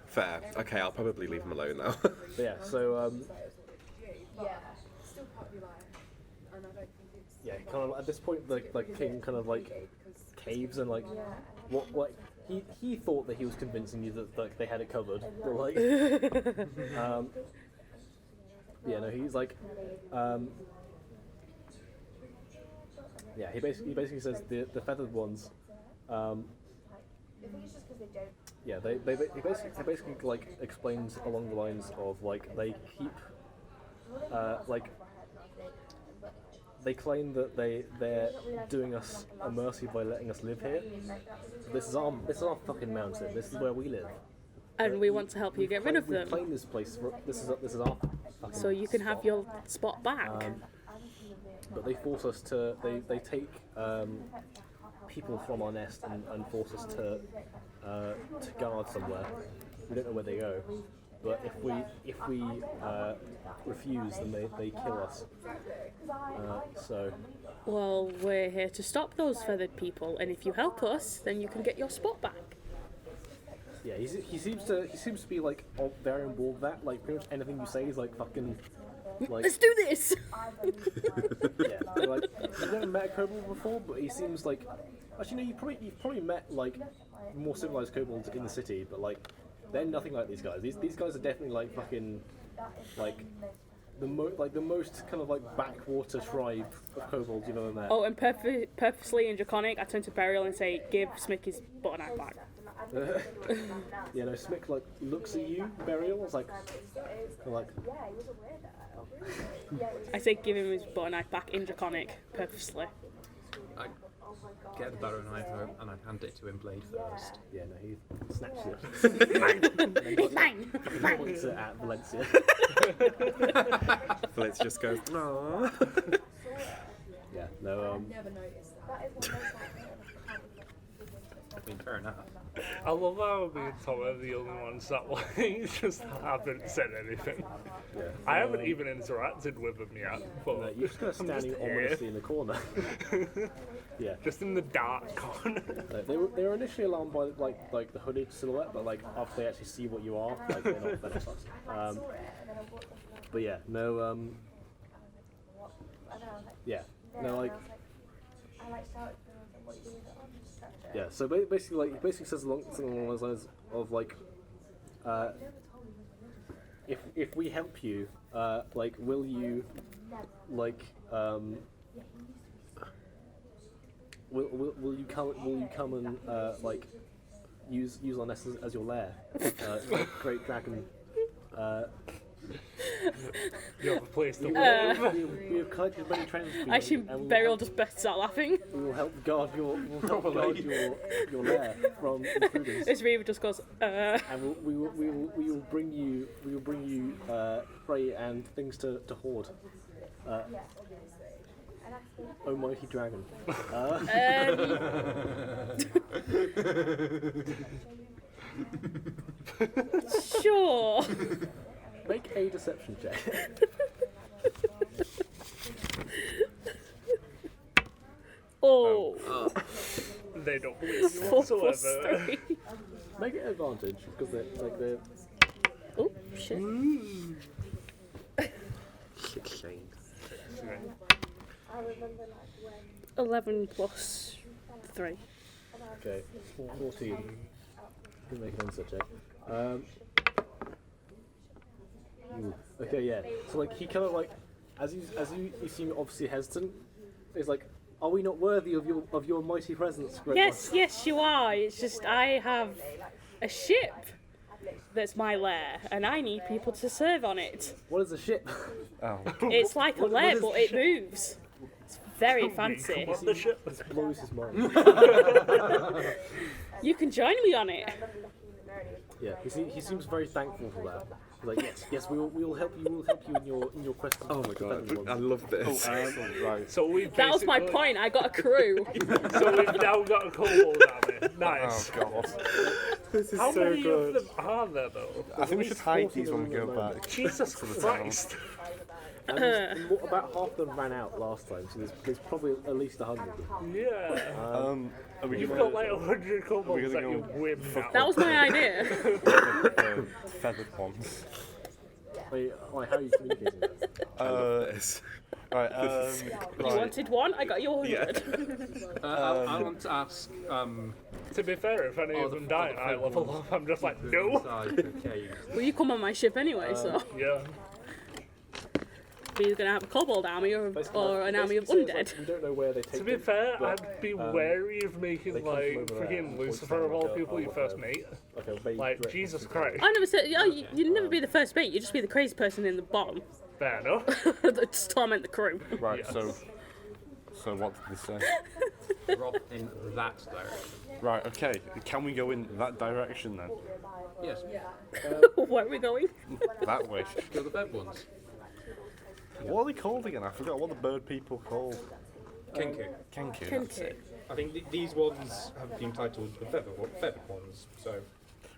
Fair. Okay, I'll probably leave him alone now. But yeah, so yeah, kind of at this point, the king kind of like caves and like what he thought that he was convincing you that like they had it covered, but like yeah, no, he's like yeah, he basically says the feathered ones. Yeah, he basically like explains along the lines of like they keep like they claim that they're doing us a mercy by letting us live here. This is our fucking mountain. This is where we live. And we want to help you get rid of We them. claim this place. This is our fucking So you can have spot. your spot back. but they force us to. They take people from our nest and force us to guard somewhere. We don't know where they go, but if we refuse, then they kill us. So. Well, we're here to stop those feathered people, and if you help us, then you can get your spot back. Yeah, he seems to be like very on board with that. Like pretty much anything you say is like fucking. Like, Let's do this. yeah, like you've never met a kobold before, but he seems like. Actually, no, you've probably met like more civilized kobolds in the city, but like they're nothing like these guys. These guys are definitely like fucking like the most kind of like backwater tribe of kobolds you've ever met. Oh, and purposely in Draconic, I turn to Burial and say, "Give Smick his butter knife back." Yeah, no, Smick like looks at you, Burial. It's like. I say, "Give him his butter knife back" in Draconic, purposely. I get the butter knife out and I hand it to him blade first. Yeah, no, he snatches it. It's mine. Points it at Valencia. Valencia just goes, no. Yeah, no. I mean, fair enough. I love how me and Tom are the only ones that like just haven't said anything. Yeah. I haven't even interacted with them yet. But No, you're just kind of I'm standing here. ominously in the corner. Yeah. Just in the dark corner. No, they were initially alarmed by like the hooded silhouette, but like after they actually see what you are, like they're not fussed. But yeah, no. Yeah, no, like. Yeah, so basically, like, it basically says something along those lines of like, if we help you, like, will you, like, will you come and like use our nest as your lair, great dragon. You have a place to live. We have collected many trends for you. Actually, and we will Burial help- just bursts out laughing. We will help guard your lair from intruders. This Reaver just goes, And we will bring you prey and things to hoard. Oh mighty dragon. Sure. Make a deception check. Oh. They don't believe you 4 plus whatsoever. 3. Make it an advantage because they're. Oh, shit. 16. 11 plus 3. Okay, 14. You can make an insight check. Okay, yeah. So like he kind of like, as you seem obviously hesitant, he's like, "Are we not worthy of your mighty presence, great Yes, one?" yes, you are. It's just I have a ship that's my lair, and I need people to serve on it. What is a ship? Oh. It's like a What lair, is but the it ship? moves. It's very fancy. What the shit? This blows his mind. You can join me on it. Yeah, he seems very thankful for that. He's like, yes, we will help you. We'll help you in your quest. Oh my god, I love this. Right. So we That was my point. I got a crew. So we've now got a kobold army. Nice. Oh god. This is How so many good. of them are there though? I think we should hide these when we go back. Jesus Christ. And about half of them ran out last time, so there's probably at least 100 of them. Yeah. Are we You've gonna got like 100 kobolds that go you whip now. That was my idea. feathered ones? Wait, how are you communicating that? Yes. Right. You wanted one? I got you 100. I want to ask. To be fair, if any of them die and I level up, I'm just like, no. Inside the cave. Well, you come on my ship anyway, so. Yeah. We're going to have a kobold army or an army of Basically, undead. it's like, we don't know where they take To be them, fair, but, I'd be wary of they making come from like over there freaking and Lucifer of all point people you out first meet. like a vague Like, threat. Jesus Christ. I never said, oh, you'd never be the first mate, you'd just be the crazy person in the bottom. Fair enough. That just torment the crew. Right. Yes. So what did they say? Rob in that direction. Right. Okay. Can we go in that direction then? Yes. Where are we going? That way. Kill the bed ones. What are they called again? I forgot what the bird people called. Kenku. Kenku. That's Kenku. it. I think these ones have been titled the feathered ones. So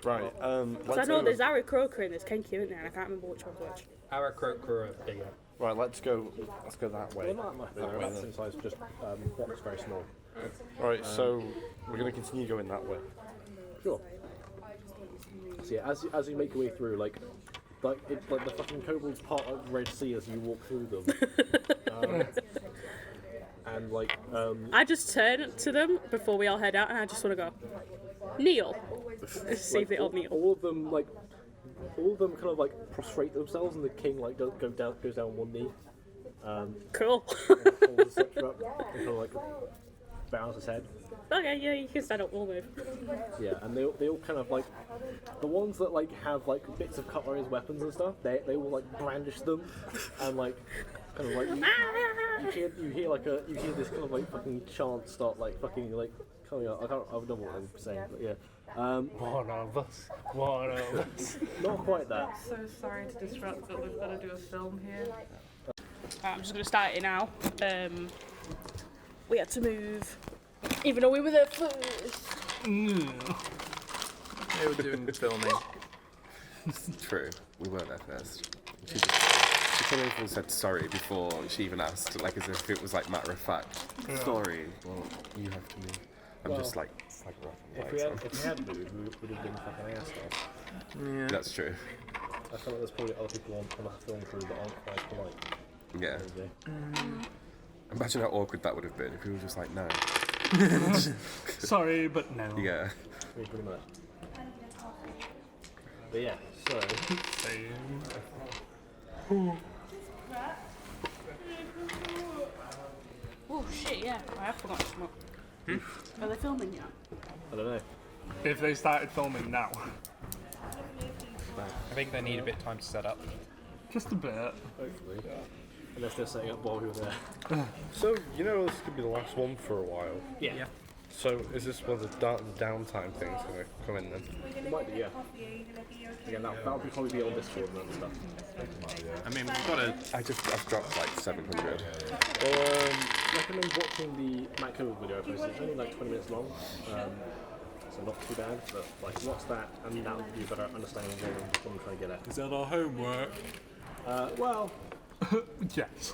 Right. So I Let's know go. there's Aarakocra and there's Kenku in there, and I can't remember which one's which. Aarakocra are bigger. Right. Let's go. Let's go that way. Well, not much. That way They're then. same size, just box very small. Right. So we're gonna continue going that way. Sure. So yeah, as you make your way through, like the fucking kobolds part of the Red Sea as you walk through them. And I just turn to them before we all head out, and I just want to go, kneel. See if they all kneel. all of them kind of like prostrate themselves, and the king like goes down on one knee, Cool. holds the scepter up, and kind of like bows his head. Okay, yeah, you can stand up. We'll move. Yeah, and they all kind of like the ones that like have like bits of cutlery as weapons and stuff. They will like brandish them, and like kind of like you hear this kind of like fucking chant start like fucking like coming up. I don't know what I'm saying, but yeah. One of us. Not quite that. So sorry to disrupt, but we've got to do a film here. I'm just gonna start it now. We had to move, even though we were there first. They were doing the filming. True, we weren't there first. She came over and said sorry before she even asked, like as if it was like matter of fact. Sorry, well, you have to move. I'm Well, just like, it's like If we had moved, we would have been fucking ass off. Yeah. That's true. I feel like there's probably other people on the film crew that aren't quite polite. Yeah. Imagine how awkward that would have been if we were just like, no. Sorry, but no. Yeah. I mean, pretty much. But yeah, so Oh shit! Yeah, I have forgotten to smoke. Are they filming yet? I don't know. If they started filming now, I think they need a bit of time to set up. just a bit. Hopefully, unless they're setting up while we were there. So you know this could be the last one for a while. Yeah. So is this one of the downtime things going to come in then? It might be, yeah. Again, that'll probably be on Discord and stuff. I mean, we've got to. I've dropped like 700. Well, recommend watching the Matt Cove video I posted. It's only like 20 minutes long, so not too bad. But like, watch that, and that'll give you a better understanding of what I'm trying to get at. Is that our homework? Well, Yes.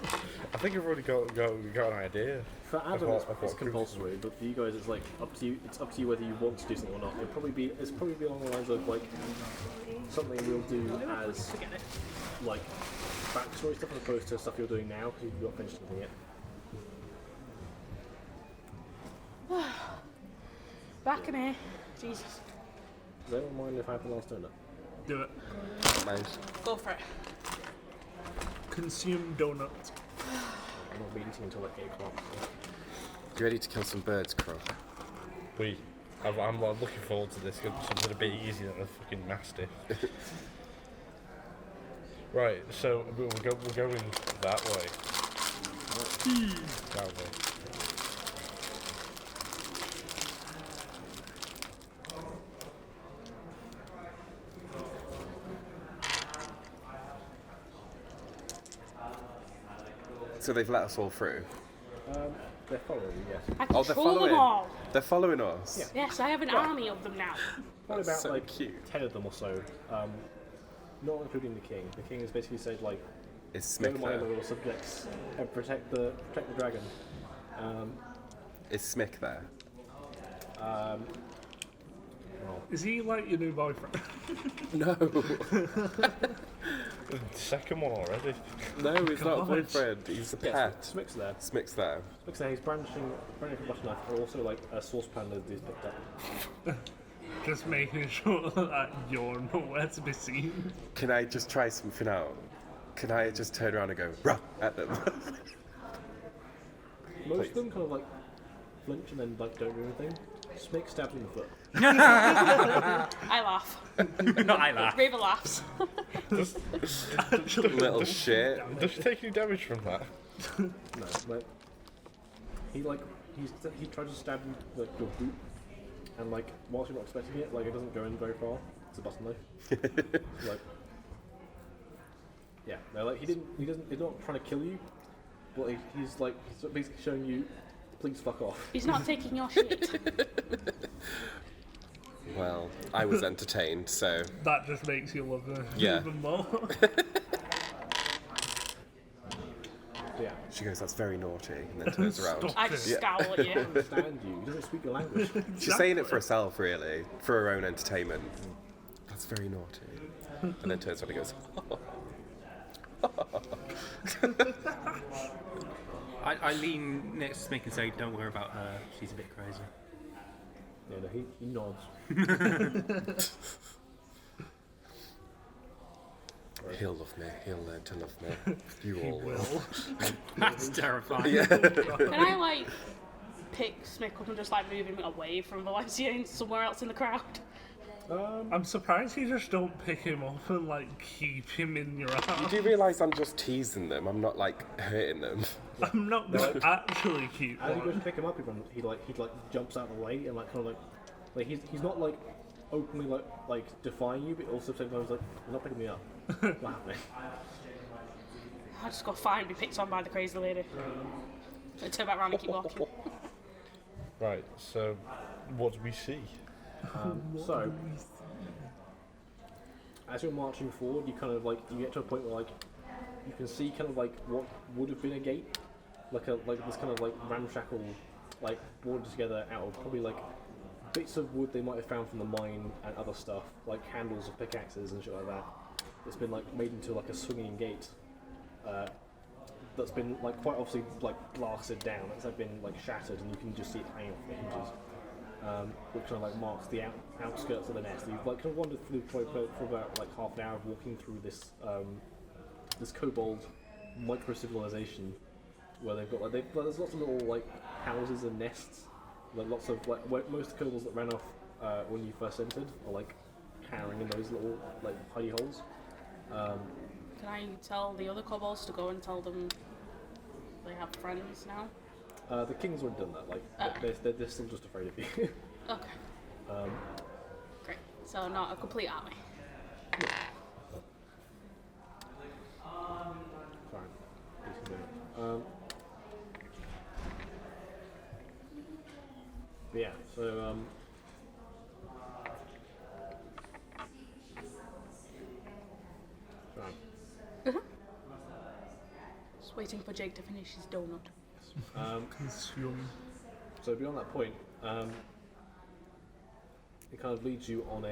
I think I've already got an idea. for Adam, Of what it's groups. compulsory, but for you guys, it's like up to you. It's up to you whether you want to do something or not. It's probably be along the lines of like something we'll do as like backstory stuff as opposed to stuff you're doing now because you've not finished something yet. Back in here. Jesus. Does anyone mind if I have the last donut? Do it. Nice. Go for it. Consume donuts. I'm not meeting until like 8 o'clock. So. You ready to kill some birds, Crow? I'm like, looking forward to this. It's something a bit easier than a fucking mastiff. Right, so we're going that way. That way. So they've let us all through. They're following you, yes. I Oh, they're control them following. all. They're following us. Yeah. Yes, I have an army of them now. Probably about so like cute. 10 of them or so. Not including the king. The king has basically said like, Is go Smick my there? loyal subjects and protect the dragon. Is Smick there? Is he like your new boyfriend? No. The second one already. No, he's not a God. boyfriend. He's a Yes, pet. Smick's there. Smick's there. Smick's there. He's brandishing a button knife, and also like a saucepan that he's picked up. Just making sure that you're nowhere to be seen. Can I just try something out? Can I just turn around and go rah at them? Most of them kind of like flinch and then like don't do anything. Smick stabs him in the foot. I laugh. I laugh. Raven laughs. Little shit. Does she take any damage from that? No, but he tries to stab you like your boot, and like whilst you're not expecting it, like it doesn't go in very far. It's a button knife. like Yeah, no, like he's not trying to kill you, but he's basically showing you, please fuck off. He's not taking your shit. Well, I was entertained, so That just makes you love her Yeah. even more. Yeah, she goes, "That's very naughty," and then turns around. Stop I just it. scowl at he you. doesn't understand you. He doesn't speak your language. She's saying it for herself, really, for her own entertainment. That's very naughty. And then turns around and goes, I lean next to Mick and say, "Don't worry about her. She's a bit crazy." Yeah, no, he nods. "He'll love me. He'll learn to love me. You all will." That's terrifying. Can I like pick Smick up and just like move him away from Valencia somewhere else in the crowd? I'm surprised you just don't pick him up and like keep him in your You arms. do realise I'm just teasing them. I'm not like hurting them. I'm not gonna actually keep As you go to one. pick him up, he jumps out of the way and kind of like he's not like openly like defying you, but also sometimes like, you're not picking me up. Not happening. I just got fined, be picked on by the crazy lady. I turn back around and keep walking. Right, so what do we see? So, as you're marching forward, you kind of you get to a point where you can see kind of what would have been a gate, like this kind of ramshackle, boarded together out of probably bits of wood they might have found from the mine and other stuff, like handles of pickaxes and shit like that. It's been made into a swinging gate that's been quite obviously blasted down. It's been shattered, and you can just see it hanging off the hinges. Which kind of marks the outskirts of the nest. You've kind of wandered through for about half an hour of walking through this this kobold micro civilization where they've got there's lots of little houses and nests. Lots of where most kobolds that ran off when you first entered are cowering in those little hidey holes. Can I tell the other kobolds to go and tell them they have friends now? The king's already done that. They're still just afraid of you. Okay. Great. So not a complete army. Fine. But yeah. So fine. Just waiting for Jake to finish his donut. Consume. So beyond that point, it kind of leads you on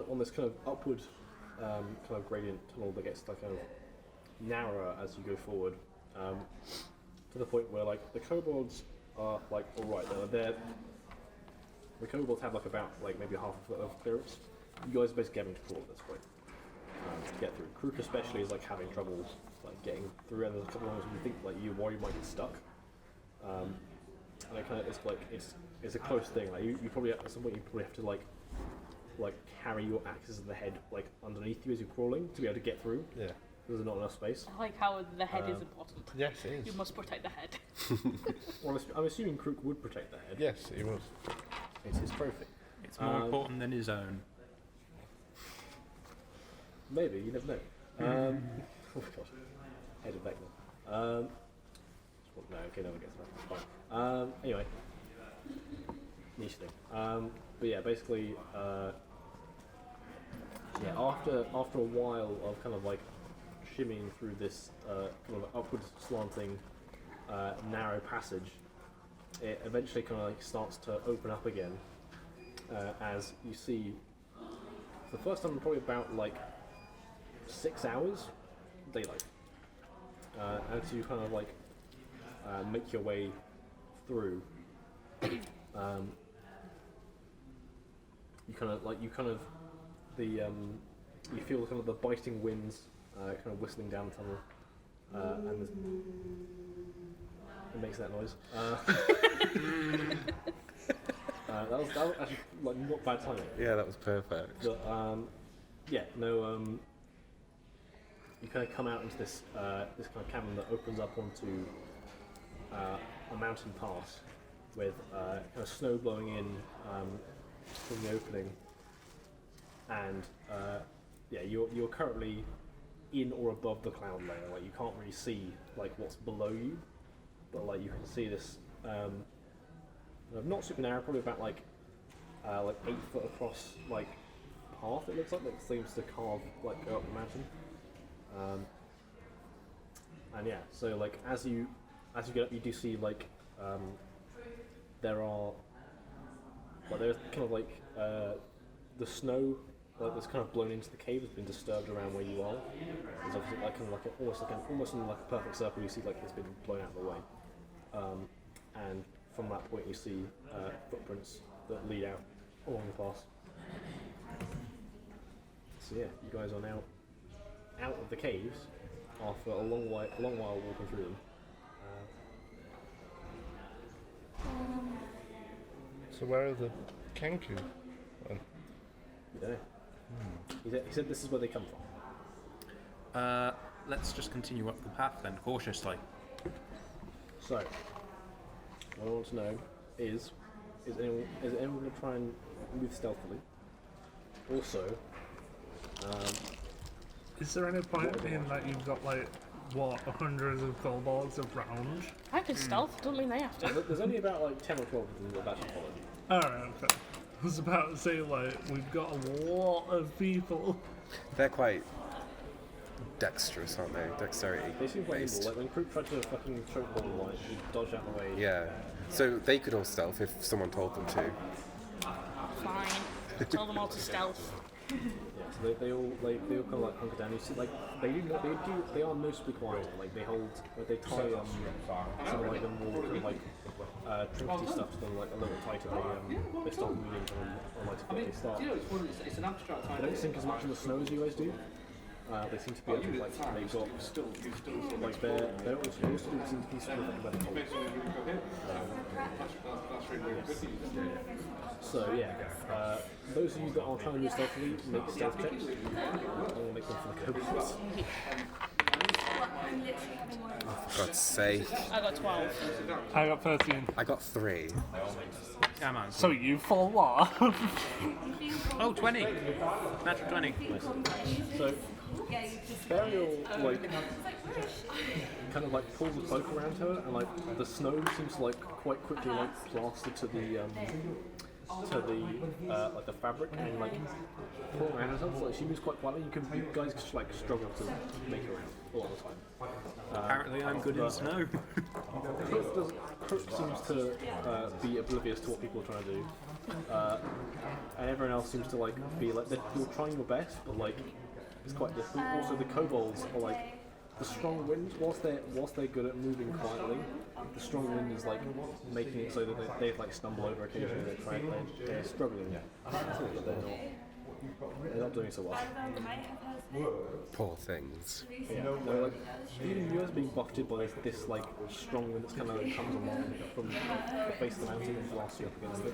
on this kind of upward kind of gradient tunnel that gets kind of narrower as you go forward, to the point where the kobolds are all right. The kobolds have about maybe half a foot of clearance. You guys are basically having to crawl at this point. To get through. Krook especially is having trouble getting through, and there's a couple of moments when you think you worry you might get stuck. And it kind of it's a close thing. You probably at some point you probably have to carry your axes in the head underneath you as you're crawling to be able to get through. Yeah. There's not enough space. I like how the head is important. Yes, it is. You must protect the head. Well, I'm assuming Krook would protect the head. Yes, he was. It's his trophy. It's more important than his own. Maybe, you never know. Oh my god. Head of Vecna. No, okay, no one gets that. It's fine. Anyway. Niche thing. But yeah, basically, after a while of kind of shimmying through this kind of upward slanting narrow passage, it eventually kind of starts to open up again as you see, for the first time in probably about 6 hours, daylight. As you kind of make your way through, you feel kind of the biting winds kind of whistling down the tunnel, and it makes that noise. That was actually not bad timing. Yeah, that was perfect. But you kind of come out into this this kind of cavern that opens up onto a mountain pass with kind of snow blowing in from the opening, and yeah, you're currently in or above the cloud layer. Like you can't really see like what's below you, but like you can see this not super narrow, probably about like 8 foot across like path. It looks like that seems to carve like go up the mountain. And yeah, so like as you get up, you do see like there's kind of like the snow that's kind of blown into the cave has been disturbed around where you are. There's obviously like kind of like almost in like a perfect circle. You see like it's been blown out of the way, and from that point you see footprints that lead out along the path. So yeah, you guys are now out of the caves after a long while walking through them. So where are the Kenku? You don't know. He said this is where they come from. Let's just continue up the path then, cautiously. So, what I want to know is anyone going to try and move stealthily? Also, Is there any point in that you've got like hundreds of kobolds around? I can stealth, doesn't mean they have to. there's only about like 10 or 12 of them that actually follow you. Alright, okay. I was about to say like we've got a lot of people. They're quite dexterous, aren't they? Dexterity They seem quite based. evil. Like when Krook tried to fucking choke them, like he dodged out the way. Yeah. So they could all stealth if someone told them to. Fine. Tell them all to stealth. Yeah, so they all kind of like hunker down. You see, like they are mostly quiet. Like they tie some like them all kind of like trinity stuff to them like a little tighter. They start moving on like they start. It's an abstract They don't sink as much in the snow as you guys do. They seem to be able to, like they've got like they're also seem to be sort of like better cold. So yeah, those of you that are trying to move stealthily, make stealth checks. I'm gonna make them for the kobolds. Oh, for God's sake. I got 12. I got 13. I got 3. Come on. So you for what? Oh, 20. Natural 20. Nice. So Burial like kind of like pulls a cloak around her, and like the snow seems to like quite quickly like plaster to the like the fabric and like pull around herself. So, like she moves quite quietly. You guys just like struggle to make her out all the time. Apparently I'm good in snow. Crook seems to be oblivious to what people are trying to do, and everyone else seems to like be like you're trying your best, but like it's quite difficult. Also, the kobolds are like the strong wind. Whilst they're good at moving quietly, the strong wind is like making it so that they like stumble over occasionally. They're struggling. They're not doing so well. Poor things. Yeah, they're like even you guys being buffeted by this like strong wind that's kind of comes along from the face of the mountain and blasts you up against it.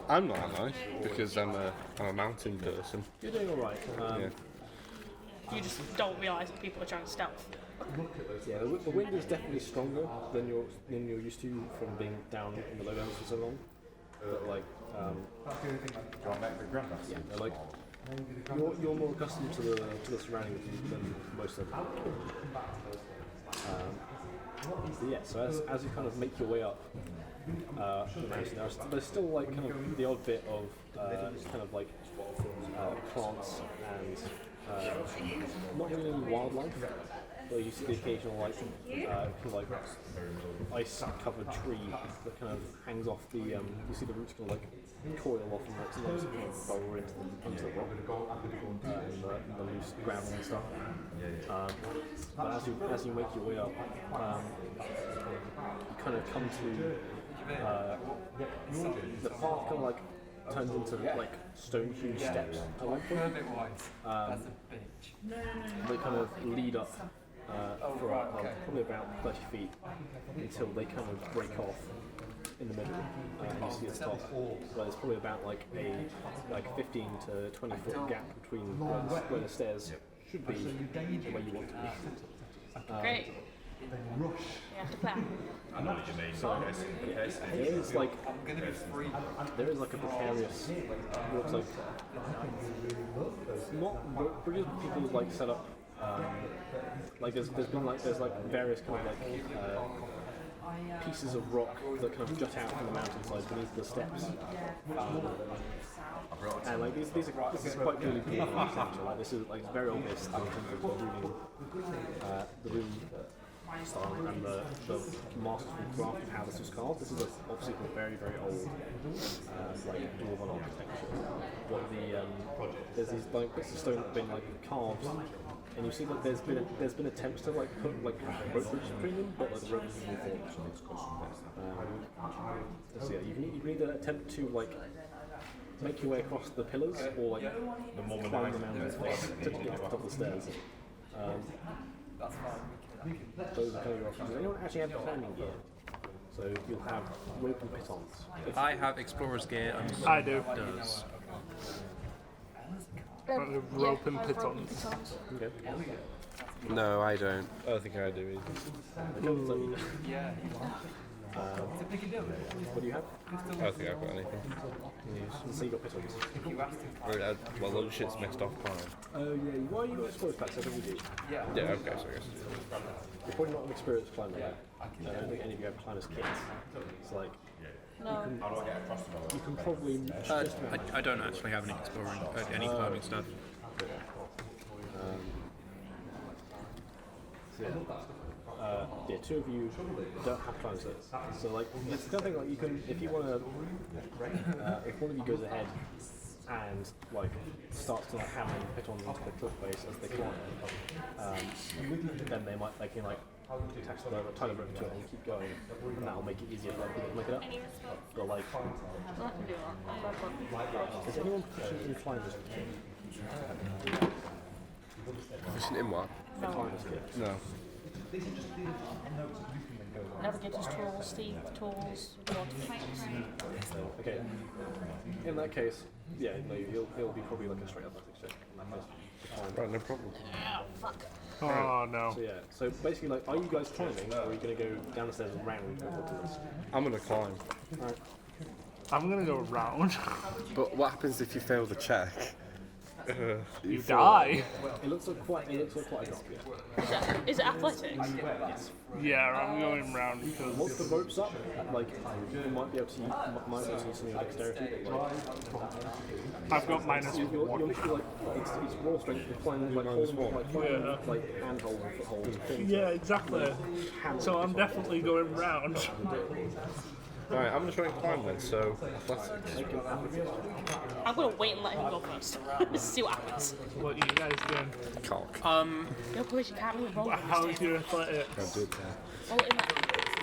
I'm not, am I? Because I'm a mountain person. You're doing all right. Yeah. You just don't realise that people are trying to stealth. Yeah, the wind is definitely stronger than you're used to from being down in the lowlands for so long. But like, yeah, they're like you're more accustomed to the surroundings than most of them. So yeah, so as you kind of make your way up the mountain, there's still like kind of the odd bit of kind of like plants and not really any wildlife. But you see the occasional like ice-covered tree that kind of hangs off the. You see the roots kind of like coil off and like sometimes kind of burrow into the rock and the loose gravel and stuff. But as you make your way up, you kind of come to the path kind of like turns into like stone-hewn steps at one point. They kind of lead up for probably about 30 feet until they kind of break off in the middle, and you see the top where there's probably about like a 15 to 20 foot gap between where the stairs should be and where you want to be. Great. You have to put out. There is like a precarious, looks like not bridges, but people like set up. Like there's various kind of like pieces of rock that kind of jut out from the mountainside beneath the steps. And like this is quite clearly people from architecture. Like this is like very obvious in terms of the room style and the masterful craft of how this was carved. This is obviously a very old like dwarven architecture. But there's these like bits of stone that have been like carved, and you see that there's been attempts to like put like rope bridges between them, but like the rope bridges will fall. So yeah, you can either attempt to like make your way across the pillars, or like climb the mountain face to get to the top of the stairs. Those are kind of your options. Does anyone actually have climbing gear? So you'll have rope and pitons. I have explorer's gear and I do. does. Rope and pitons. Okay. No, I don't. I don't think I do either. What do you have? I don't think I've got anything. So you got pitons. Well, load of shit's mixed off fine. Oh yeah, why are you exposed packs? I think you do. Yeah, okay, so I guess. You're probably not an experienced climber yet. I don't think any of you have climbers kits. It's like No. you can probably just I don't actually have any exploring, any climbing stuff. Yeah, two of you don't have climb sets. So like it's the kind of thing like you can if you want to if one of you goes ahead and like starts to like hammer pitons into the cliff face as they climb, then they can like attach the tie the rope to it and keep going, and that'll make it easier for other people to make it up. But like, is anyone proficient in climbers? Proficient in what? The climbers kit. No. Navigator's tools, Steve tools, water pipes. Okay. In that case, yeah, no, he'll be probably like a straight athletics check. In that case. Right, no problem. Fuck. Oh no. So yeah, so basically, like, are you guys climbing, or are you going to go down the stairs and round afterwards? I'm gonna climb. Alright. I'm gonna go round. But what happens if you fail the check? You die. It looks like quite a drop, yeah. Is it athletics? Yes. Yeah, I'm going round because Once the rope's up, like, you might be able to use some of your dexterity, but like, I've got minus you're one. literally like, it's raw strength, you're flying like holding, like handholds and footholds and things. Yeah, exactly. So I'm definitely going round. Right, I'm gonna try and climb then, so athletics. I'm gonna wait and let him go first. Let's see what happens. What are you guys doing? Cock. No, please, you can't really roll. How's your athletics? Can't do it. Roll it in that.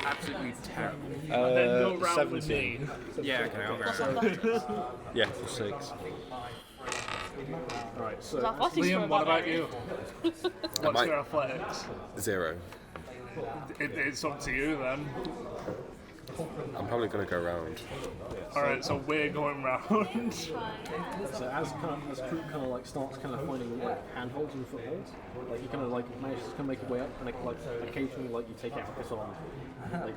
Absolutely terrible. And then go round with me. 17. Yeah, okay, I'll Plus go. athletics. Yeah, for 6. Alright, so So athletics for Liam, what about barbarian. you? What's your athletics? 0. It's up to you then. I'm probably going to go round. Alright, so we're going round. So as Kroot kind of like starts kind of finding like handholds and footholds, like you kind of like manage to kind of make your way up, and like occasionally like you take out a piton, like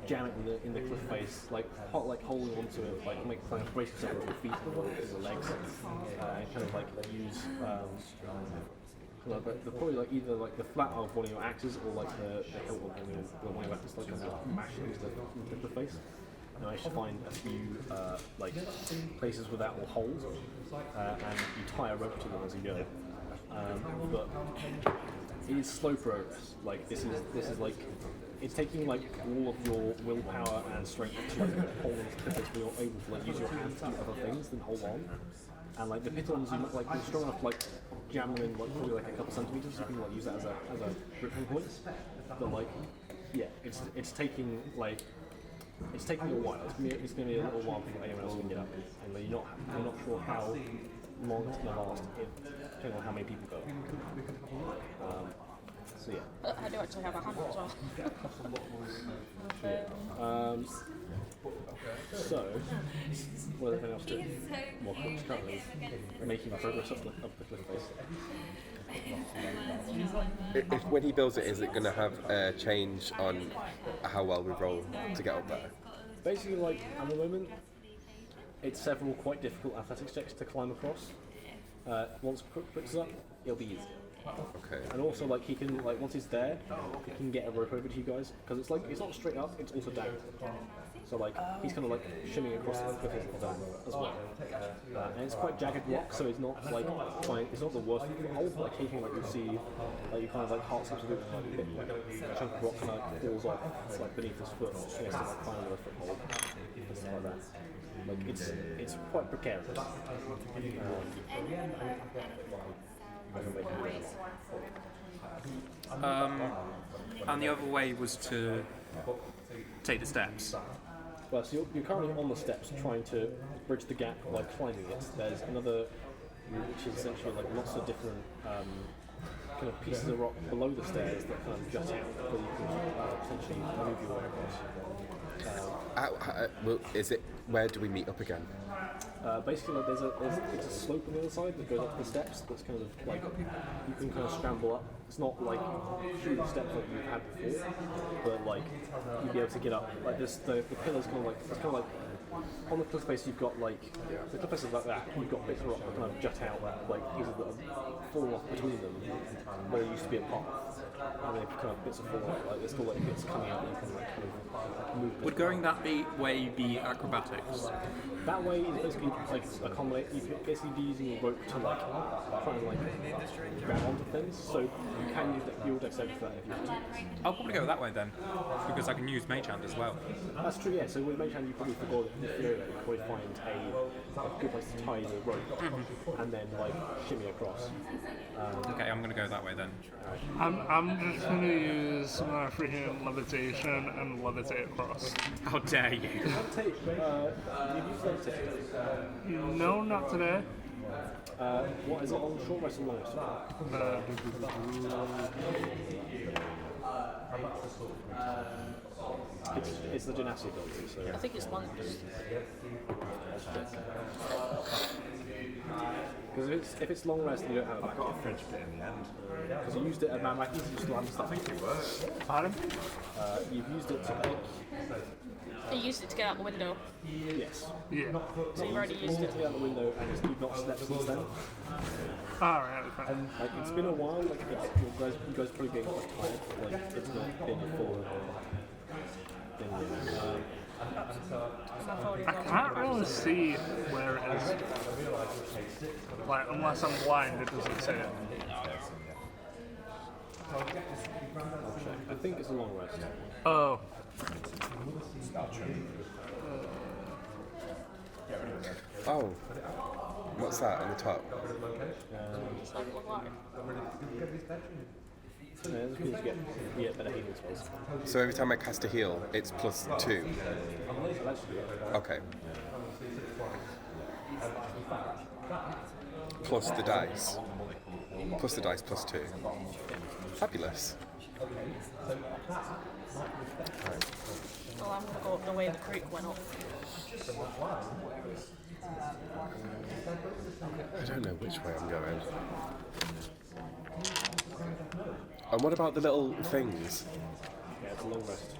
jam it in the cliff face, like holding onto it, like kind of brace yourself with your feet and your legs, and kind of like use the probably like either like the flat of one of your axes or like the hilt of one of your weapons, like kind of mash it into the face. And I managed to find a few like places where that will hold, and you tie a rope to them as you go. But it is slow progress. Like this is like it's taking like all of your willpower and strength to like hold onto the place where you're able to like use your hands to do other things than hold on. And like the pitons, you like you're strong enough to like jam them in like probably like a couple centimeters. You can like use that as a gripping point. But like yeah, it's taking like. It's taking a while. It's going to be a little while before anyone else can get up, and you're not sure how long it's going to last, depending on how many people go. So yeah. I do actually have a hammer as well. So, what is everything else doing? Well, Cook's currently making progress up the cliff face. When he builds it, is it going to have a change on how well we roll to get up there? Basically, like, at the moment, it's several quite difficult athletics checks to climb across. Once Crook picks it up, it'll be easier. Okay. And also, like, he can, like, once he's there, he can get a rope over to you guys, because it's like, it's not straight up, it's also down. So, like, he's kind of like shimmying across the cliff as well. And it's quite jagged rock, so it's not like it's not the worst foothold. Like, occasionally, like, you see, like, you kind of like heart slips a bit, like a chunk of rock kind of falls off, it's like beneath his foot, so he has to like find another foothold, and stuff like that. Like, it's quite precarious. And the other way was to take the steps. Well, so you're currently on the steps trying to bridge the gap by climbing it. There's another route which is essentially like lots of different kind of pieces of rock below the stairs that kind of jut out, so you can potentially move your way across. Is it? Where do we meet up again? Basically, like it's a slope on the other side that goes up the steps. That's kind of like you can kind of scramble up. It's not like huge steps like you've had before, but like you'll be able to get up. Like this, the pillars kind of like it's kind of like on the cliff face. You've got like the cliff faces like that. You've got bits of rock that kind of jut out, like pieces that have fallen off between them, where there used to be a path, and then kind of bits of falling out. Like there's still like bits coming out. That you can like kind of move. Would going that way be acrobatics? That way is basically like accommodate. You could basically be using a rope to like try and like grab onto things. So you can use your dexterity for that if you want to. I'll probably go that way then, because I can use Mage Hand as well. That's true. Yeah. So with Mage Hand, you probably forgot if you go there, you probably find a good place to tie the rope and then like shimmy across. Okay, I'm gonna go that way then. I'm just gonna use my freaking levitation and levitate across. How dare you? Levitate. You've used levitate. No, not today. What is it on short rest or long rest? It's the gymnastic ability. So I think it's long. because if it's long rest, and you don't have a back. French bit in the end. Because you used it at Man Mackie, you still have stuff. Pardon? You've used it to make. You used it to get out the window. Yes. Yeah. So you've already used Used it it. to get out the window, and you've not slept since then. Alright, okay. Like it's been a while. Like you guys probably getting quite tired. Like it's not been a full thing yet. I can't really see where it is. Like, unless I'm blind, it doesn't say it. I'll check. I think it's a long rest. Oh. Oh, what's that on the top? It's like a water. Yeah, this means you get better healing spells. So every time I cast a heal, it's +2. Okay. Plus the dice. Plus the dice +2. Fabulous. Well, I'm gonna go up the way the creek went up. I don't know which way I'm going. And what about the little things? Yeah, it's a long rest.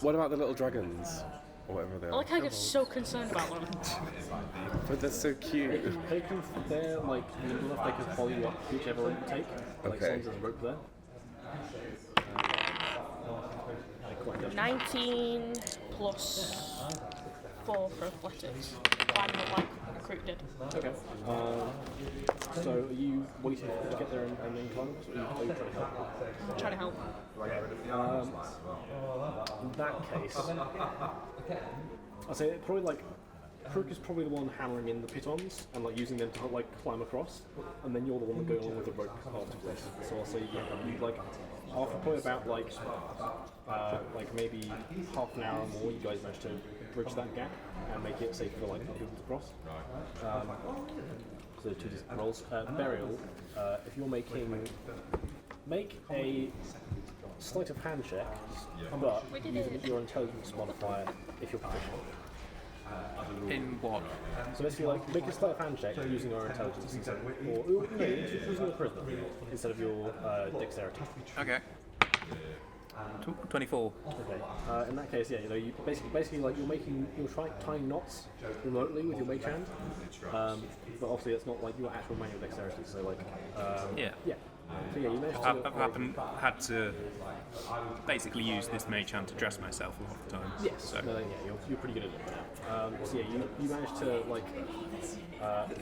What about the little dragons? Or whatever they I are. like how you're so concerned about them. But they're so cute. They're like nimble enough they can follow you up whichever route you take. Like Okay. as long as there's a rope there. They're quite desperate. 19 plus 4 for athletics. Climbing up like Creek did. Okay. So are you waiting to get there and then climb? Or are you trying to help? I'm trying to help. In that case, I'd say probably like Crook is probably the one hammering in the pitons and like using them to like climb across, and then you're the one going along with the rope after this. So I'll say you like after probably about like maybe half an hour or more, you guys manage to bridge that gap and make it safe for like people to cross. So 2 different rolls. Burial. If you're make a sleight of hand check, but using your intelligence modifier if you're proficient. In what? So basically, like, make a sleight of hand check using your intelligence instead, or no, using your charisma instead of your dexterity. Okay. 24. Okay. In that case, yeah, you know, you basically like you're tying knots remotely with your mage hand, but obviously it's not like your actual manual dexterity. So like, Yeah. yeah. So yeah, you managed to. I've had to basically use this mage hand to dress myself a lot of the time. Yes. So. No, yeah, you're pretty good at it now. So yeah, you managed to like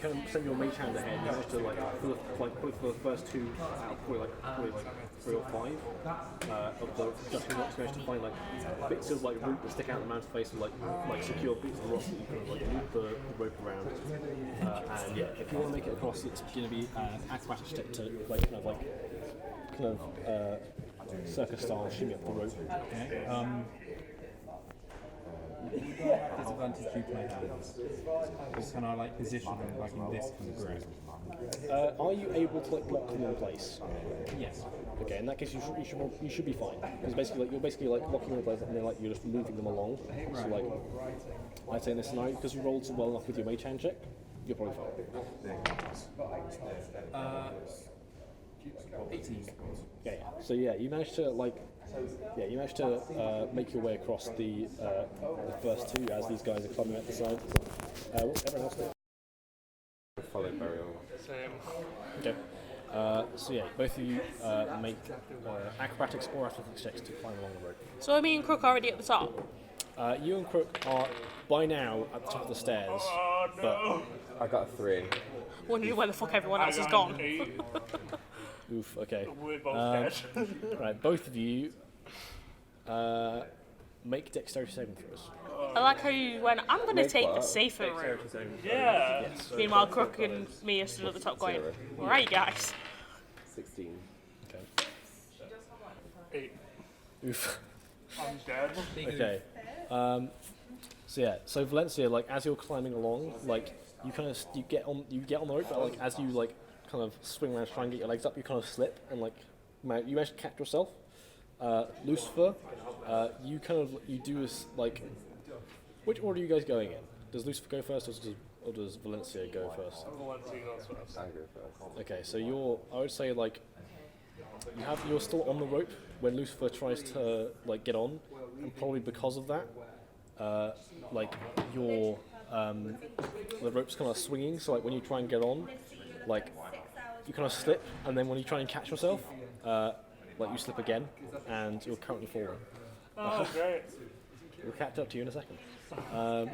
kind of send your mage hand ahead. You managed to probably for the first two out, probably like 3 or 5 of the adjusting rocks. You managed to find like bits of like root that stick out of the man's face, and like secure bits of rock that you kind of like loop the rope around. And yeah, if you want to make it across, it's going to be acrobatic step to like kind of circus style shimmy up the rope. Okay. Disadvantage due to my hands. Or can I like position them like in this kind of grip? Are you able to like lock them in place? Yes. Okay, in that case you should be fine. Because basically you're basically like locking them in place and then like you're just moving them along. So like I'd say in this scenario, because you rolled so well enough with your mage hand check, you're probably fine. 18. Yeah. So yeah, you managed to make your way across the first two as these guys are climbing up the side. What's everyone else doing? Follow burial. Same. Okay. So yeah, both of you make acrobatics or athletics checks to climb along the rope. So me and Crook already at the top. You and Crook are by now at the top of the stairs, but I got a 3. Wondering where the fuck everyone else has gone. oof. Okay. We're both dead. Right, both of you make dexterity saving throws. I like how you went, I'm going to take the safer route. Yeah. Yes. Meanwhile, Crook and me are stood at the top going, right guys. 16. Okay. 8. Oof. I'm dead. Okay. So yeah, so Valencia, like as you're climbing along, like you get on the rope, but like as you like kind of swing around to try and get your legs up, you kind of slip and like you manage to catch yourself. Lucifer, you do this like. Which order are you guys going in? Does Lucifer go first, or does Valencia go first? Valencia goes first. I go first. Okay, so I would say like you're still on the rope when Lucifer tries to like get on, and probably because of that, like your the rope's kind of swinging. So like when you try and get on, like you kind of slip, and then when you try and catch yourself, like you slip again, and you're currently falling. Oh, great. We'll catch up to you in a second. I'm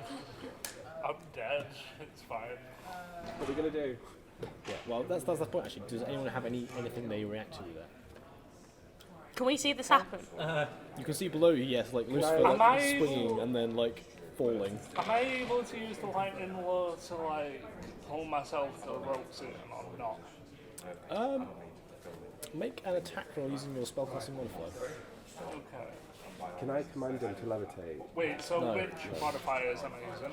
dead. It's fine. What are we gonna do? Yeah, well, that's the point actually. Does anyone have anything they react to there? Can we see this happen? You can see below you, yes, like Lucifer like, swinging and then like falling. Am I able to use the lightning lure to like pull myself to the ropes in or not? Make an attack roll using your spellcasting modifier. Okay. Can I command him to levitate? Wait, so No. which modifiers am I using?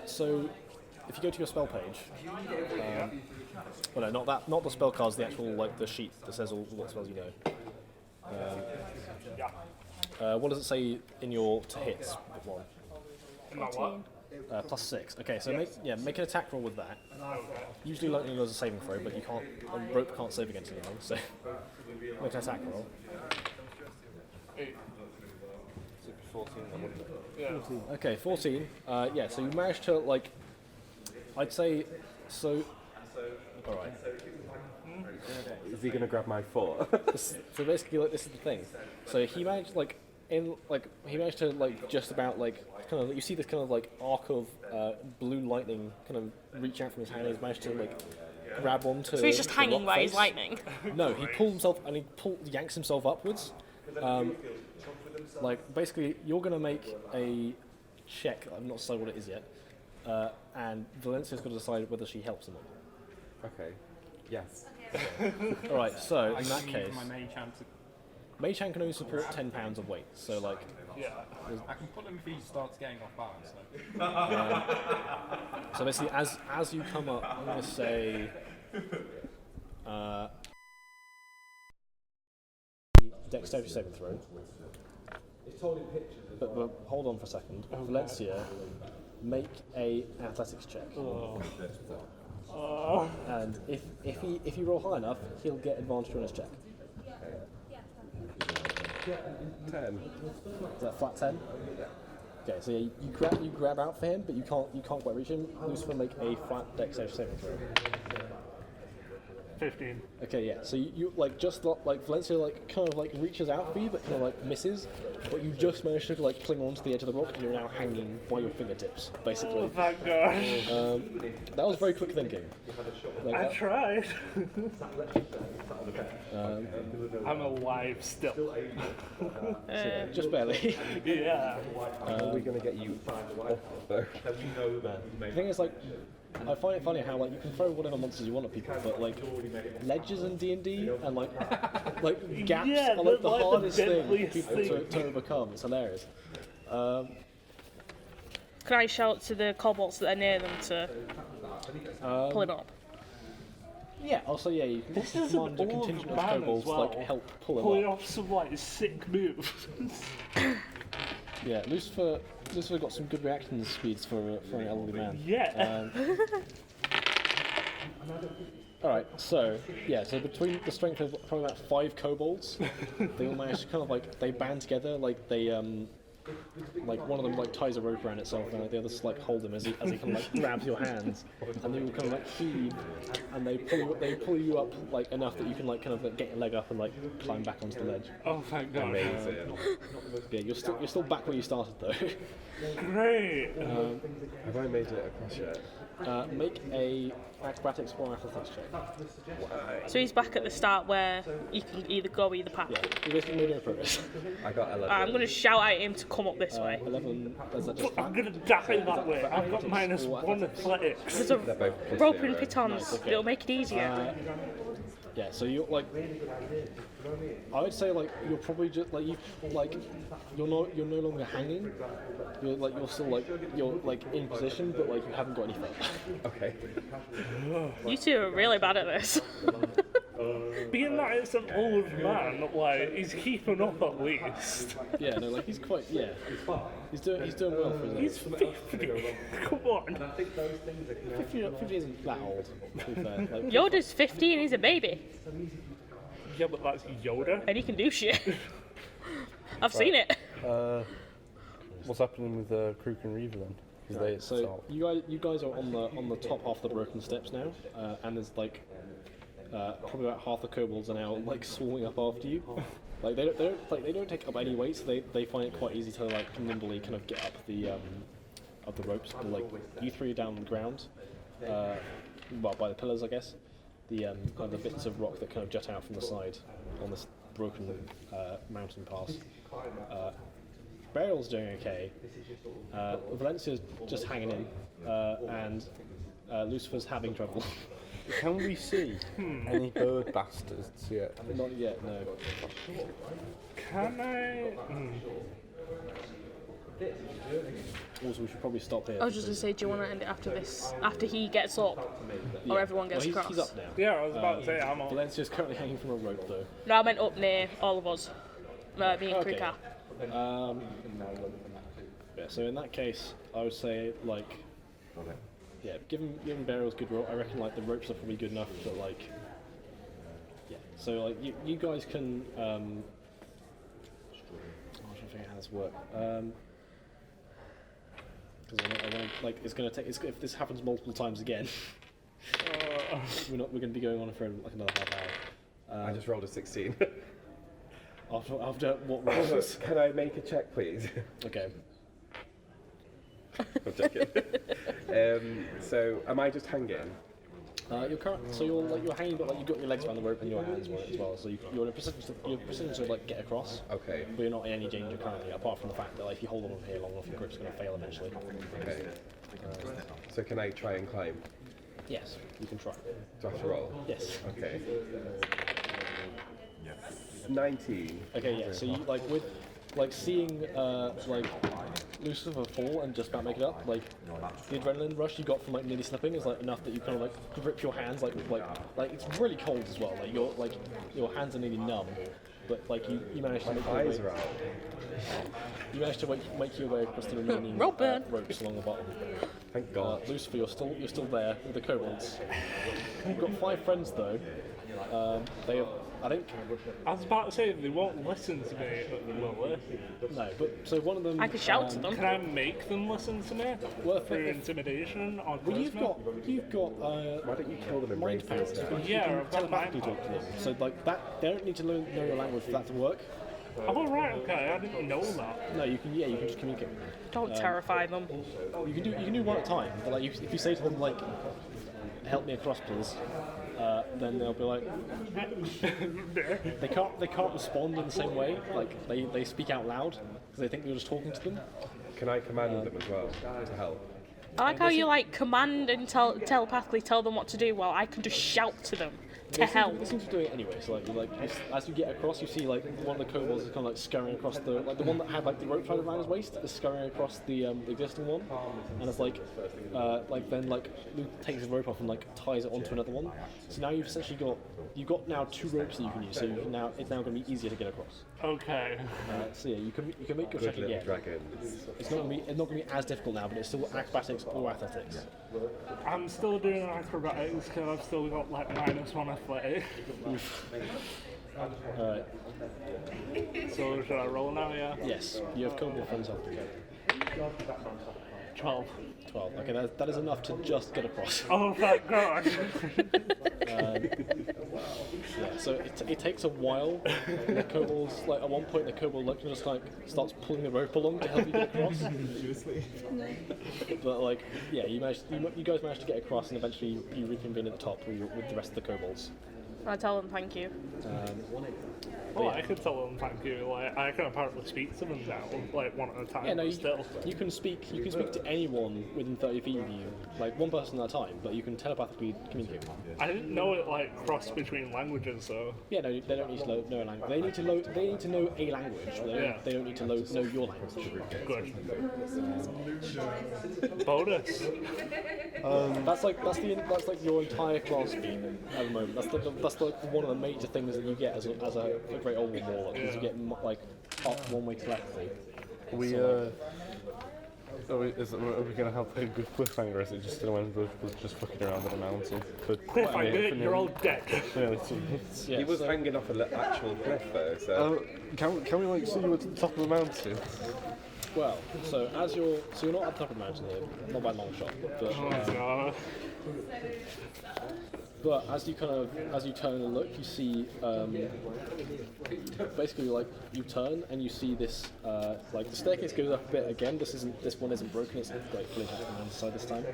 So if you go to your spell page, well, no, not the spell cards, the actual like the sheet that says all what spells you know. Yeah. What does it say in your to hits one? In my what? +6. Okay, so make an attack roll with that. Usually lightning does a saving throw, but you can't. A rope can't save against anything, so make an attack roll. 8. 14, wouldn't it? Yeah. Okay, 14. Yeah, so you managed to like. I'd say so. All right. Is he gonna grab my foot? So basically, like this is the thing. So he managed he managed to like just about like kind of you see this kind of like arc of blue lightning kind of reach out from his hand. And he's managed to like grab onto. So he's just the hanging rock by his face. lightning. No, he pulled himself and yanks himself upwards. Like basically, you're gonna make a check. I'm not decided what it is yet. And Valencia's got to decide whether she helps him or not. Okay. Yes. All right. So in that I case, use my mage hand to. Mage Hand can only support 10 pounds of weight. So like. Yeah. I can put him if he starts getting off balance. So basically, as you come up, I'm going to say dexterity saving throw. But hold on for a second. Valencia, make an athletics check. And if you roll high enough, he'll get advantage on his check. 10. Is that flat 10? Okay, so yeah, you grab out for him, but you can't quite reach him. Lucifer, make a flat dexterity saving throw. 15. Okay, yeah. So you like just like Valencia like kind of like reaches out for you, but kind of like misses. But you just managed to like cling onto the edge of the rock, and you're now hanging by your fingertips, basically. Oh, thank God. That was very quick thinking. Like, I tried. I'm alive still. so, yeah, just barely. Yeah. How are we going to get you off though? The thing is, like, I find it funny how like you can throw whatever monsters you want at people, but like ledges in D&D and like gaps Yeah, are like the like the hardest thing for deadliest people to overcome. It's hilarious. Can I shout to the kobolds that are near them to pull him up? Yeah. Also, yeah, you can This is command a an old contingent of man kobolds as well, to like help pull him pulling up. off some like sick moves. Yeah, Lucifer got some good reaction speeds for an elderly man. Yeah. All right, so between the strength of probably about 5 kobolds, they all manage to kind of like they band together, like they like one of them like ties a rope around itself, and like, the others like hold him as he kind of like grabs your hands, and they all kind of like heave, and they pull you up like enough that you can like kind of like, get your leg up and like climb back onto the ledge. Oh, thank God. Amazing. Yeah, you're still back where you started though. Great. Have I made it across yet? Make a acrobatics or athletics check. So he's back at the start where you can either go or either path. Yeah, you basically made no progress. I got 11. I'm going to shout at him to come up this way. 11. Is that just I'm gonna die that way. I've got -1 athletics. There's a They're both plus rope 0. and pitons. okay. It'll make it easier. Yeah, so you're like, I would say like you're probably just like you're no longer hanging. You're still in position, but like you haven't got any further. Okay. You two are really bad at this. Being that it's an old man, like he's keeping up at least. Yeah, no, like he's quite he's doing well for his age. He's 50. Come on. 50 isn't that old. To be fair. Like, Yoda's 15, he's a baby. Yeah, but that's Yoda. And he can do shit. I've seen it. What's happening with Crook and Reaver then? 'Cause they so start- you guys are on the top half of the broken steps now, and there's like probably about half the kobolds are now like swarming up after you. Like they don't take up any weight, so they find it quite easy to like nimbly kind of get up the ropes. But like you three are down on the ground, well by the pillars I guess. The kind of the bits of rock that kind of jut out from the side on this broken mountain pass. Barrel's doing okay. Valencia's just hanging in, and Lucifer's having trouble. Can we see any bird bastards yet? Not yet, no. Can I? Also, we should probably stop here. I was just going to say, do you want to end it after this? After he gets up? Yeah. Or everyone gets Well, across? he's up now. Yeah, I was about to say I'm on. Valencia's currently hanging from a rope though. No, I meant up near all of us. Me and Okay. Krika. Yeah, so in that case, I would say like, yeah, given Barrel's good rope, I reckon like the ropes are probably good enough that like, yeah. So like you guys can. I'm trying to figure out how this works. Because I want to like it's gonna take. If this happens multiple times again, we're going to be going on for like another half hour. I just rolled a 16. After what rolls? Can I make a check, please? Okay. I'm joking. So, am I just hanging? You're hanging, but like you've got your legs around the rope and your hands on it as well. So you're in a position to like get across. Okay. But you're not in any danger currently, apart from the fact that like, if you hold on here long enough, your grip's going to fail eventually. Okay. So can I try and climb? Yes, you can try. Do I have to roll? Yes. Okay. 19. Okay, yeah. So you like with like seeing like Lucifer fall and just about make it up, like the adrenaline rush you got from like nearly slipping is like enough that you kind of like grip your hands like it's really cold as well. Like your hands are nearly numb, but like you managed to make My your eyes way. are out. You managed to make your way across the remaining Robin. ropes along the bottom. Thank God. Lucifer, you're still there with the kobolds. You've got 5 friends though. They have, I think. I was about to say they won't listen to me, will they? No, but so one of them. I could shout to them. Can I make them listen to me? Well, Through intimidation or Well, you've charisma? got. Why don't you kill them and mind raise powers. them? Yeah, I've got Telepathically mind talk to them. So like that, they don't need to know your language for that to work. Oh right, okay, I didn't know that. No, you can just communicate. with them. Don't terrify them. You can do one at a time. But like if you say to them like, "Help me across, please," then they'll be like, they can't respond in the same way. Like they speak out loud because they think you're just talking to them. Can I command them as well to help? I like how you like command and telepathically tell them what to do, while I can just shout to them to help. They seem to do it anyway. So as you get across, you see like one of the kobolds is kind of like scurrying across the one that had like the rope tied around his waist is scurrying across the existing one, and it's like then Luke takes his rope off and like ties it onto another one. So now you've got now 2 ropes that you can use. So it's now going to be easier to get across. Okay. So yeah, you can make your Good check little again. dragons. It's not going to be as difficult now, but it's still acrobatics or athletics. I'm still doing acrobatics because I've still got like -1 athletic. Alright. So should I roll now? Yeah. Yes, you have kobold friends off the code. 12. 12. Okay, that is enough to just get across. Oh thank God. Yeah, so it takes a while. The kobolds, like at one point, the kobold just like starts pulling the rope along to help you get across. But like, yeah, you guys managed to get across, and eventually you reconvene at the top with the rest of the kobolds. I tell them thank you. Well, I could tell them thank you. Like I can apparently speak to them now, like one at a time. Yeah, no, but still. you can speak to anyone within 30 feet of you, like one person at a time, but you can telepathically communicate with them. I didn't know it like crossed between languages, so. Yeah, no, they don't need to know a language. They need to know a language. They don't need to know your language. Good. Bonus. That's like your entire class speed at the moment. That's like one of the major things that you get as a great old one warlock, is you get like up one-way telepathy. Are we going to have a good cliffhanger, or is it just going to end with just fucking around on a mountain? Cliffhanger, you're all dead. Yeah, He was hanging off an actual cliff though, so. Can we like see you at the top of the mountain? Well, so you're not at the top of the mountain here, not by a long shot, but. Oh God. But as you turn and look, you see basically like you turn and you see this like the staircase goes up a bit again. This one isn't broken. It's like fully happening on the side this time.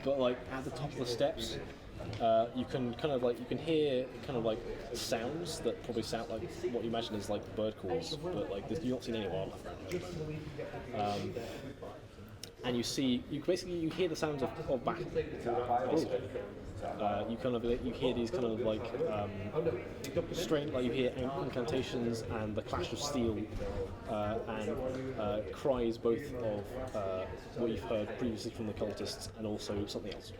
But like at the top of the steps, you can hear kind of like sounds that probably sound like what you imagine is like bird calls, but like you're not seeing any wildlife around. And you hear the sounds of battle. Basically. You hear these kind of like strange, like you hear incantations and the clash of steel and cries both of what you've heard previously from the cultists and also something else.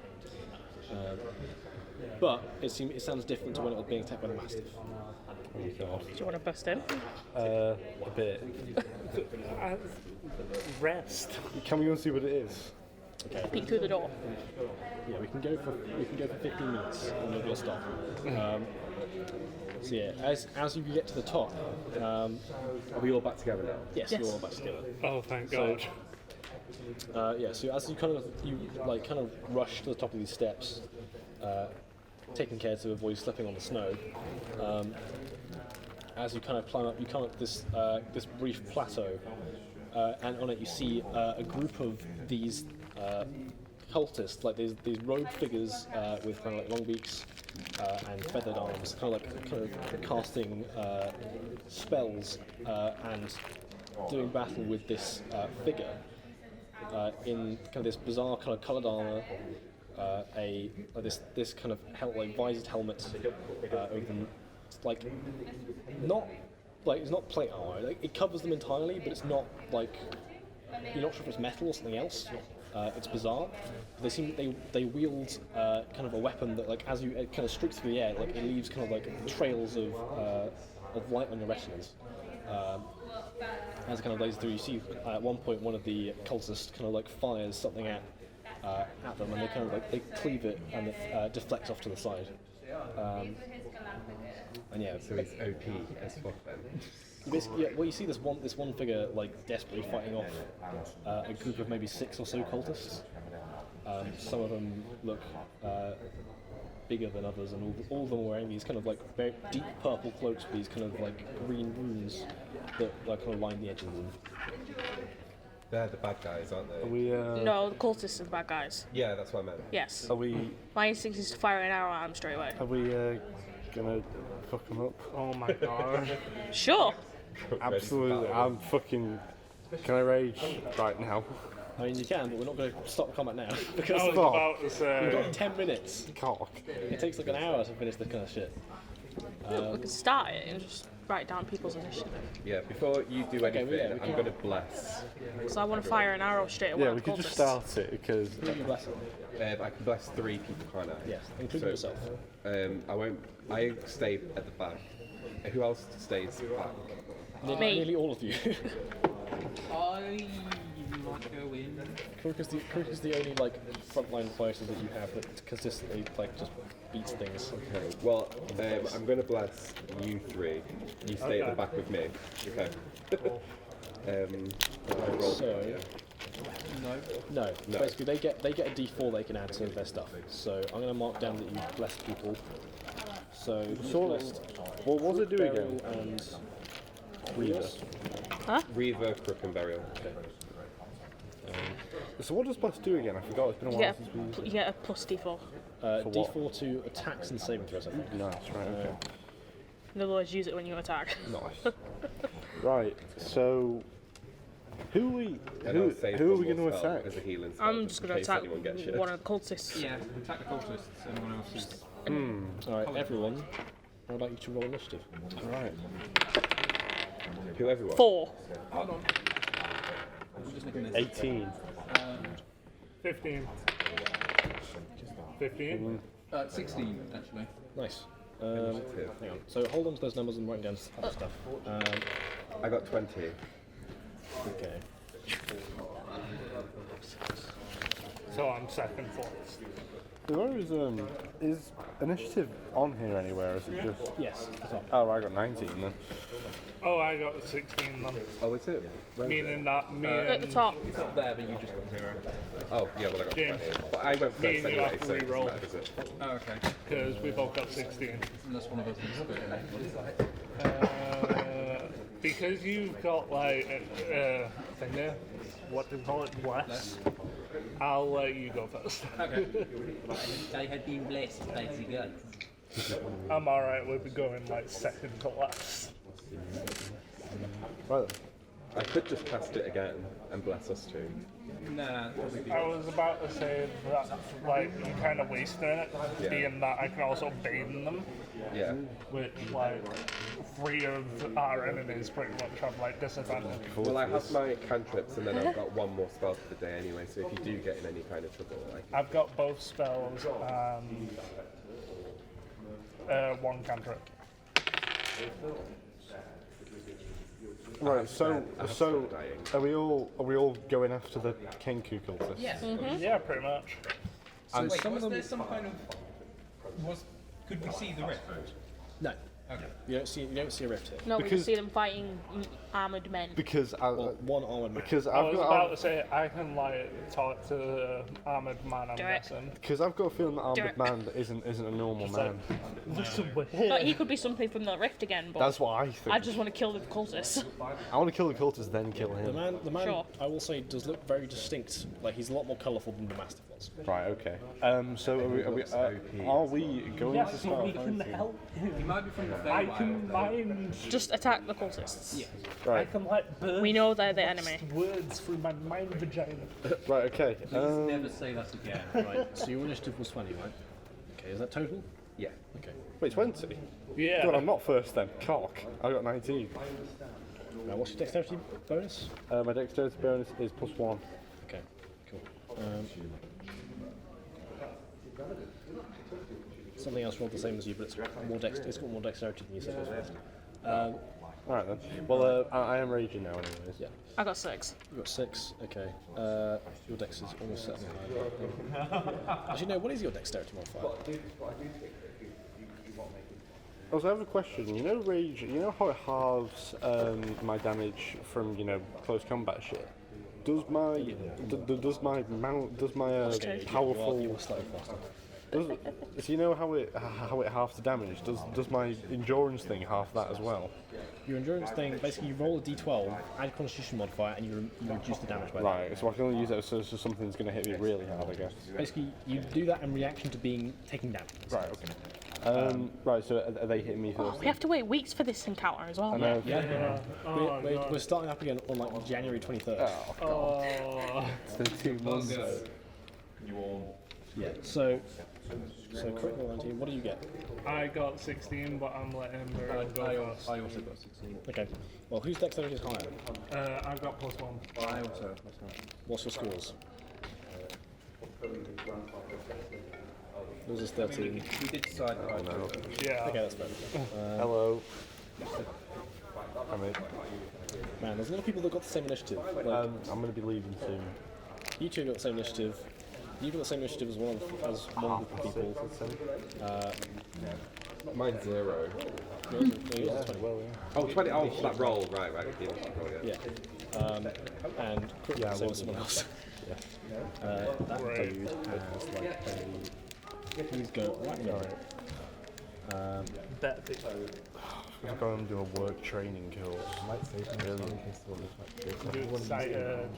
But it sounds different to when it was being attacked by the Mastiff. Do you want to bust in? A bit. Rest. Can we go and see what it is? Okay. Peek through the door. Yeah, we can go for 15 minutes and maybe a stop. So yeah, as you get to the top, Are we all back together now? yes, you're all back together. Oh, thank God. Yeah, so as you kind of rush to the top of these steps, taking care to avoid slipping on the snow. As you kind of climb up, you come up this brief plateau, and on it you see a group of these cultists, like these robed figures with kind of like long beaks and feathered arms, kind of casting spells and doing battle with this figure in kind of this bizarre kind of coloured armour. This kind of visored helmet over them, like not like it's not plate armor. Like, it covers them entirely, but it's not like you're not sure if it's metal or something else. It's bizarre. They wield kind of a weapon that, like, as you it kind of streaks through the air, like it leaves kind of like trails of of light on your retinas. As it kind of blazes through, you see at one point one of the cultists kind of like fires something at them, and they kind of like they cleave it and it deflects off to the side. And yeah, So it's OP as fuck then. basically, well, you see this one figure like desperately fighting off a group of maybe 6 or so cultists. Some of them look bigger than others, and all of them are wearing these kind of like very deep purple cloaks with these kind of like green runes that like kind of line the edges of them. They're the bad guys, aren't they? Are we? No, the cultists are the bad guys. Yeah, that's what I meant. Yes. Are we? My instinct is to fire an arrow at him straight away. Are we gonna fuck them up? Oh my god. Sure. Absolutely. I'm fucking. Can I rage right now? I mean, you can, but we're not going to stop the combat now because I was Fuck. about to we've say. got 10 minutes. Cock. It takes like an hour to finish this kind of shit. We can start it and just write down people's initiative. Yeah, before you do anything, well, yeah, we I'm can- going to bless. Because I want to fire an arrow straight away Yeah, at we the could just cultists. start it because. Who are you blessing? I can bless 3 people, can't I? Yes, including yourself. I won't. I stay at the back. Who else stays back? Me. Nearly all of you. I might go in. Crook is the only like frontline fighter that you have that consistently like just beats things. Okay. Well, I'm going to bless you 3. You stay at the back with me. Okay. I roll So- for you. No, No. basically they get a D4 they can add to their stuff. So I'm going to mark down that you bless people. So you blessed What was it do Beryl again? and Reaver. Reaver, Crook, and Burial. So what does Bless do again? I forgot. It's been a You while get, since we. you get a plus D4. For what? D4 to attacks and saving throws, I think. Nice. Right. Okay. In other words, use it when you attack. Nice. Right. So. Who are we? And I'll Who save are one we more going to spell attack? As a healing spell, I'm just going to in case attack anyone gets shit. one of the cultists. Yeah, attack the cultists. Anyone else is. Alright, everyone, I would like you to roll initiative. Right. Who everyone? 4. Hold on. I'm just making this. 18. 15. 15? 16, actually. Nice. Initiative. Hang on. So hold on to those numbers and write down other stuff. I got 20. Okay. So I'm second first. Where is initiative on here anywhere? Is it just? Yes. That's up. Oh, I got 19 then. Oh, I got 16 then. Oh, is it? Where is Meaning it? that me At the and top. It's up there, but you just got 0. Oh, yeah, well, I got James. 20. But I went Me first and you anyway, have to so it doesn't re-roll. matter, does it? Oh, okay. because we both got 16. Unless one of us is good. Because you've got like a thing there, what do you call it, bless. I'll let you go first. Okay. I had been blessed by the gods. I'm alright with going like second to last. Right. I could just cast it again and bless us 2. Nah, probably I was about to say that like you kind of wasted it, Yeah. being that I can also bathe in them, Yeah. which like 3 of our enemies pretty much have like disadvantage. Well, I have my cantrips and then I've got 1 more spell for the day anyway, so if you do get in any kind of trouble, I can... I've got both spells and 1 cantrip. Right. So dying. are we all going after the Kenku cultists? Yeah. Yeah, pretty much. So wait, was there some kind of... Could we see the rift? No. Okay. You don't see a rift here. No, we Because- can see them fighting armoured men. Because Well, one armored man. because I I've was got about to say I can like talk to the armored man. I'm Do it. guessing. because I've got a feeling that Do armored it. man isn't a normal man. Listen, But he could be something from the rift again, but That's what I think. I just want to kill the cultists. I want to kill the cultists, then kill The him. man, Sure. I will say, does look very distinct. Like he's a lot more colourful than the mastiff was. Right. Okay. So are we going yeah, to so start we can fighting? help him. He might be from the I Feywild. can mind. Just attack the cultists. Yeah. I Right. can like burn. We know they're the enemy. Words through my mind vagina. Right. Okay. Please never say that again. Right. So your initiative was 20, right? Okay. Is that total? Yeah. Okay. Wait, 20. Yeah. God, I'm not first then. Cock. I got 19. Now, what's your dexterity bonus? My dexterity bonus is +1. Okay. Cool. Something else rolled the same as you, but it's got more dexterity than you said it was first. Alright then. Well, I am raging now, anyways. Yeah. I got 6. You've got 6. Okay. Your dex is almost certainly higher. Actually, no. What is your dexterity modifier? Also, I have a question. You know, rage. You know how it halves my damage from close combat shit. Does my powerful You are slightly faster. so you know how it halves the damage? Does my endurance thing half that as well? Your endurance thing, basically, you roll a d12, add a constitution modifier, and you reduce the damage by that. Right. So I can only use that so something that's going to hit me really hard, I guess. Basically, you do that in reaction to taking damage. Right. Okay. Right. So are they hitting me first? We have to wait weeks for this encounter as well. I know. Yeah. We're starting up again on like January 23rd. Oh God. It's been 2 months. Yeah. So critical on team. What do you get? I got 16, but I'm letting Ember go first. I also got 16. Okay. Well, whose dexterity is higher? I got +1. I also. What's your scores? Yours is 13. We did decide that I know. Yeah. Okay, that's fair. Hello. I mean, Man, there's a lot of people that got the same initiative. Like, I'm going to be leaving soon. you two got the same initiative. You've got the same initiative as one group of people. Mine's 0. Yours is 20. Well, yeah. Oh, 20. Oh, for that roll. Right. Okay. Yeah. And critical same as someone else. That dude has like a. He's got right now. That thing. I'm going to do a work training course. Do excited.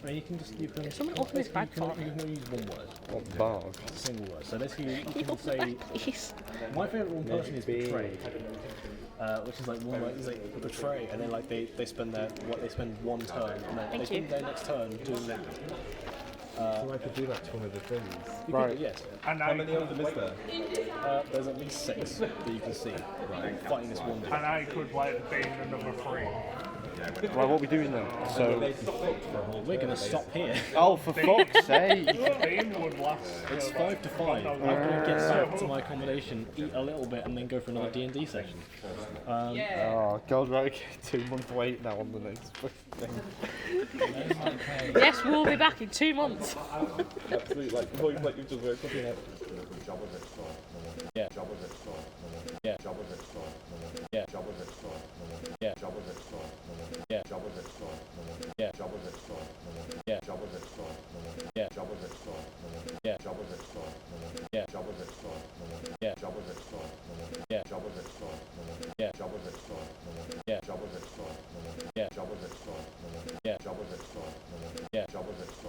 You can just Someone open this bag for me. You can use one word. What bag? A single word. So basically, you Can you can open the say. bag, please? My favourite one person is betray, which is like one word is like betray, and then like they spend one turn, and then they spend their next turn doing that. So I could do that to one of the things. Right. Yes. And How many of them is there? There's at least 6 that you can see. Fighting this one dude. And I could like Bane the number 3. Right, what are we doing then? So, We're gonna stop here. oh, for fuck's sake! Bane would last. It's 5 to 5. I'm gonna get back to my accommodation, eat a little bit, and then go for another D&D session. Oh God, right, okay, 2 month wait now on the next thing. Yes, we'll be back in 2 months. Absolutely. Like you just worked up your head. Yeah. Yeah. Yeah. Yeah. Yeah. Yeah. Yeah. Yeah. Yeah. Yeah.